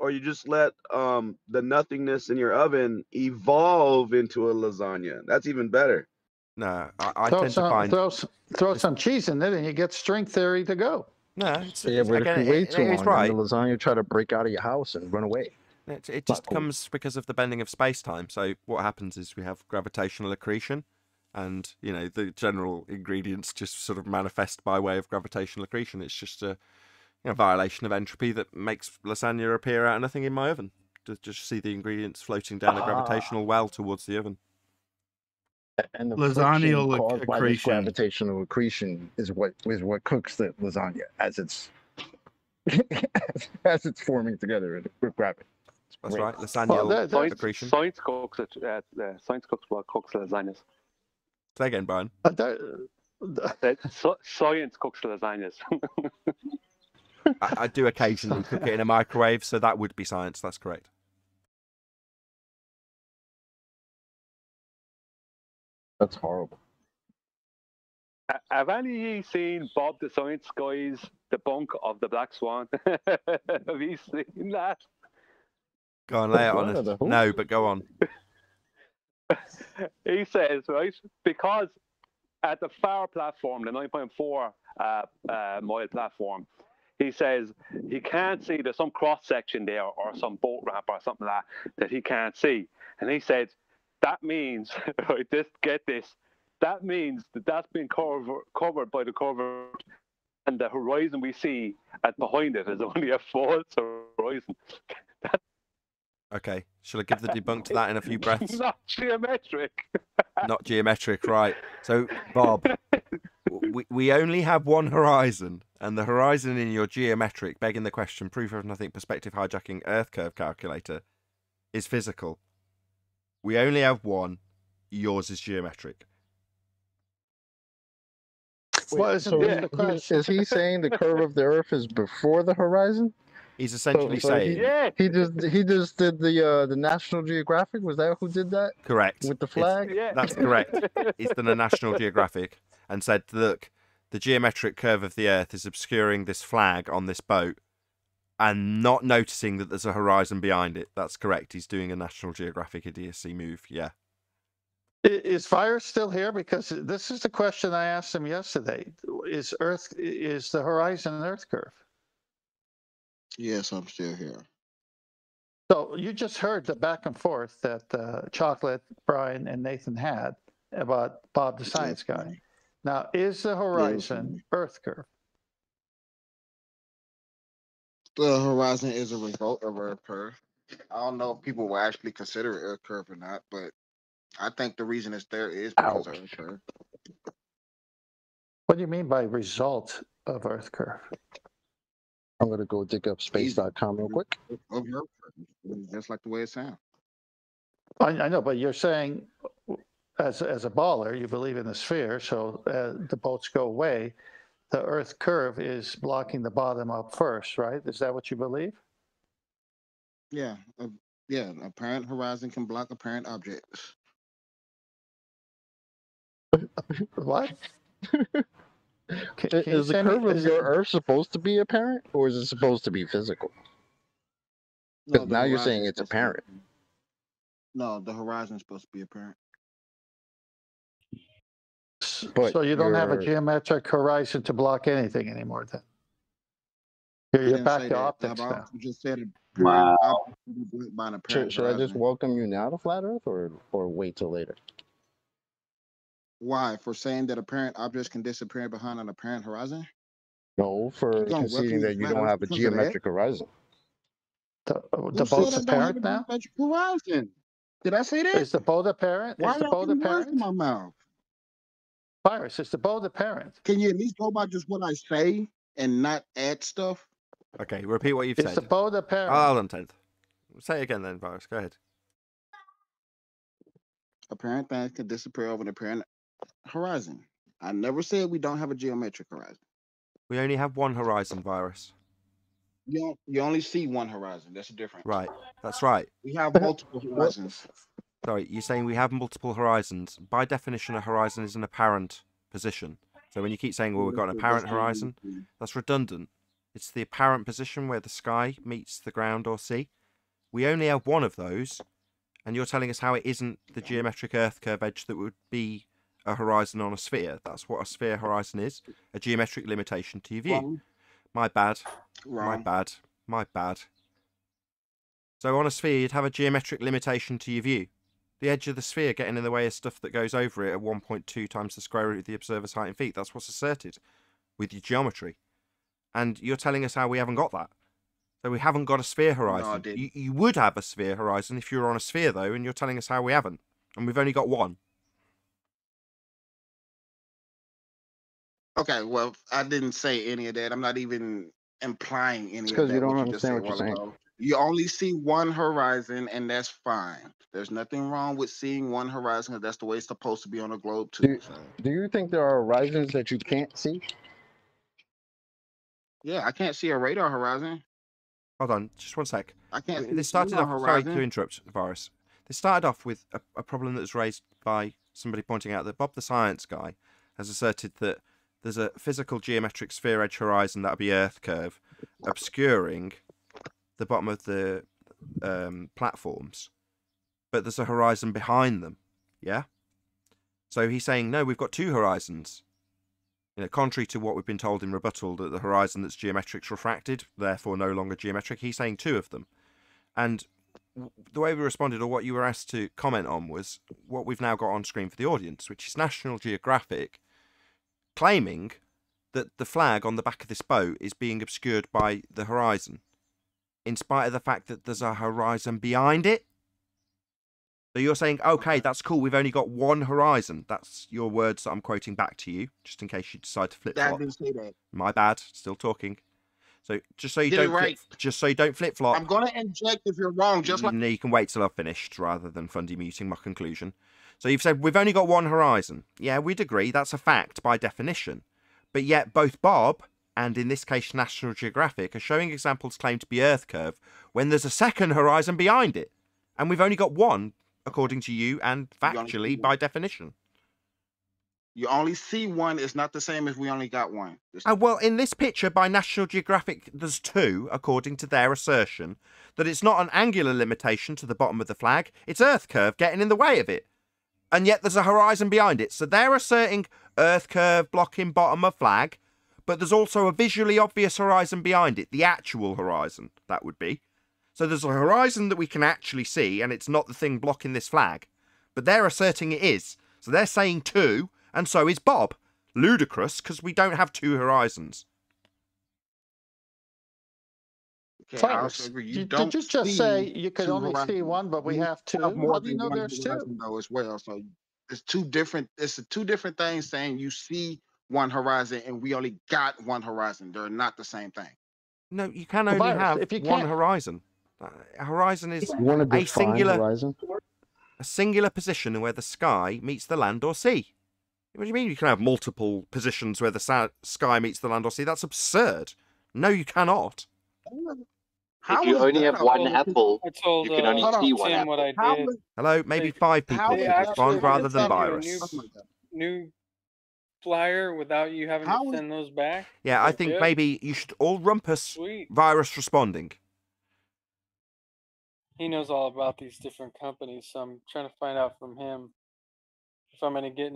let the nothingness in your oven evolve into a lasagna. That's even better. No, I tend to find throw some cheese in it, and you get string theory to go. No, but if you wait too long, the lasagna try to break out of your house and run away. It just comes because of the bending of space-time. So what happens is we have gravitational accretion, and the general ingredients just sort of manifest by way of gravitational accretion. It's just a violation of entropy that makes lasagna appear out of nothing in my oven. Just see the ingredients floating down a gravitational well towards the oven. And the Lasagna friction caused by this accretion. gravitational accretion is what cooks the lasagna as it's as it's forming together with gravity. That's right, lasagna accretion. Science cooks it. Science cooks what cooks lasagnas. Say again, Brian. Science cooks lasagnas. I do occasionally cook it in a microwave, so that would be science. That's correct. That's horrible. Have any of you seen Bob the Science Guy's debunk of the Black Swan? Have you seen that? Go on, lay it on us. No, but go on. He says, right, because at the FAR platform, the 9.4 mile platform, he says he can't see, there's some cross section there or some boat ramp or something like that he can't see. And he said, that means, right, get this, that means that's been covered by the cover, and the horizon we see behind it is only a false horizon. Okay, shall I give the debunk to that in a few breaths? Not geometric. Not geometric, right. So, Bob, we only have one horizon, and the horizon in your geometric, begging the question, proof of nothing, perspective hijacking Earth curve calculator is physical. We only have one. Yours is geometric. Well, is he saying the curve of the Earth is before the horizon? He's essentially saying he just did the National Geographic. Was that who did that? Correct. With the flag? That's correct. He's done a National Geographic and said, look, the geometric curve of the Earth is obscuring this flag on this boat and not noticing that there's a horizon behind it. That's correct. He's doing a National Geographic idiocy move. Yeah. Is Fire still here? Because this is the question I asked him yesterday. Is the horizon an Earth curve? Yes, I'm still here. So you just heard the back and forth that Chocolate, Brian, and Nathan had about Bob the Science Guy. Now, is the horizon Earth curve? The horizon is a result of Earth curve. I don't know if people will actually consider it Earth curve or not, but I think the reason it's there is because of Earth curve. What do you mean by result of Earth curve? I'm going to go dig up space.com real quick. Just like the way it sounds. I know, but you're saying as a baller, you believe in the sphere, so the boats go away. The Earth curve is blocking the bottom up first, right? Is that what you believe? Yeah. Apparent horizon can block apparent objects. What? Is the curve of your Earth supposed to be apparent, or is it supposed to be physical? Because now you're saying it's apparent. No, the horizon is supposed to be apparent. So you don't have a geometric horizon to block anything anymore then? You're back to optics now. You just said it. Wow. Should I just welcome you now to Flat Earth, or wait till later? Why? For saying that apparent objects can disappear behind an apparent horizon? No, for conceding that you don't have a geometric horizon. The boat's apparent now? Horizon. Did I say that? Is the boat apparent? Why is the boat apparent? in my mouth? Virus, is the boat apparent? Can you at least go by just what I say and not add stuff? Okay, repeat what you've said. Is the boat apparent? Hold on, 10th. Say it again then, Virus. Go ahead. Apparent things can disappear over an apparent horizon. I never said we don't have a geometric horizon. We only have one horizon, Virus. You only see one horizon. That's the difference. Right. That's right. We have multiple horizons. Sorry, you're saying we have multiple horizons. By definition, a horizon is an apparent position. So when you keep saying, well, we've got an apparent horizon, that's redundant. It's the apparent position where the sky meets the ground or sea. We only have one of those, and you're telling us how it isn't the geometric Earth curve edge that would be a horizon on a sphere. That's what a sphere horizon is, a geometric limitation to your view. My bad. My bad. My bad. So on a sphere, you'd have a geometric limitation to your view. The edge of the sphere getting in the way of stuff that goes over it at 1.2 times the square root of the observer's height in feet. That's what's asserted with your geometry. And you're telling us how we haven't got that. So we haven't got a sphere horizon. No, You would have a sphere horizon if you were on a sphere, though, and you're telling us how we haven't. And we've only got one. Okay, well, I didn't say any of that. I'm not even implying any of because you that. don't What you just said understand a what you're while saying. ago. You only see one horizon, and that's fine. There's nothing wrong with seeing one horizon, 'cause that's the way it's supposed to be on a globe too. So Do you think there are horizons that you can't see? yeah, I can't see a radar horizon. Hold on, just one sec. I can't see This started a off. Sorry to horizon. interrupt, Virus. This started off with a problem that was raised by somebody pointing out that Bob the Science Guy has asserted that there's a physical geometric sphere edge horizon, that would be Earth curve, obscuring the bottom of the platforms, but there's a horizon behind them. Yeah. So he's saying no, we've got two horizons. You know, contrary to what we've been told in rebuttal, that the horizon that's geometric's refracted, therefore no longer geometric, he's saying two of them. And the way we responded, or what you were asked to comment on, was what we've now got on screen for the audience, which is National Geographic claiming that the flag on the back of this boat is being obscured by the horizon, in spite of the fact that there's a horizon behind it. So you're saying, okay, that's cool, we've only got one horizon. That's your words that I'm quoting back to you, just in case you decide to flip I flop. didn't say that. My bad, still talking. So just so you Did it don't right. flip flop. I'm gonna inject if you're wrong, just like You can wait till I've finished rather than Fundy muting my conclusion. So you've said we've only got one horizon. Yeah, we'd agree, that's a fact by definition. But yet both Bob and in this case National Geographic are showing examples claimed to be Earth curve when there's a second horizon behind it. And we've only got one, according to you, and factually by definition. you only see one. It's not the same as we only got one. Well, in this picture by National Geographic, there's two, according to their assertion, that it's not an angular limitation to the bottom of the flag, it's Earth curve getting in the way of it. And yet there's a horizon behind it. So they're asserting Earth curve blocking bottom of flag, but there's also a visually obvious horizon behind it, the actual horizon, that would be. So there's a horizon that we can actually see, and it's not the thing blocking this flag. But they're asserting it is. So they're saying two, and so is Bob. Ludicrous, because we don't have two horizons. Okay, I also agree. You don't did you just see say you could two only see horizons. one, but we You have two? have more How do you than know one there's two? horizon though as well. So it's two different. It's two different things saying you see one horizon and we only got one horizon. They're not the same thing. No, you can Well, only Virus, have if you one can't- horizon. A horizon is You want to a define singular horizon? a singular position where the sky meets the land or sea. What do you mean you can have multiple positions where the sky meets the land or sea? That's absurd. No, you cannot. How If you is only that have a one whole- apple, I told you can only see one Tim apple. what I How did. is- Hello, maybe five people how should is They that respond actually rather than sent you a Virus. new flyer without you having How to is- send those back. Yeah, I Like, think yeah, maybe you should all rumpus Sweet. Virus responding. He knows all about these different companies, so I'm trying to find out from him if I'm going to get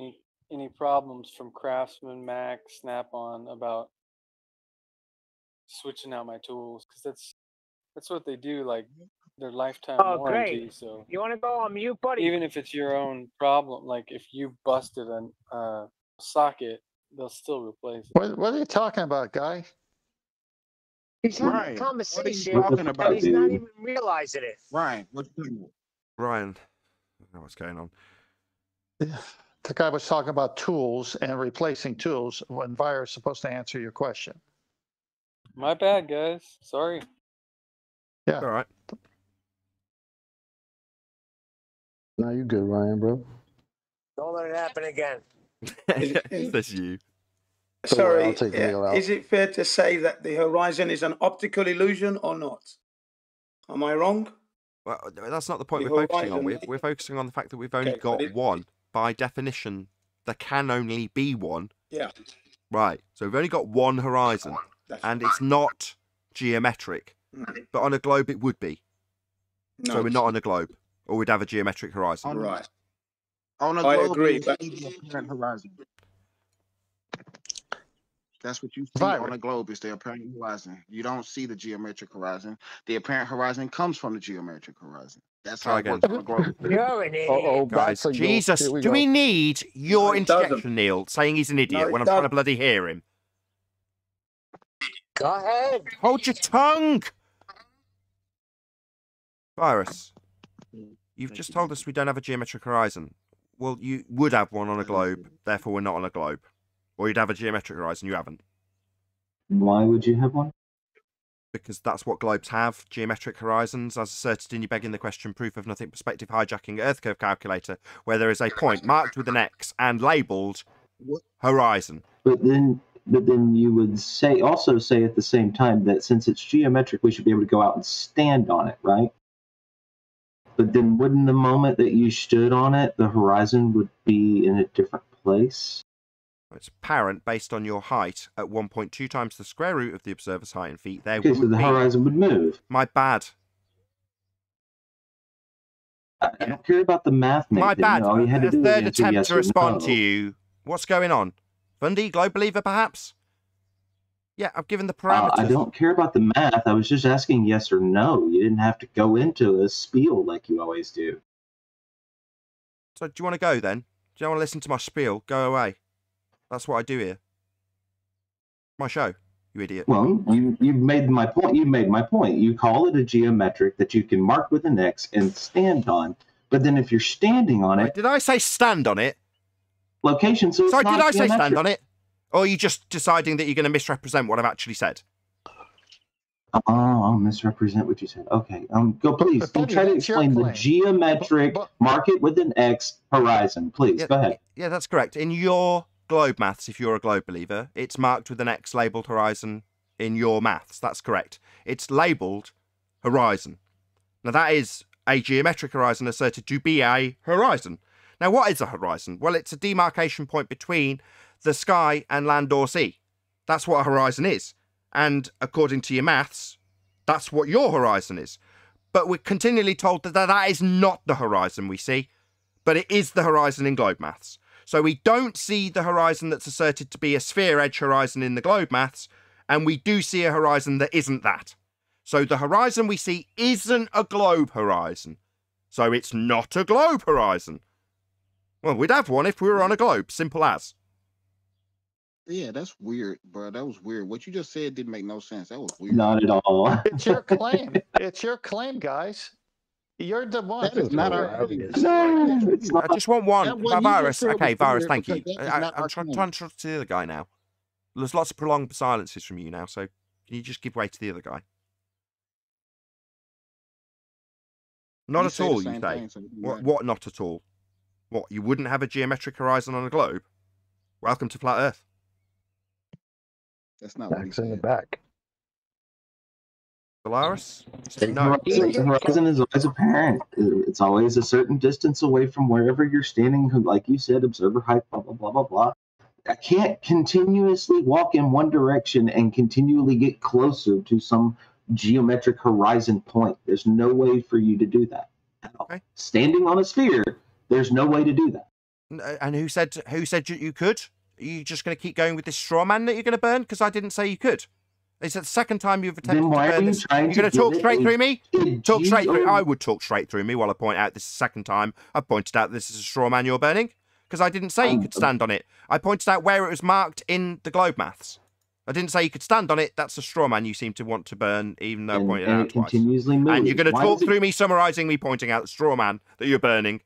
any problems from Craftsman, Mac, Snap-on about switching out my tools, because that's what they do, like their lifetime Oh, warranty. great. So You want to go on mute, buddy? even if it's your own problem, like if you busted a socket, they'll still replace it. What are you talking about, guy? He's having Ryan, a what are you conversation talking and about, he's not dude? even realizing it. Ryan, what you talking about? Ryan, I don't know what's going on. The guy was talking about tools and replacing tools when Virus is supposed to answer your question. My bad, guys. Sorry. Yeah. All right. No, you good, Ryan, bro. Don't let it happen again. That's you. Sorry, I'll take Neil out. is it fair to say that the horizon is an optical illusion or not? Am I wrong? Well, that's not the point The we're focusing on. horizon- We're focusing on the fact that we've only Okay, got but it- one. By definition, there can only be one. Yeah. Right. So we've only got one horizon, and it's not geometric. But on a globe, it would be. No. So we're not on a globe, or we'd have a geometric horizon. Right. On a I globe, agree, you but- see the apparent horizon. That's what you see on the globe is the apparent horizon. You don't see the geometric horizon. The apparent horizon comes from the geometric horizon. That's how Try it again. works on the globe. You're an idiot. Uh-oh, Guys, that's a go. Jesus, Here we do go. we need your it doesn't. interjection, Neil, saying he's an idiot it when I'm trying to doesn't. bloody hear him? Go ahead. Hold your tongue! Virus, you've just told us we don't have a geometric horizon. Well, you would have one on a globe, therefore we're not on a globe. Or you'd have a geometric horizon, you haven't. Why would you have one? Because that's what globes have, geometric horizons, as asserted in your begging the question proof of nothing perspective hijacking Earth curve calculator, where there is a point marked with an X and labelled horizon. But then you would also say at the same time that since it's geometric, we should be able to go out and stand on it, right? But then wouldn't the moment that you stood on it, the horizon would be in a different place? It's apparent, based on your height, at 1.2 times the square root of the observer's height in feet, there Okay, would so the be... horizon would move. My bad. I don't care about the math, Nathan. My bad. All you had to A do was third answer attempt yes to or respond no. to you. What's going on? Fundy, globe believer, perhaps? Yeah, I've given the parameters. I don't care about the math. I was just asking yes or no. You didn't have to go into a spiel like you always do. So do you want to go then? Do you want to listen to my spiel? Go away. That's what I do here. My show, you idiot. Well, you made my point. You made my point. You call it a geometric that you can mark with an X and stand on. But then if you're standing on it... Wait, did I say stand on it? Location, so it's Sorry, not did I say geometric. stand on it? Or are you just deciding that you're going to misrepresent what I've actually said? Oh, I'll misrepresent what you said. Okay, go please. But Try to that's your explain the claim. geometric mark it with an X horizon. Please, go ahead. Yeah, that's correct. In your globe maths, if you're a globe believer, it's marked with an X labelled horizon in your maths. That's correct. It's labelled horizon. Now, that is a geometric horizon asserted to be a horizon. Now, what is a horizon? Well, it's a demarcation point between the sky and land or sea. That's what a horizon is. And according to your maths, that's what your horizon is. But we're continually told that that is not the horizon we see, but it is the horizon in globe maths. So we don't see the horizon that's asserted to be a sphere edge horizon in the globe maths, and we do see a horizon that isn't that. So the horizon we see isn't a globe horizon. So it's not a globe horizon. Well, we'd have one if we were on a globe, simple as. Yeah, that's weird, bro. That was weird. What you just said didn't make no sense. That was weird. Not at all. It's your claim. It's your claim, guys. You're the one. That is not our claim. No, it's I not. just want one. That what you Virus. just said Okay, was Virus, weird thank you. because that is not I'm our trying claim. to trust the other guy now. There's lots of prolonged silences from you now, so can you just give way to the other guy? Not You at say the all, you same say. thing, so you're right. What not at all? What, you wouldn't have a geometric horizon on a globe? Welcome to flat Earth. That's not what he Backs in the said. back. Solaris? The No. horizon is always apparent. It's always a certain distance away from wherever you're standing. Like you said, observer height, blah, blah, blah, blah, blah. I can't continuously walk in one direction and continually get closer to some geometric horizon point. There's no way for you to do that at all. Okay. Standing on a sphere, there's no way to do that. And who said you could? Are you just going to keep going with this straw man that you're going to burn? Because I didn't say you could. It's the second time you've attempted Then why to are burn you this. trying You're to going to talk give it straight a through me? Talk straight through. geo- I would talk straight through me while I point out this is the second time I've pointed out this is a straw man you're burning. Because I didn't say you could stand on it. I pointed out where it was marked in the globe maths. I didn't say you could stand on it. That's a straw man you seem to want to burn, even though I pointed it and out it twice. continuously moves. And you're going to Why talk does it- through me summarising me pointing out the straw man that you're burning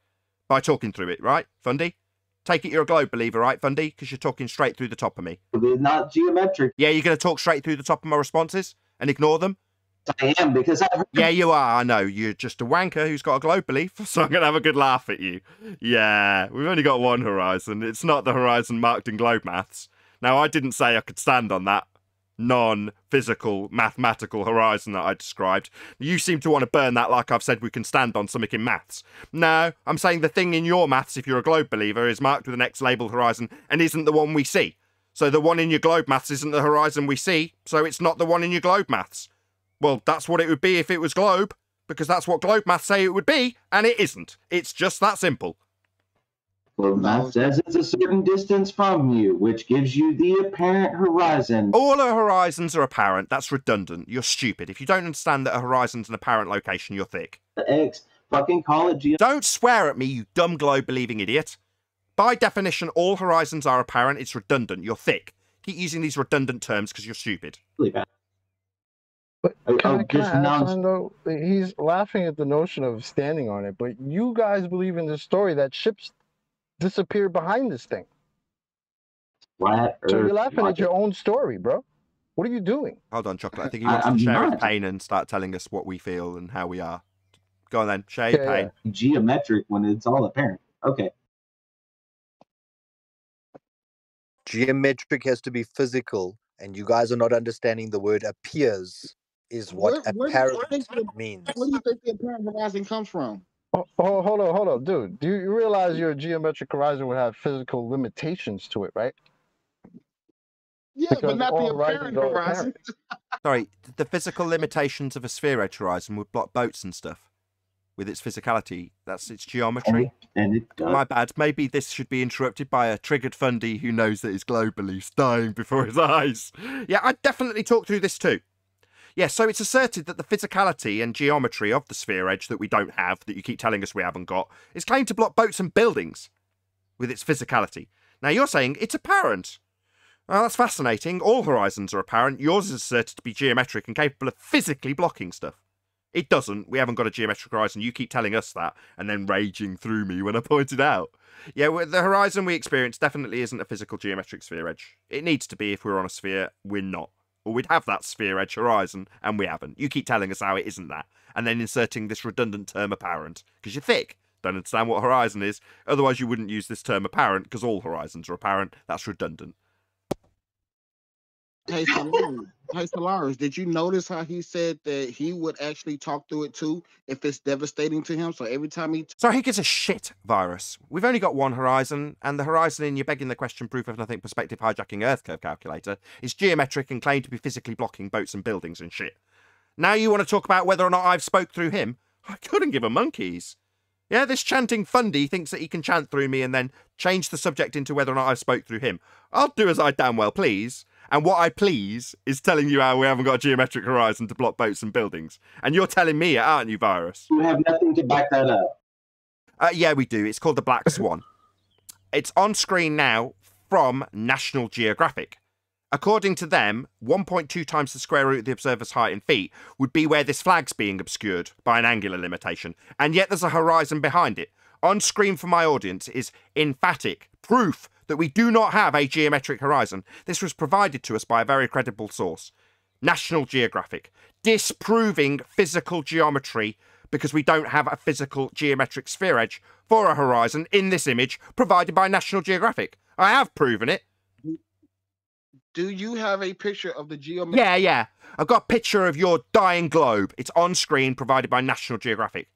by talking through it, right, Fundy? Take it you're a globe believer, right, Fundy? Because you're talking straight through the top of me. They're not geometric. Yeah, you're going to talk straight through the top of my responses and ignore them? I am, because I heard Yeah, you are. I know. You're just a wanker who's got a globe belief, so I'm going to have a good laugh at you. Yeah, we've only got one horizon. It's not the horizon marked in globe maths. Now, I didn't say I could stand on that non-physical, mathematical horizon that I described. You seem to want to burn that like I've said we can stand on something in maths. No, I'm saying the thing in your maths, if you're a globe believer, is marked with an X-labelled horizon and isn't the one we see. So the one in your globe maths isn't the horizon we see, so it's not the one in your globe maths. Well, that's what it would be if it was globe, because that's what globe maths say it would be, and it isn't. It's just that simple. Well, No, that says it's a certain distance from you, which gives you the apparent horizon. All our horizons are apparent. That's redundant. You're stupid. If you don't understand that a horizon's an apparent location, you're thick. X, fucking call it geo. Don't swear at me, you dumb globe-believing idiot. By definition, all horizons are apparent. It's redundant. You're thick. Keep using these redundant terms because you're stupid. But can I ask something though? He's laughing at the notion of standing on it, but you guys believe in the story that ships disappear behind this thing. Flat So Earth you're laughing at logic. your own story, bro. What are you doing? Hold on, Chocolate. I think he wants to share his pain and start telling us what we feel and how we are. Go on then, share your pain. Geometric when it's all apparent. Okay. Geometric has to be physical, and you guys are not understanding the word appears is what apparent means. Where do you think the apparent horizon comes from? Oh, hold on, dude. Do you realize your geometric horizon would have physical limitations to it, right? Yeah, Because but not the all apparent horizons are horizon. Sorry, the physical limitations of a sphere edge horizon would block boats and stuff. With its physicality, that's its geometry. And it does. My bad. Maybe this should be interrupted by a triggered fundy who knows that his globe belief's dying before his eyes. Yeah, I'd definitely talk through this too. Yeah, so it's asserted that the physicality and geometry of the sphere edge that we don't have, that you keep telling us we haven't got, is claimed to block boats and buildings with its physicality. Now you're saying it's apparent. Well, that's fascinating. All horizons are apparent. Yours is asserted to be geometric and capable of physically blocking stuff. It doesn't. We haven't got a geometric horizon. You keep telling us that and then raging through me when I point it out. Yeah, the horizon we experience definitely isn't a physical geometric sphere edge. It needs to be if we're on a sphere. We're not. Or we'd have that sphere edge horizon, and we haven't. You keep telling us how it isn't that, and then inserting this redundant term apparent, because you're thick. Don't understand what horizon is. Otherwise, you wouldn't use this term apparent, because all horizons are apparent. That's redundant. Hey, Solaris, did you notice how he said that he would actually talk through it too if it's devastating to him? So every time he... So who gives a shit, Virus? We've only got one horizon, and the horizon in your begging the question proof of nothing perspective hijacking Earth curve calculator is geometric and claimed to be physically blocking boats and buildings and shit. Now you want to talk about whether or not I've spoke through him? I couldn't give a monkey's. Yeah, this chanting fundy thinks that he can chant through me and then change the subject into whether or not I've spoke through him. I'll do as I damn well please. And what I please is telling you how we haven't got a geometric horizon to block boats and buildings. And you're telling me it, aren't you, Virus? You have nothing to back that up. Yeah, we do. It's called the Black Swan. It's on screen now from National Geographic. According to them, 1.2 times the square root of the observer's height in feet would be where this flag's being obscured by an angular limitation. And yet there's a horizon behind it. On screen for my audience is emphatic proof that we do not have a geometric horizon. This was provided to us by a very credible source, National Geographic, disproving physical geometry because we don't have a physical geometric sphere edge for a horizon in this image provided by National Geographic. I have proven it. Do you have a picture of the geometric... Yeah. I've got a picture of your dying globe. It's on screen provided by National Geographic.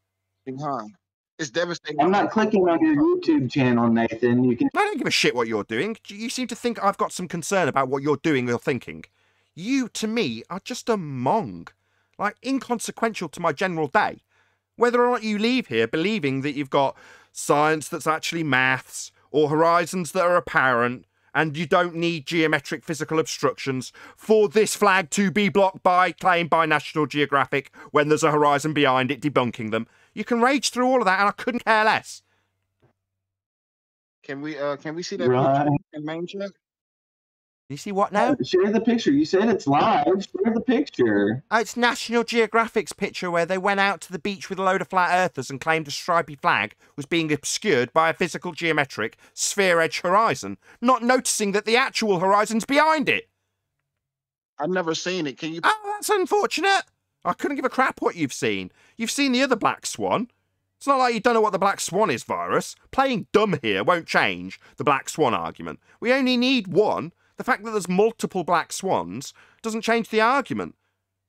It's devastating. I'm not clicking on your YouTube channel, Nathan. You can. I don't give a shit what you're doing. You seem to think I've got some concern about what you're doing or thinking. You, to me, are just a mong. Like, inconsequential to my general day. Whether or not you leave here believing that you've got science that's actually maths, or horizons that are apparent, and you don't need geometric physical obstructions for this flag to be blocked by, claimed by National Geographic, when there's a horizon behind it debunking them. You can rage through all of that, and I couldn't care less. Can we see that Right. picture in main chat? You see what now? Share the picture. You said it's live. Share the picture. It's National Geographic's picture where they went out to the beach with a load of flat earthers and claimed a stripy flag was being obscured by a physical geometric sphere edge horizon, not noticing that the actual horizon's behind it. I've never seen it. Can you... Oh, that's unfortunate. I couldn't give a crap what you've seen. You've seen the other Black Swan. It's not like you don't know what the Black Swan is, Virus. Playing dumb here won't change the Black Swan argument. We only need one. The fact that there's multiple Black Swans doesn't change the argument.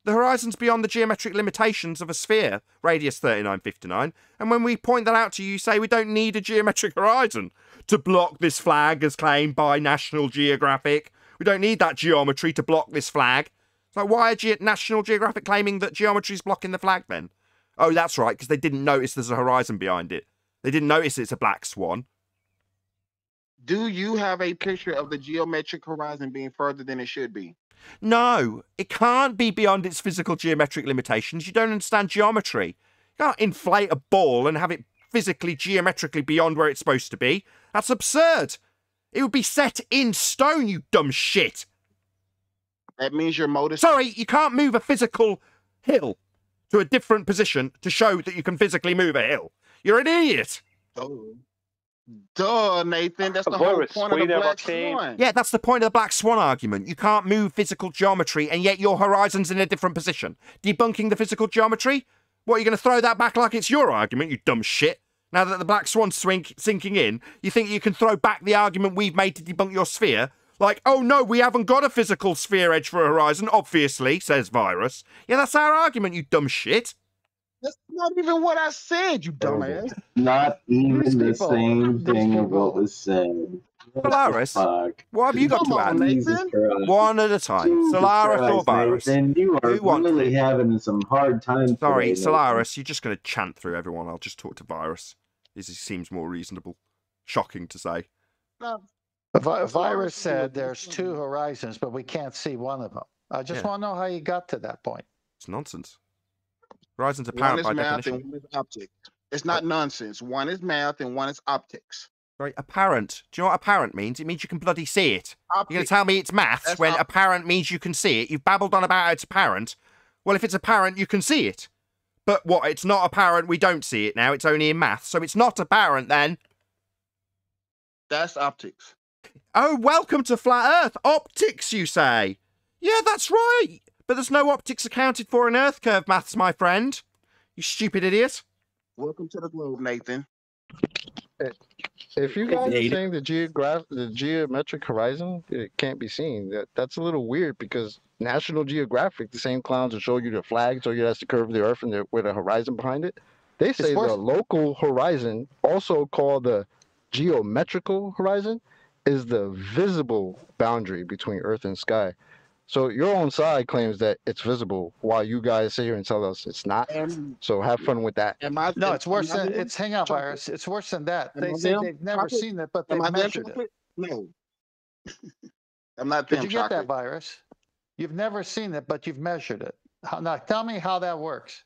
The horizon's beyond the geometric limitations of a sphere, radius 3959, and when we point that out to you, you say we don't need a geometric horizon to block this flag as claimed by National Geographic. We don't need that geometry to block this flag. So why are National Geographic claiming that geometry's blocking the flag then? Oh, that's right, because they didn't notice there's a horizon behind it. They didn't notice it's a Black Swan. Do you have a picture of the geometric horizon being further than it should be? No, it can't be beyond its physical geometric limitations. You don't understand geometry. You can't inflate a ball and have it physically, geometrically beyond where it's supposed to be. That's absurd. It would be set in stone, you dumb shit. That means your motor... Sorry, you can't move a physical hill to a different position to show that you can physically move a hill. You're an idiot. Duh, Nathan. That's the whole point of the black swan. Yeah, that's the point of the black swan argument. You can't move physical geometry, and yet your horizon's in a different position. Debunking the physical geometry? What, are you going to throw that back like it's your argument, you dumb shit? Now that the black swan's sinking in, you think you can throw back the argument we've made to debunk your sphere? Like, oh no, we haven't got a physical sphere edge for a horizon, obviously, says Virus. Yeah, that's our argument, you dumb shit. That's not even what I said, you dumbass. Not even the same thing of what was said. Solaris, what have you got to add? Jesus Christ. One at a time. Jesus Solaris or Christ, Virus? Nathan, you are really having some hard time. Sorry, today, Solaris, you're just going to chant through everyone. I'll just talk to Virus. He seems more reasonable. Shocking to say. Virus said there's 2 horizons, but we can't see one of them. I just want to know how you got to that point. It's nonsense. Horizon's One apparent is by math definition. and one is optics. It's not nonsense. One is math and one is optics. Right, apparent. Do you know what apparent means? It means you can bloody see it. You're going to tell me it's maths when apparent means you can see it? You've babbled on about how it's apparent. Well, if it's apparent, you can see it. But what, it's not apparent, we don't see it now, it's only in maths, so it's not apparent then. That's optics. Oh, welcome to Flat Earth. Optics, you say? Yeah, that's right. But there's no optics accounted for in Earth curve maths, my friend. You stupid idiot. Welcome to the globe, Nathan. If you guys are saying the geometric horizon, it can't be seen. That's a little weird because National Geographic, the same clowns that show you the flag, show you that's the curve of the Earth and with a horizon behind it. They say the local horizon, also called the geometrical horizon, is the visible boundary between Earth and sky. So your own side claims that it's visible, while you guys sit here and tell us it's not. So have fun with that. No, it's worse than it's hangout virus. It's worse than that. They say they've never seen it, but they measured it. No, I'm not. Did you get that virus? You've never seen it, but you've measured it. Now tell me how that works.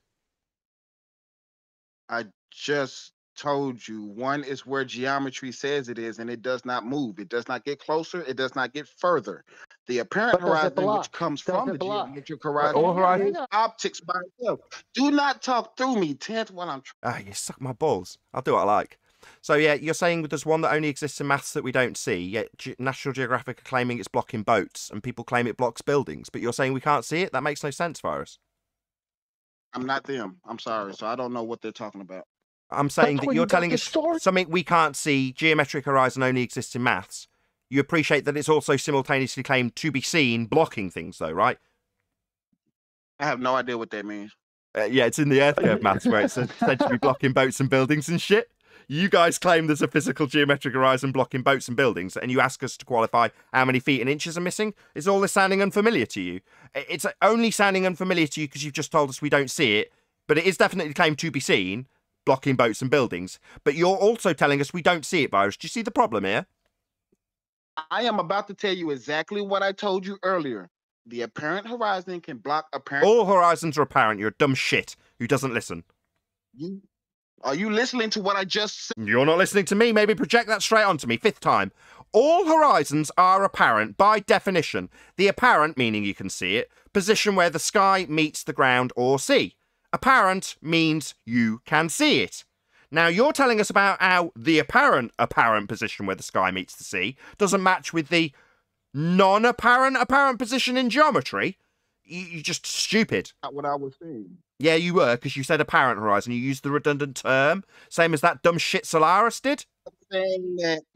I just told you one is where geometry says it is, and it does not move. It does not get closer. It does not get further. The apparent horizon, which comes from the geometric horizon, is optics by itself. Do not talk through me, Tent, while I'm trying. You suck my balls. I'll do what I like. So yeah, you're saying there's one that only exists in maths that we don't see, yet National Geographic are claiming it's blocking boats, and people claim it blocks buildings, but you're saying we can't see it? That makes no sense, Virus. I'm not them. I'm sorry. So I don't know what they're talking about. I'm saying that you're telling us something we can't see, geometric horizon only exists in maths. You appreciate that it's also simultaneously claimed to be seen blocking things, though, right? I have no idea what that means. Yeah, it's in the Earth curve maths where it's said to be blocking boats and buildings and shit. You guys claim there's a physical geometric horizon blocking boats and buildings, and you ask us to qualify how many feet and inches are missing? Is all this sounding unfamiliar to you? It's only sounding unfamiliar to you because you've just told us we don't see it, but it is definitely claimed to be seen, blocking boats and buildings. But you're also telling us we don't see it, Virus. Do you see the problem here? I am about to tell you exactly what I told you earlier. The apparent horizon can block apparent... All horizons are apparent. You're a dumb shit who doesn't listen. Are you listening to what I just said? You're not listening to me. Maybe project that straight onto me. 5th time. All horizons are apparent by definition. The apparent, meaning you can see it, position where the sky meets the ground or sea. Apparent means you can see it. Now, you're telling us about how the apparent position where the sky meets the sea doesn't match with the non-apparent position in geometry. You're just stupid. Not what I was saying. Yeah, you were, because you said apparent horizon. You used the redundant term, same as that dumb shit Solaris did.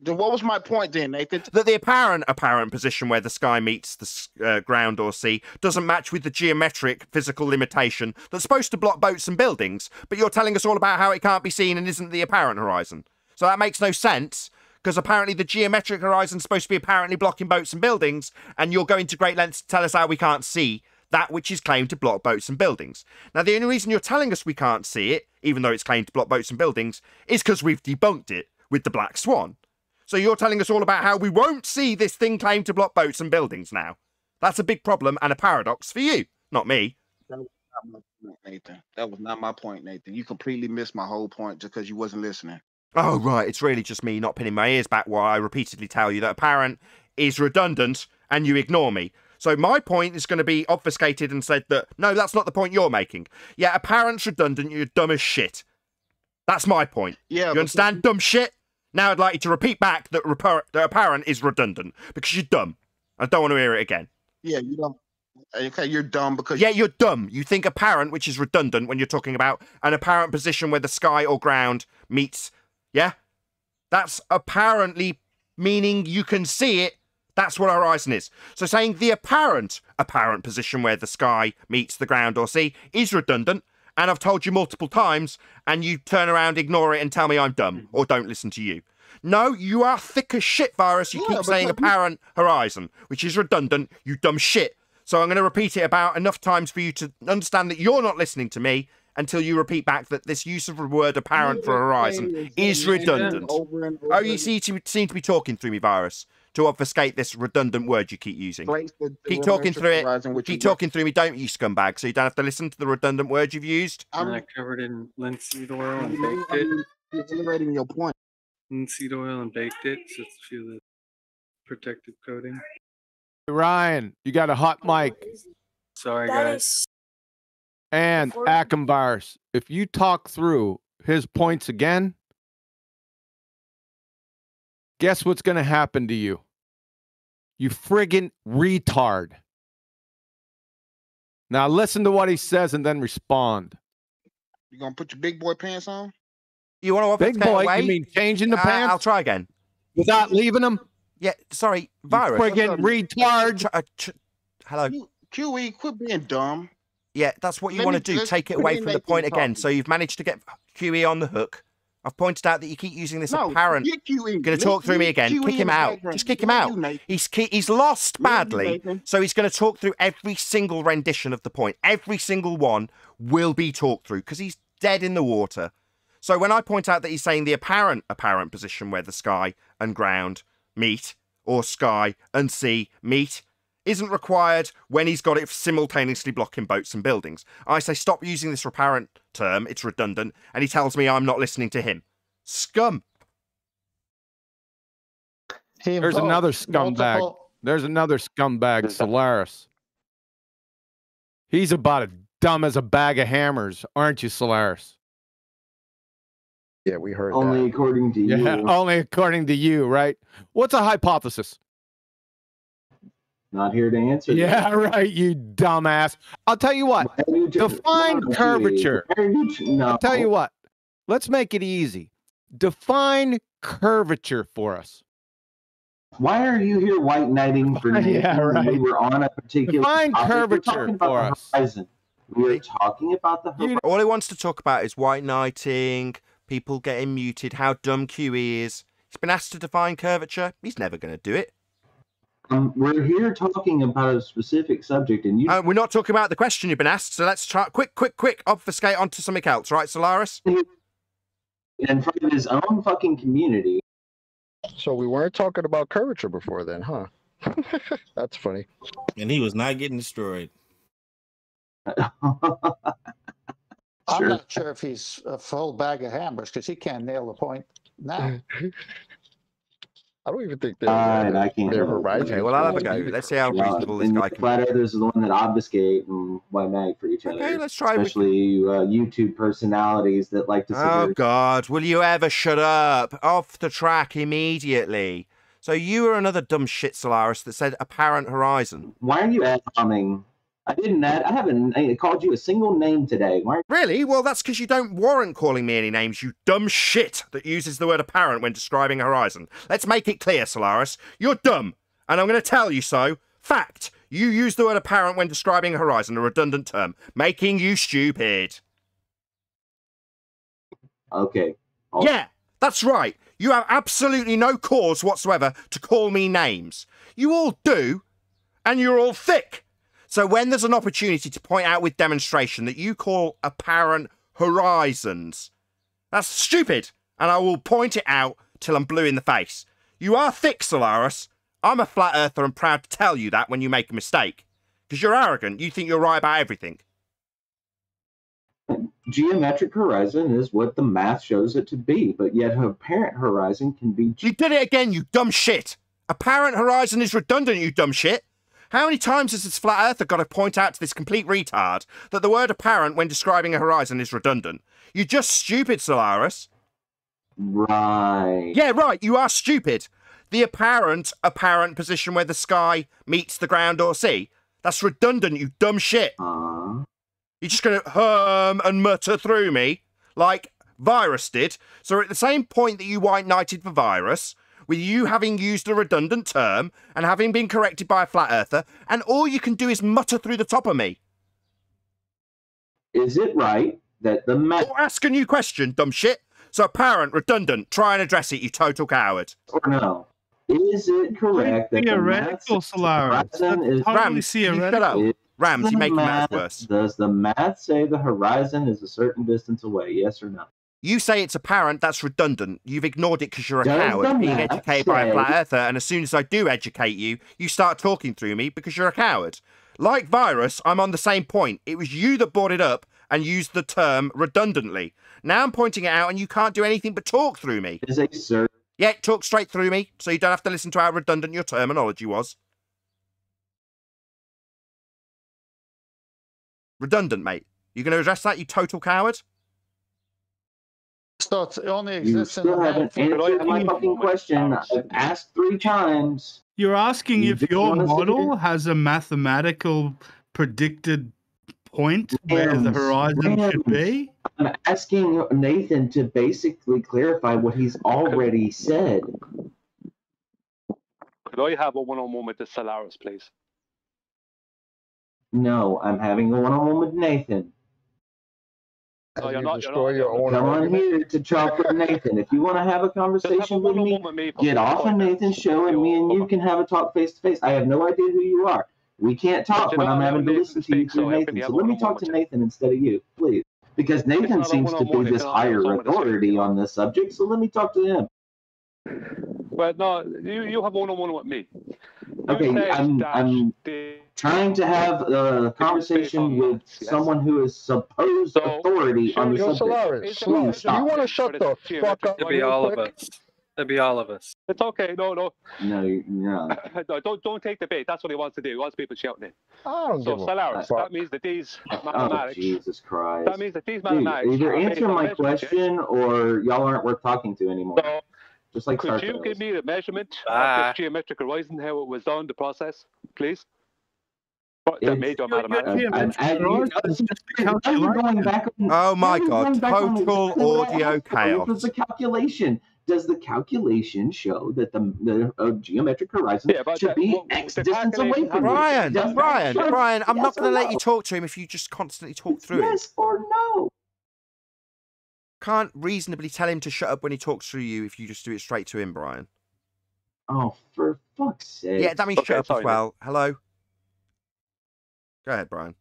What was my point then, Nathan? That the apparent position where the sky meets the ground or sea doesn't match with the geometric physical limitation that's supposed to block boats and buildings, but you're telling us all about how it can't be seen and isn't the apparent horizon. So that makes no sense, because apparently the geometric horizon is supposed to be apparently blocking boats and buildings, and you're going to great lengths to tell us how we can't see that which is claimed to block boats and buildings. Now, the only reason you're telling us we can't see it, even though it's claimed to block boats and buildings, is because we've debunked it with the black swan. So you're telling us all about how we won't see this thing claim to block boats and buildings now. That's a big problem and a paradox for you, not me. That was not my point, Nathan. That was not my point, Nathan. You completely missed my whole point just because you wasn't listening. Oh, right. It's really just me not pinning my ears back while I repeatedly tell you that apparent is redundant and you ignore me. So my point is going to be obfuscated and said that, no, that's not the point you're making. Yeah, apparent's redundant, you're dumb as shit. That's my point. Yeah, you understand? Dumb shit? Now I'd like you to repeat back that, that apparent is redundant because you're dumb. I don't want to hear it again. Yeah, you don't. Okay, you're dumb because... Yeah, you're dumb. You think apparent, which is redundant when you're talking about an apparent position where the sky or ground meets... Yeah? That's apparently meaning you can see it. That's what a horizon is. So saying the apparent position where the sky meets the ground or sea is redundant, and I've told you multiple times, and you turn around, ignore it, and tell me I'm dumb, or don't listen to you. No, you are thick as shit, Virus. You keep saying apparent horizon, which is redundant, you dumb shit. So I'm going to repeat it about enough times for you to understand that you're not listening to me until you repeat back that this use of the word apparent for horizon is redundant. Oh, you seem to be talking through me, Virus, to obfuscate this redundant word you keep using. Keep talking through it. Keep talking through me, don't you, scumbag, so you don't have to listen to the redundant words you've used. I covered in linseed oil and baked it. You're generating your point. Linseed oil and baked it, so it's feel the protective coating. Ryan, you got a hot mic. Sorry, guys. And Akambars, if you talk through his points again, guess what's going to happen to you? You friggin' retard. Now listen to what he says and then respond. You gonna put your big boy pants on? You want to big boy? You mean changing the pants? I'll try again. Without leaving them? Yeah, sorry, Virus. Friggin' retard. Hello. QE, quit being dumb. Yeah, that's what you want to do. Take it away from the point again. So you've managed to get QE on the hook. I've pointed out that you keep using this apparent. Going to talk through me again. Kick him out. Just kick him out. He's lost badly, so he's going to talk through every single rendition of the point. Every single one will be talked through because he's dead in the water. So when I point out that he's saying the apparent position where the sky and ground meet, or sky and sea meet, isn't required when he's got it simultaneously blocking boats and buildings. I say stop using this apparent term, it's redundant, and he tells me I'm not listening to him. Scum. There's another scumbag. There's another scumbag, Solaris. He's about as dumb as a bag of hammers, aren't you, Solaris? Yeah, we heard only that. According to you. Yeah, only according to you, right? What's a hypothesis? Not here to answer. Yeah, right, you dumbass. I'll tell you what. Define curvature. I'll tell you what. Let's make it easy. Define curvature for us. Why are you here white knighting for Nathan? Yeah, right. We were on a particular Define topic. curvature for us. We're talking about the horizon. All he wants to talk about is white knighting, people getting muted, how dumb QE is. He's been asked to define curvature. He's never going to do it. We're here talking about a specific subject, and you... we're not talking about the question you've been asked, so let's try... Quick, obfuscate onto something else, right, Solaris? In front of his own fucking community. So we weren't talking about curvature before then, huh? That's funny. And he was not getting destroyed. I'm not sure if he's a full bag of hammers because he can't nail the point now. I don't even think they're horizon. Okay, well, I'll have a go. Let's see how reasonable this guy can be. Flat Earthers is the one that obfuscate and white knight for each other. Okay, let's try. Especially YouTube personalities that like to say... Oh, God, will you ever shut up? Off the track immediately. So you were another dumb shit, Solaris, that said apparent horizon. Why are you ad-bombing? I haven't called you a single name today. Why? Really? Well, that's because you don't warrant calling me any names, you dumb shit that uses the word apparent when describing a horizon. Let's make it clear, Solaris. You're dumb, and I'm going to tell you so. Fact. You use the word apparent when describing a horizon, a redundant term, making you stupid. Okay. Yeah, that's right. You have absolutely no cause whatsoever to call me names. You all do, and you're all thick. So when there's an opportunity to point out with demonstration that you call apparent horizons, that's stupid, and I will point it out till I'm blue in the face. You are thick, Solaris. I'm a flat earther and proud to tell you that when you make a mistake. Because you're arrogant, you think you're right about everything. Geometric horizon is what the math shows it to be, but yet apparent horizon can be... You did it again, you dumb shit! Apparent horizon is redundant, you dumb shit! How many times has this flat earther got to point out to this complete retard that the word apparent when describing a horizon is redundant? You're just stupid, Solaris. Right. Yeah, right, you are stupid. The apparent position where the sky meets the ground or sea. That's redundant, you dumb shit. You're just going to hum and mutter through me like Virus did. So at the same point that you white knighted for Virus, with you having used a redundant term and having been corrected by a flat earther, and all you can do is mutter through the top of me. Is it right that the math... Or ask a new question, dumb shit. So apparent, redundant, try and address it, you total coward. Or no. Is it correct that theoretical, Solaris? Is... Rams, you shut up. Rams, you're making matters worse. Does the math say the horizon is a certain distance away? Yes or no? You say it's apparent, that's redundant. You've ignored it because you're a coward, being educated by a flat earther, and as soon as I do educate you, you start talking through me because you're a coward. Like Virus, I'm on the same point. It was you that brought it up and used the term redundantly. Now I'm pointing it out and you can't do anything but talk through me. Is it, sir? Yeah, talk straight through me, so you don't have to listen to how redundant your terminology was. Redundant, mate. You going to address that, you total coward? So it only You exists in still the haven't answered my fucking question. I've asked 3 times. You're asking You if just your wanna sit model here? has a mathematical predicted point where the Rams, horizon should be? I'm asking Nathan to basically clarify what he's already said. Could I have a one-on-one with the Solaris, please? No, I'm having a one-on-one with Nathan. No, you're not. Destroy your own Come on argument. here to talk with Nathan. If you want to have a conversation with me, get off of Nathan's show and me and you can have a talk face to face. I have no idea who you are. We can't talk when I'm having to listen to you through Nathan. So let me talk to Nathan instead of you, please. Because Nathan seems to be this higher authority on this subject, so let me talk to him. Well, no, you have one-on-one with me. Okay, I'm trying to have a conversation with someone who is supposed authority on the subject. Solaris, do you want to shut the fuck up? It'd be all of us. It'd be all of us. It's okay. No. No. No, don't take the bait. That's what he wants to do. He wants people shouting it. I don't give a Solaris, fuck. that means that these mathematics. Oh, Jesus Christ. That means that these Dude, mathematics. either are based answer on my measurement, yes? question or y'all aren't worth talking to anymore. So, just like could Star you Trails. give me the measurement of this geometric horizon, how it was done, the process, please? That made your mathematics. Oh my God, total audio chaos. Was the calculation? Does the calculation show that the geometric horizon should be X distance away from Brian, you? Brian, I'm not going to let no? you talk to him if you just constantly talk through him. Yes or no? Can't reasonably tell him to shut up when he talks through you if you just do it straight to him, Brian. Oh, for fuck's sake. Yeah, that means shut up as well. Hello? Go ahead, Brian.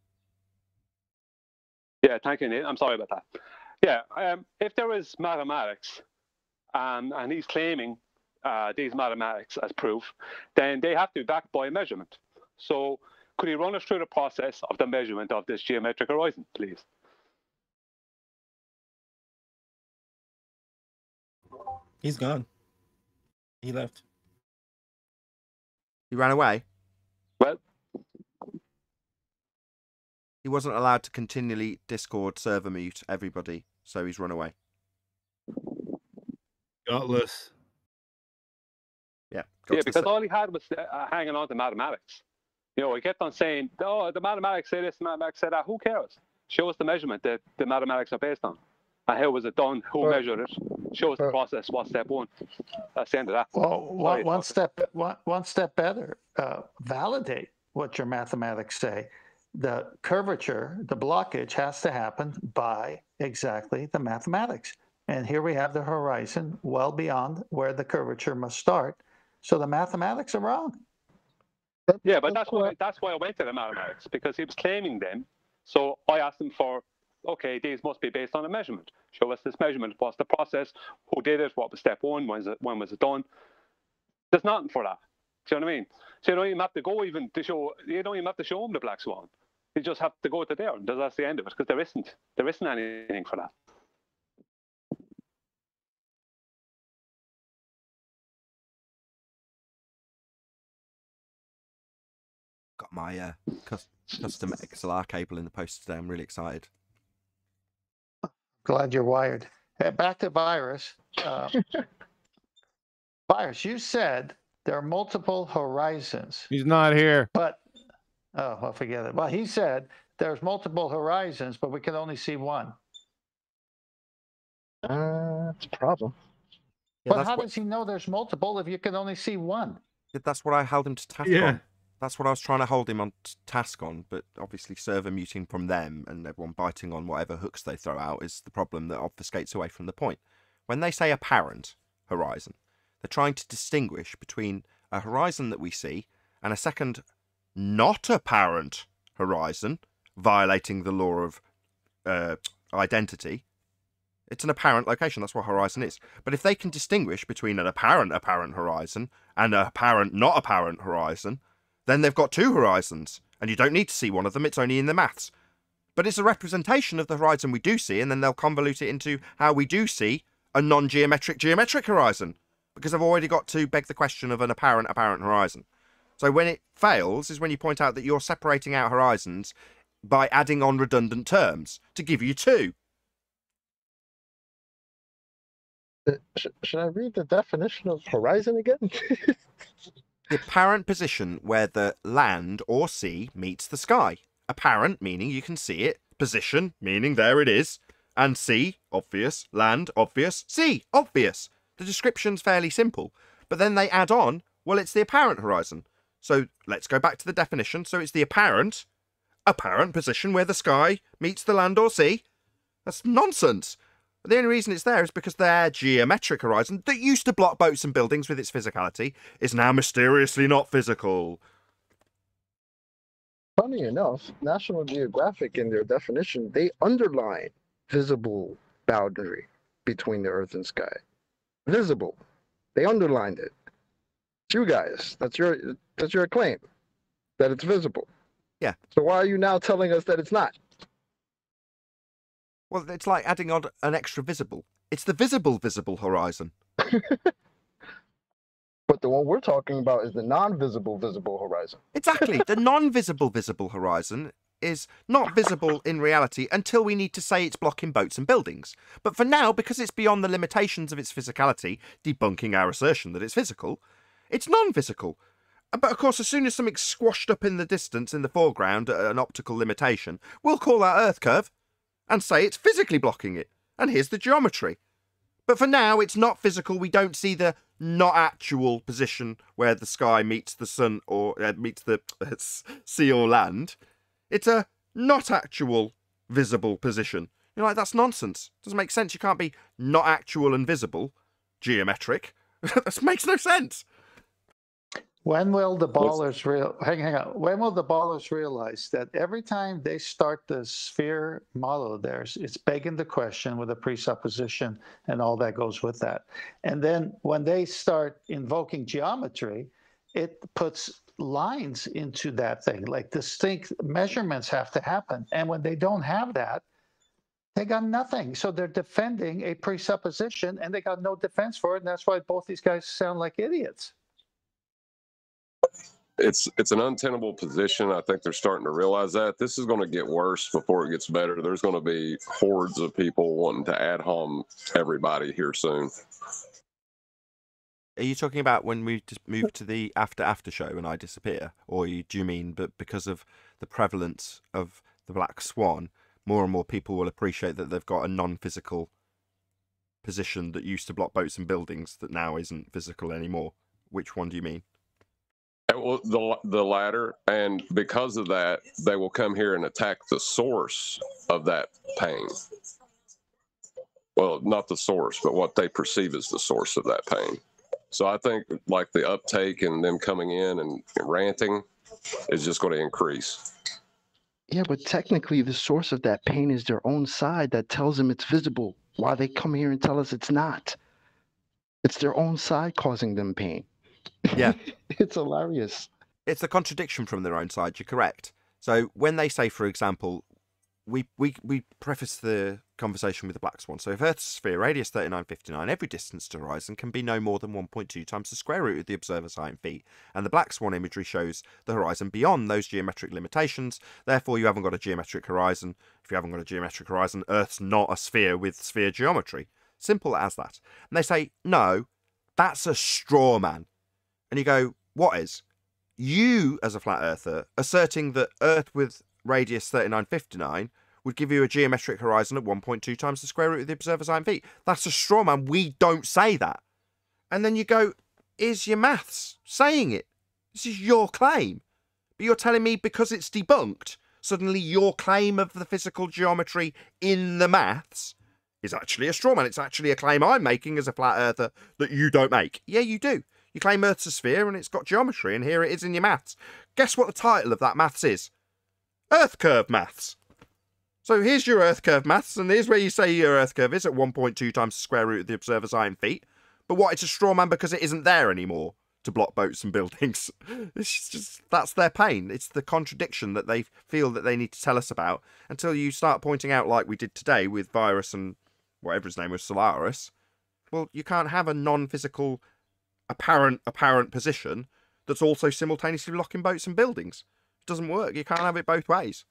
Yeah, thank you, Nate. I'm sorry about that. Yeah, if there is mathematics, and he's claiming these mathematics as proof, then they have to be backed by a measurement. So could he run us through the process of the measurement of this geometric horizon, please? He's gone. He left. He ran away? Well, he wasn't allowed to continually Discord server mute everybody, so he's run away. Gutless. Yeah. Yeah, because all he had was hanging on to mathematics. You know, he kept on saying, "Oh, the mathematics say this, the mathematics say that." Who cares? Show us the measurement that the mathematics are based on, and how was it done? Who measured it? Show us the process. What's step one? That's the end of that. Well, one step better. Validate what your mathematics say. The curvature, the blockage has to happen by exactly the mathematics. And here we have the horizon well beyond where the curvature must start. So the mathematics are wrong. Yeah, but that's why I went to the mathematics, because he was claiming them. So I asked him for, okay, these must be based on a measurement. Show us this measurement. What's the process? Who did it? What was step one? When was it done? There's nothing for that. Do you know what I mean? So you don't even have to go even to show. You don't even have to show them the black swan. You just have to go to there, and that's the end of it, because there isn't anything for that. Got my custom XLR cable in the post today. I'm really excited. Glad you're wired. Back to Virus. Virus, you said there are multiple horizons. He's not here. But, oh, well, forget it. Well, he said there's multiple horizons, but we can only see one. It's a problem. Yeah, but how does he know there's multiple if you can only see one? That's what I held him to task on. That's what I was trying to hold him on task on, but obviously server muting from them and everyone biting on whatever hooks they throw out is the problem that obfuscates away from the point. When they say apparent horizon, they're trying to distinguish between a horizon that we see and a second not apparent horizon, violating the law of identity. It's an apparent location, that's what horizon is. But if they can distinguish between an apparent horizon and an apparent not apparent horizon, then they've got two horizons, and you don't need to see one of them, it's only in the maths. But it's a representation of the horizon we do see, and then they'll convolute it into how we do see a non-geometric horizon, because I've already got to beg the question of an apparent horizon. So when it fails is when you point out that you're separating out horizons by adding on redundant terms to give you two. Should I read the definition of horizon again? The apparent position where the land or sea meets the sky. Apparent, meaning you can see it. Position, meaning there it is. And sea, obvious. Land, obvious. Sea, obvious. The description's fairly simple. But then they add on, well, it's the apparent horizon. So let's go back to the definition. So it's the apparent position where the sky meets the land or sea. That's nonsense. The only reason it's there is because their geometric horizon, that used to block boats and buildings with its physicality, is now mysteriously not physical. Funny enough, National Geographic, in their definition, they underline visible boundary between the earth and sky. Visible. They underlined it. It's you guys. That's your claim, that it's visible. Yeah. So why are you now telling us that it's not? Well, it's like adding on an extra visible. It's the visible horizon. But the one we're talking about is the non-visible visible horizon. Exactly. The non-visible visible horizon is not visible in reality until we need to say it's blocking boats and buildings. But for now, because it's beyond the limitations of its physicality, debunking our assertion that it's physical, it's non-physical. But of course, as soon as something's squashed up in the distance in the foreground at an optical limitation, we'll call that Earth curve and say it's physically blocking it. And here's the geometry. But for now, it's not physical. We don't see the not actual position where the sky meets the sun or meets the sea or land. It's a not actual visible position. You're like, that's nonsense. Doesn't make sense. You can't be not actual and visible, geometric. That makes no sense. When will the ballers hang on? When will the ballers realize that every time they start the sphere model of theirs, it's begging the question with a presupposition and all that goes with that. And then when they start invoking geometry, it puts lines into that thing, like distinct measurements have to happen. And when they don't have that, they got nothing. So they're defending a presupposition and they got no defense for it. And that's why both these guys sound like idiots. It's an untenable position. I think they're starting to realize that. This is going to get worse before it gets better. There's going to be hordes of people wanting to ad hom everybody here soon. Are you talking about when we just move to the after show and I disappear? Or do you mean but because of the prevalence of the black swan, more and more people will appreciate that they've got a non-physical position that used to block boats and buildings that now isn't physical anymore? Which one do you mean? Well, the latter, and because of that, they will come here and attack the source of that pain. Well, not the source, but what they perceive as the source of that pain. So I think like the uptake and them coming in and ranting is just going to increase. Yeah, but technically the source of that pain is their own side that tells them it's visible. Why they come here and tell us it's not? It's their own side causing them pain. Yeah. It's hilarious. It's a contradiction from their own side. You're correct. So when they say, for example, we preface the conversation with the black swan. So if Earth's sphere, radius 3959, every distance to horizon can be no more than 1.2 times the square root of the observer's height in feet. And the black swan imagery shows the horizon beyond those geometric limitations. Therefore, you haven't got a geometric horizon. If you haven't got a geometric horizon, Earth's not a sphere with sphere geometry. Simple as that. And they say, no, that's a straw man. And you go, what is? You, as a flat earther, asserting that Earth with radius 3959 would give you a geometric horizon at 1.2 times the square root of the observer's height in feet. That's a straw man. We don't say that. And then you go, is your maths saying it? This is your claim. But you're telling me because it's debunked, suddenly your claim of the physical geometry in the maths is actually a straw man. It's actually a claim I'm making as a flat earther that you don't make. Yeah, you do. You claim Earth's a sphere and it's got geometry, and here it is in your maths. Guess what the title of that maths is? Earth curve maths. So here's your Earth curve maths, and here's where you say your Earth curve is at 1.2 times the square root of the observer's height in feet. But what, it's a straw man because it isn't there anymore to block boats and buildings. It's just, that's their pain. It's the contradiction that they feel that they need to tell us about until you start pointing out, like we did today with Virus and whatever his name was, Solaris. Well, you can't have a non-physical apparent position that's also simultaneously blocking boats and buildings. It doesn't work. You can't have it both ways.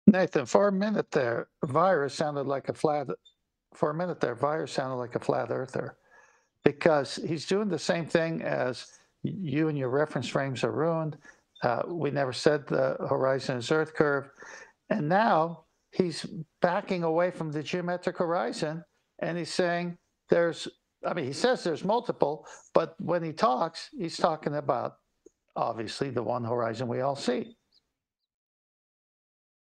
Nathan, for a minute there, Virus sounded like a flat. For a minute there, Virus sounded like a flat earther, because he's doing the same thing as you and your reference frames are ruined. We never said the horizon is Earth curve, and now he's backing away from the geometric horizon, and he's saying there's. I mean, he says there's multiple, but when he talks, he's talking about, obviously, the one horizon we all see.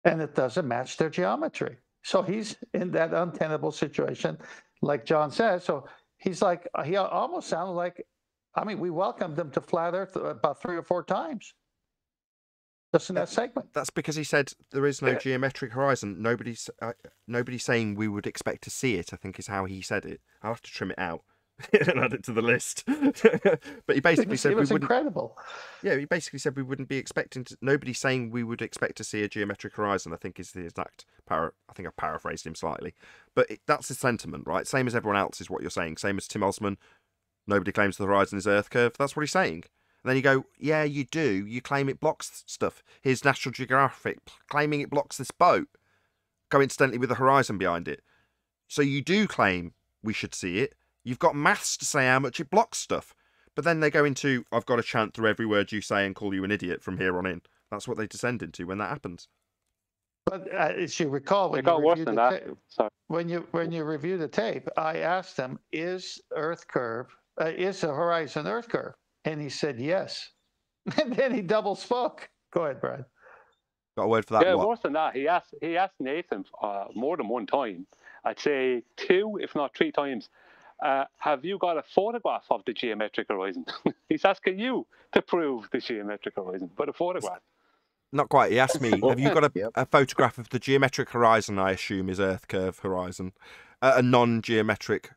And it doesn't match their geometry. So he's in that untenable situation, like John says. So he's like, he almost sounded like, I mean, we welcomed him to Flat Earth about 3 or 4 times. Just in that segment. That's because he said there is no geometric horizon. Nobody's saying we would expect to see it, I think is how he said it. I'll have to trim it out and add it to the list. But he basically said it was incredible. Yeah, he basically said we wouldn't be expecting to. Nobody's saying we would expect to see a geometric horizon, I think is the exact I think I paraphrased him slightly. But that's the sentiment, right? Same as everyone else is what you're saying. Same as Tim Osman. Nobody claims the horizon is Earth curve. That's what he's saying. And then you go, yeah, you do. You claim it blocks stuff. Here's National Geographic claiming it blocks this boat, coincidentally with the horizon behind it. So you do claim we should see it. You've got maths to say how much it blocks stuff. But then they go into, I've got to chant through every word you say and call you an idiot from here on in. That's what they descend into when that happens. But as you recall, when you review the tape, I asked him, is the horizon Earth curve? And he said yes. And then he double spoke. Go ahead, Brad. Got a word for that? Yeah, worse than that. He asked Nathan more than one time. I'd say 2, if not 3 times. Have you got a photograph of the geometric horizon? He's asking you to prove the geometric horizon, but a photograph. Not quite. He asked me, have you got a photograph of the geometric horizon, I assume is Earth curve horizon, a non-geometric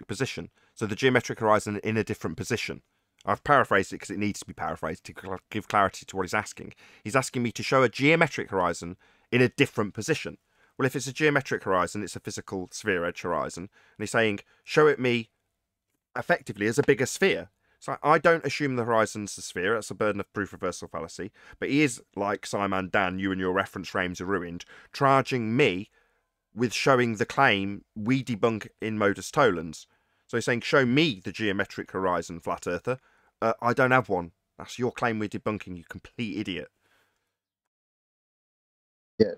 position? So the geometric horizon in a different position. I've paraphrased it because it needs to be paraphrased to give clarity to what he's asking. He's asking me to show a geometric horizon in a different position. Well, if it's a geometric horizon, it's a physical sphere edge horizon. And he's saying, show it me effectively as a bigger sphere. So I don't assume the horizon's a sphere. That's a burden of proof reversal fallacy. But he is, like Simon Dan, you and your reference frames are ruined, charging me with showing the claim we debunk in modus tollens. So he's saying, show me the geometric horizon, flat earther. I don't have one. That's your claim we're debunking, you complete idiot. Yeah,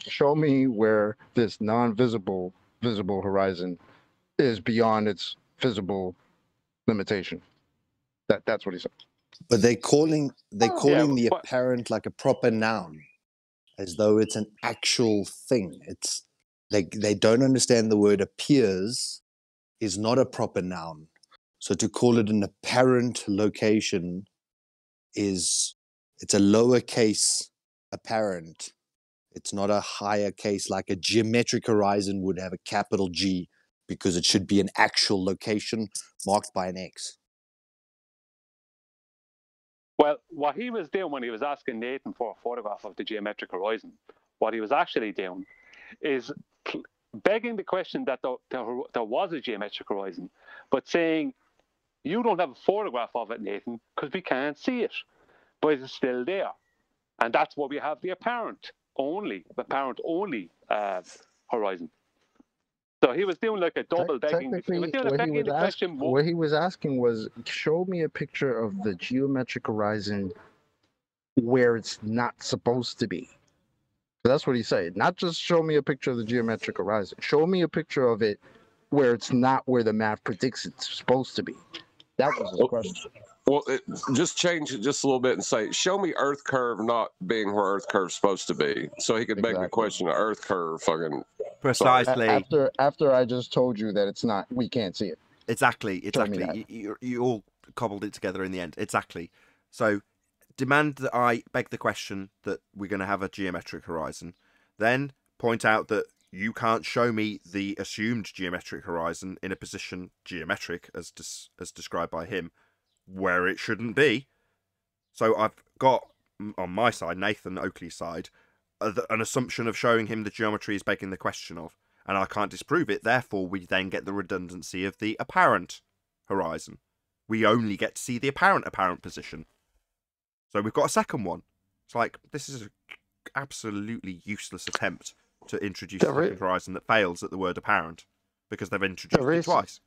show me where this non-visible visible horizon is beyond its visible limitation. That's what he said. But they're calling the apparent like a proper noun, as though it's an actual thing. It's they don't understand the word appears is not a proper noun. So to call it an apparent location it's a lowercase apparent. It's not a higher case like a geometric horizon would have a capital G because it should be an actual location marked by an X. Well, what he was doing when he was asking Nathan for a photograph of the geometric horizon, what he was actually doing is begging the question that there was a geometric horizon, but saying, you don't have a photograph of it, Nathan, because we can't see it, but it's still there. And that's why we have the apparent only horizon. So he was doing like a double begging. He was doing a begging the question. What he was asking was, show me a picture of the geometric horizon where it's not supposed to be. That's what he said. Not just show me a picture of the geometric horizon. Show me a picture of it where it's not where the math predicts it's supposed to be. That was his question. Well, just change it just a little bit and say, show me Earth curve not being where Earth curve's supposed to be. So he could make the question of Earth curve fucking... Precisely. After I just told you that it's not, we can't see it. Exactly. You all cobbled it together in the end. Exactly. So demand that I beg the question that we're going to have a geometric horizon. Then point out that you can't show me the assumed geometric horizon in a position geometric, as described by him, where it shouldn't be. So I've got, on my side, Nathan Oakley's side, an assumption of showing him the geometry is begging the question of, and I can't disprove it. Therefore, we then get the redundancy of the apparent horizon. We only get to see the apparent position. So we've got a second one. It's like, this is an absolutely useless attempt to introduce a second horizon that fails at the word apparent, because they've introduced it twice.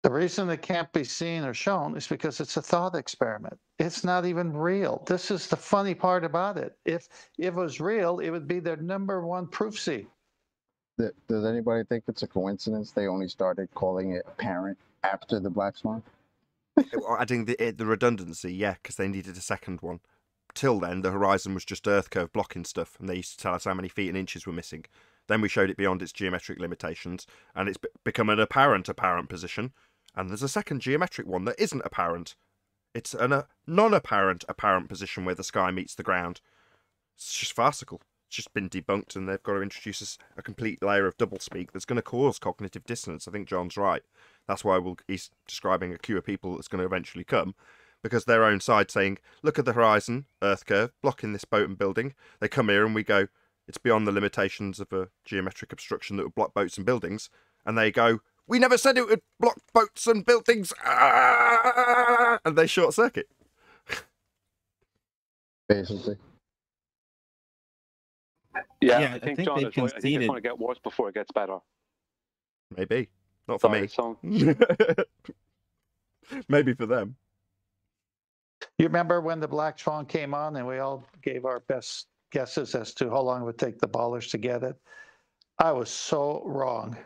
The reason it can't be seen or shown is because it's a thought experiment. It's not even real. This is the funny part about it. If it was real, it would be their #1 proof seed. Does anybody think it's a coincidence they only started calling it apparent after the Black Swan? Adding the redundancy, yeah, because they needed a second one. Till then, the horizon was just Earth curve blocking stuff, and they used to tell us how many feet and inches were missing. Then we showed it beyond its geometric limitations, and it's become an apparent position. And there's a second geometric one that isn't apparent. It's a non-apparent position where the sky meets the ground. It's just farcical. It's just been debunked, and they've got to introduce a complete layer of doublespeak that's going to cause cognitive dissonance. I think John's right. That's why he's describing a queue of people that's going to eventually come, because their own side saying, look at the horizon, Earth curve, blocking this boat and building. They come here and we go, it's beyond the limitations of a geometric obstruction that would block boats and buildings. And they go, we never said it would block boats and buildings. And they short circuit. Basically. Yeah, I think John is right. I think it's going to get worse before it gets better. Maybe. Not for me. Maybe for them. You remember when the Black Swan came on and we all gave our best guesses as to how long it would take the ballers to get it? I was so wrong.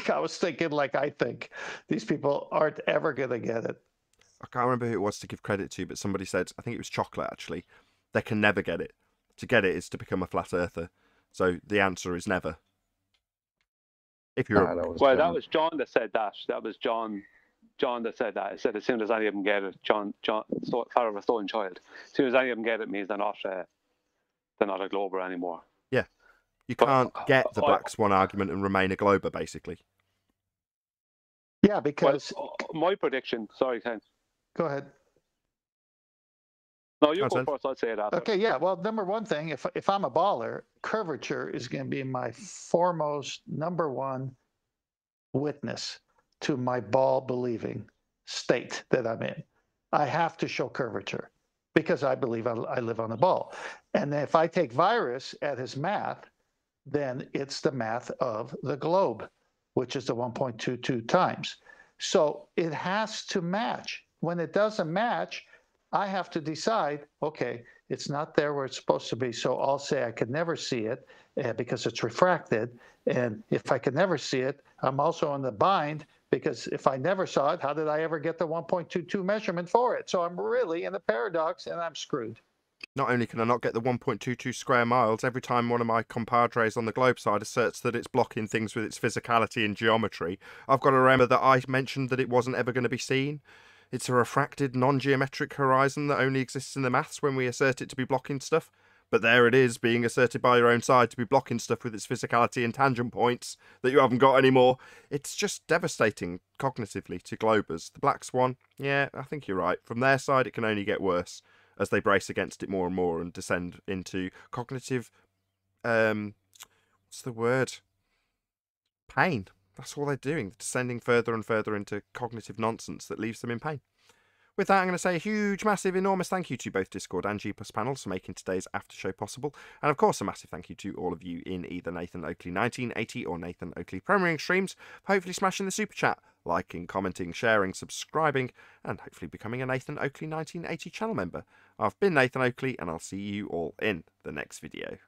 I was thinking like I think. These people aren't ever going to get it. I can't remember who it was to give credit to, but somebody said, I think it was Chocolate actually, they can never get it. To get it is to become a flat earther. So the answer is never. If you're that was John that said that. That was John that said that. He said as soon as any of them get it, John, father of a stolen child. As soon as any of them get it means they're not a Glober anymore. Yeah, you can't get the Black Swan argument and remain a Glober, basically. Yeah, because my prediction. Sorry, Ken. Go ahead. No, you go first. I'd say it after. Okay, yeah. Well, #1 thing, if I'm a baller, curvature is going to be my foremost #1 witness to my ball believing state that I'm in. I have to show curvature because I believe I live on a ball. And if I take virus at his math, then it's the math of the globe, which is the 1.22 times. So it has to match. When it doesn't match, I have to decide, okay, it's not there where it's supposed to be. So I'll say I could never see it because it's refracted. And if I could never see it, I'm also in the bind because if I never saw it, how did I ever get the 1.22 measurement for it? So I'm really in a paradox and I'm screwed. Not only can I not get the 1.22 square miles, every time one of my compadres on the globe side asserts that it's blocking things with its physicality and geometry, I've got to remember that I mentioned that it wasn't ever going to be seen. It's a refracted, non-geometric horizon that only exists in the maths when we assert it to be blocking stuff. But there it is, being asserted by your own side to be blocking stuff with its physicality and tangent points that you haven't got anymore. It's just devastating cognitively to Globers. The Black Swan, yeah, I think you're right. From their side, it can only get worse as they brace against it more and more and descend into cognitive, what's the word? Pain. That's all they're doing, descending further and further into cognitive nonsense that leaves them in pain. With that, I'm going to say a huge, massive, enormous thank you to both Discord and G+ panels for making today's after show possible. And of course, a massive thank you to all of you in either Nathan Oakley 1980 or Nathan Oakley Premiering streams for hopefully smashing the super chat, liking, commenting, sharing, subscribing, and hopefully becoming a Nathan Oakley 1980 channel member. I've been Nathan Oakley, and I'll see you all in the next video.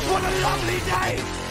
What a lovely day!